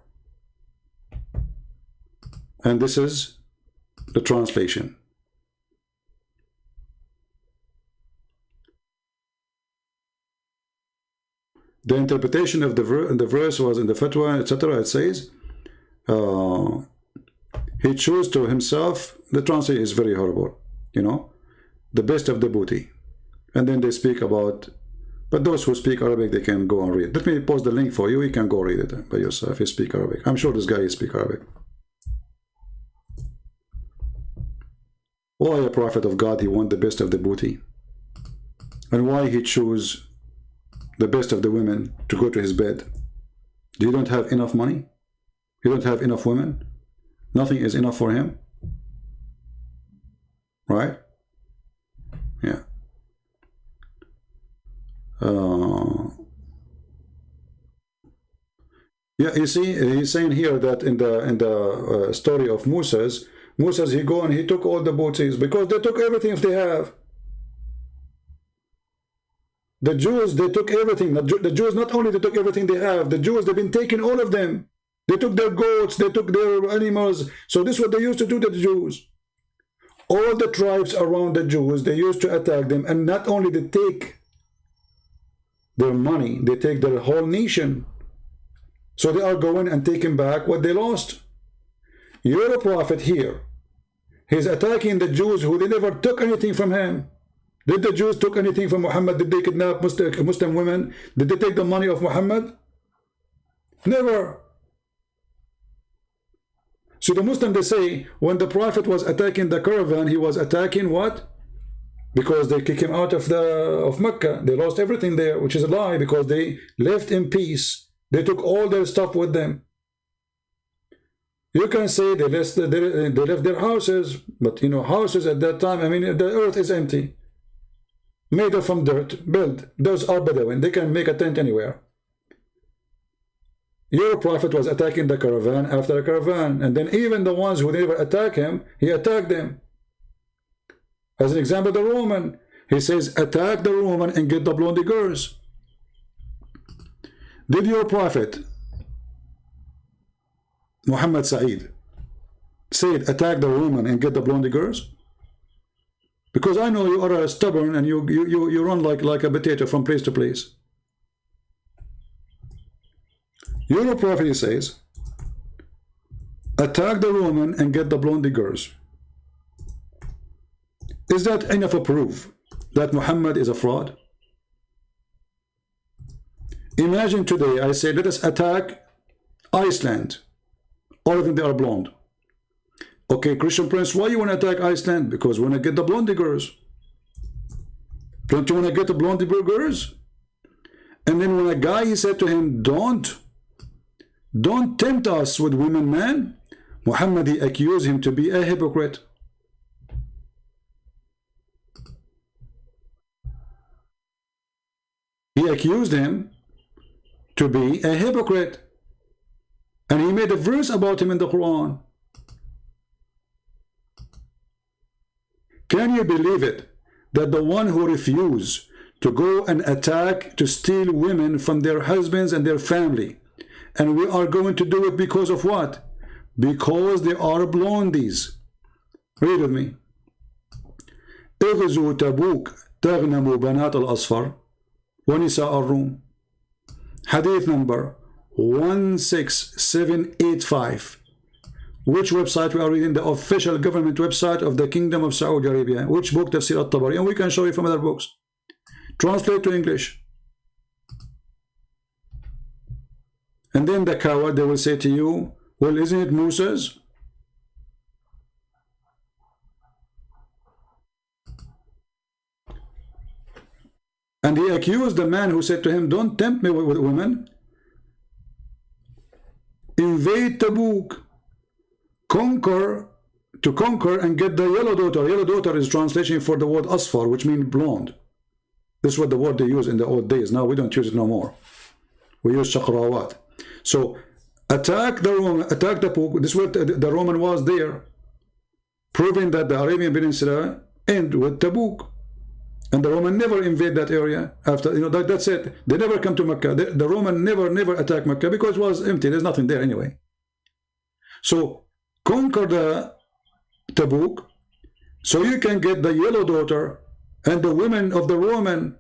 And this is the translation. The interpretation of the verse was in the fatwa, etc. It says, he chose to himself, the translation is very horrible, you know, the best of the booty. And then they speak about, but those who speak Arabic, they can go and read. Let me post the link for you. You can go read it by yourself if you speak Arabic. I'm sure this guy speaks Arabic. Why a prophet of God, he want the best of the booty? And why he choose the best of the women to go to his bed? You don't have enough money? You don't have enough women? Nothing is enough for him? Right? Yeah. Yeah, you see, he's saying here that in the story of Moses, he go and he took all the booties because they took everything if they have. The Jews, they took everything. The Jews, not only they took everything they have, the Jews, they've been taking all of them. They took their goats, they took their animals. So this is what they used to do to the Jews. All the tribes around the Jews, they used to attack them. And not only they take their money, they take their whole nation. So they are going and taking back what they lost. You're a prophet here. He's attacking the Jews who they never took anything from him. Did the Jews took anything from Muhammad? Did they kidnap Muslim women? Did they take the money of Muhammad? Never. So the Muslim, they say, when the Prophet was attacking the caravan, he was attacking what? Because they kicked him out of Mecca. They lost everything there, which is a lie, because they left in peace. They took all their stuff with them. You can say they left their houses, but you know, houses at that time, I mean, the earth is empty. Made from dirt, built. Those are Bedouin. They can make a tent anywhere. Your prophet was attacking the caravan after a caravan, and then even the ones who never attack him, he attacked them. As an example, the Roman, He says, attack the woman and get the blondie girls. Did your prophet Muhammad Saeed said, attack the woman and get the blondie girls? Because I know you are stubborn and you run like a potato from place to place. Your prophet says, attack the woman and get the blondie girls. Is that enough of proof that Muhammad is a fraud? Imagine today I say, let us attack Iceland. All of them, they are blonde. Okay, Christian Prince, why you want to attack Iceland? Because we want to get the blondie girls. Don't you want to get the blondie girls? And then when a guy, he said to him, don't tempt us with women, man. Muhammad, he accused him to be a hypocrite. He accused him to be a hypocrite. And he made a verse about him in the Quran. Can you believe it? That the one who refused to go and attack, to steal women from their husbands and their family, and we are going to do it because of what? Because they are blondies. Read with me. اغزوا تبوك تغنموا بنات الأصفر ونساء الروم. Hadith number 16785. Which website we are reading? The official government website of the Kingdom of Saudi Arabia. Which book? Tafsir al-Tabari. And we can show you from other books. Translate to English. And then the coward, they will say to you, well, isn't it Moses? And he accused the man who said to him, don't tempt me with women. Invade Tabuk. To conquer and get the yellow daughter. Yellow daughter is translation for the word asfar, which means blonde. This is what the word they use in the old days. Now we don't use it no more. We use shaqrawat. So attack the Roman, attack the Tabuk. This is what the Roman was there, proving that the Arabian Peninsula end with Tabuk. And the Roman never invade that area after, that's it. They never come to Mecca. The Roman never attacked Mecca because it was empty. There's nothing there anyway. So conquer the Tabuk so you can get the yellow daughter and the women of the Roman.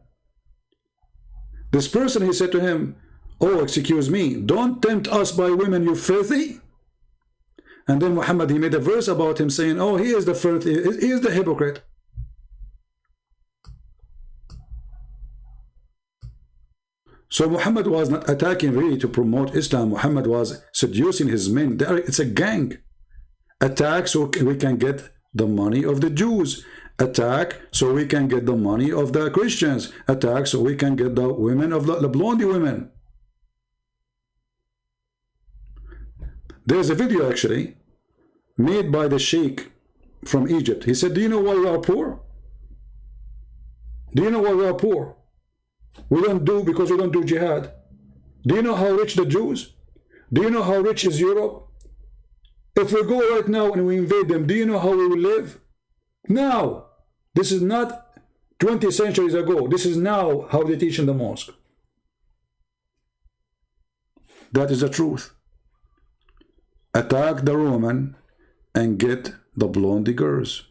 This person, he said to him, oh, excuse me, don't tempt us by women, you filthy. And then Muhammad, he made a verse about him saying, oh, he is the filthy, he is the hypocrite. So Muhammad was not attacking really to promote Islam. Muhammad was seducing his men. It's a gang. Attack so we can get the money of the Jews. Attack so we can get the money of the Christians. Attack so we can get the women of the blondie women. There's a video actually made by the sheikh from Egypt. He said, do you know why we are poor? Do you know why we are poor? We don't do because we don't do jihad. Do you know how rich the Jews? Do you know how rich is Europe? If we go right now and we invade them, do you know how we will live? Now. This is not 20 centuries ago. This is now how they teach in the mosque. That is the truth. Attack the Roman and get the blondie girls.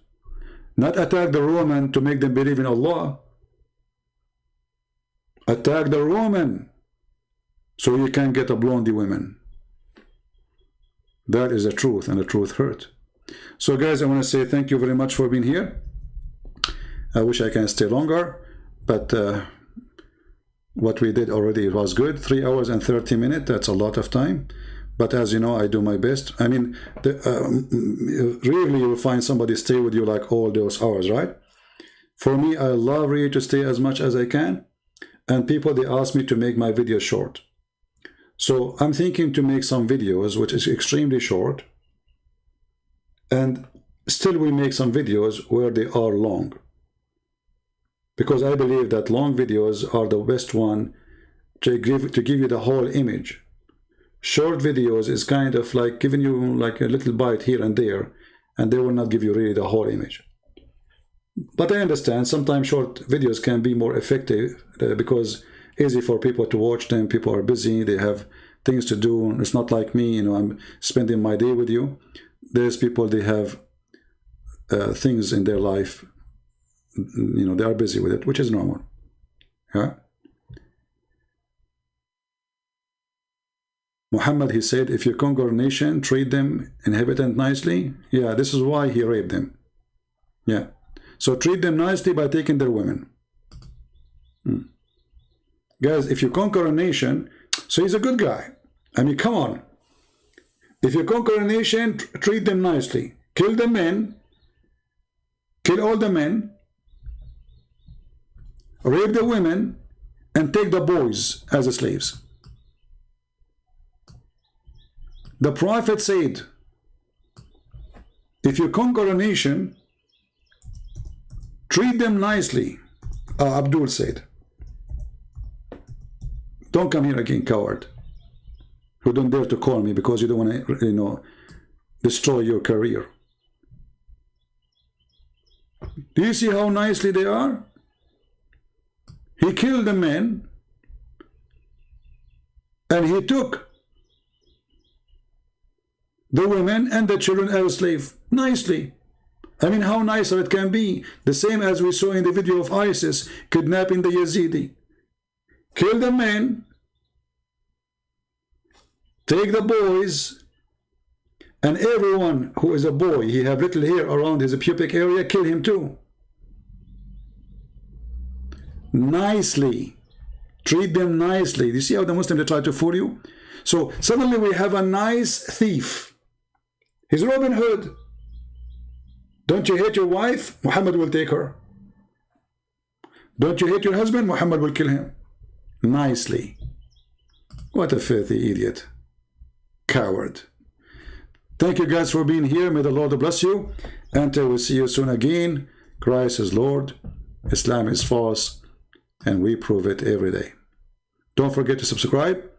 Not attack the Roman to make them believe in Allah. Attack the Roman so you can get a blondie women. That is the truth, and the truth hurt. So guys, I want to say thank you very much for being here. I wish I can stay longer, but what we did already was good. 3 hours and 30 minutes, that's a lot of time. But as you know, I do my best. I mean, rarely you will find somebody stay with you like all those hours, right? For me, I love really to stay as much as I can. And people, they ask me to make my videos short. So I'm thinking to make some videos which is extremely short, and still we make some videos where they are long, because I believe that long videos are the best one to give you the whole image. Short videos is kind of like giving you like a little bite here and there, and they will not give you really the whole image. But I understand sometimes short videos can be more effective because easy for people to watch them. People are busy, they have things to do. It's not like me, you know, I'm spending my day with you. There's people, they have things in their life, you know, they are busy with it, which is normal. Yeah. Muhammad, he said, if you conquer a nation, treat them inhabitant nicely. Yeah, this is why he raped them. Yeah. So treat them nicely by taking their women. Guys, if you conquer a nation, so he's a good guy. I mean, come on. If you conquer a nation, treat them nicely. Kill the men. Kill all the men. Rape the women. And take the boys as slaves. The Prophet said, if you conquer a nation, treat them nicely. Abdul said, don't come here again, coward. You don't dare to call me because you don't want to, you know, destroy your career. Do you see how nicely they are? He killed the men and he took the women and the children as slaves nicely. I mean, how nicer it can be. The same as we saw in the video of ISIS kidnapping the Yazidi. Kill the men, take the boys, and everyone who is a boy, he have little hair around his pubic area, kill him too. Nicely. Treat them nicely. You see how the Muslims, they try to fool you? So suddenly we have a nice thief. He's Robin Hood. Don't you hate your wife? Muhammad will take her. Don't you hate your husband? Muhammad will kill him. Nicely. What a filthy idiot. Coward. Thank you guys for being here. May the Lord bless you. Until we see you soon again. Christ is Lord. Islam is false. And we prove it every day. Don't forget to subscribe.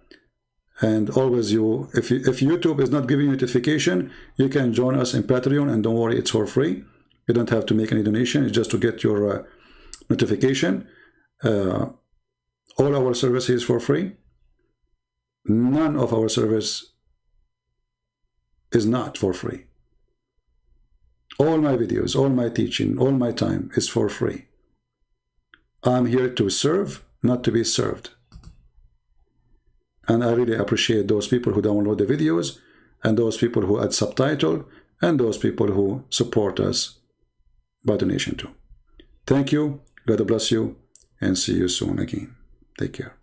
And always, if YouTube is not giving you notification, you can join us in Patreon, and don't worry, it's for free. You don't have to make any donation. It's just to get your notification. All our service is for free. None of our service is not for free. All my videos, all my teaching, all my time is for free. I'm here to serve, not to be served. And I really appreciate those people who download the videos, and those people who add subtitle, and those people who support us by donation too. Thank you, God bless you, and see you soon again. Take care.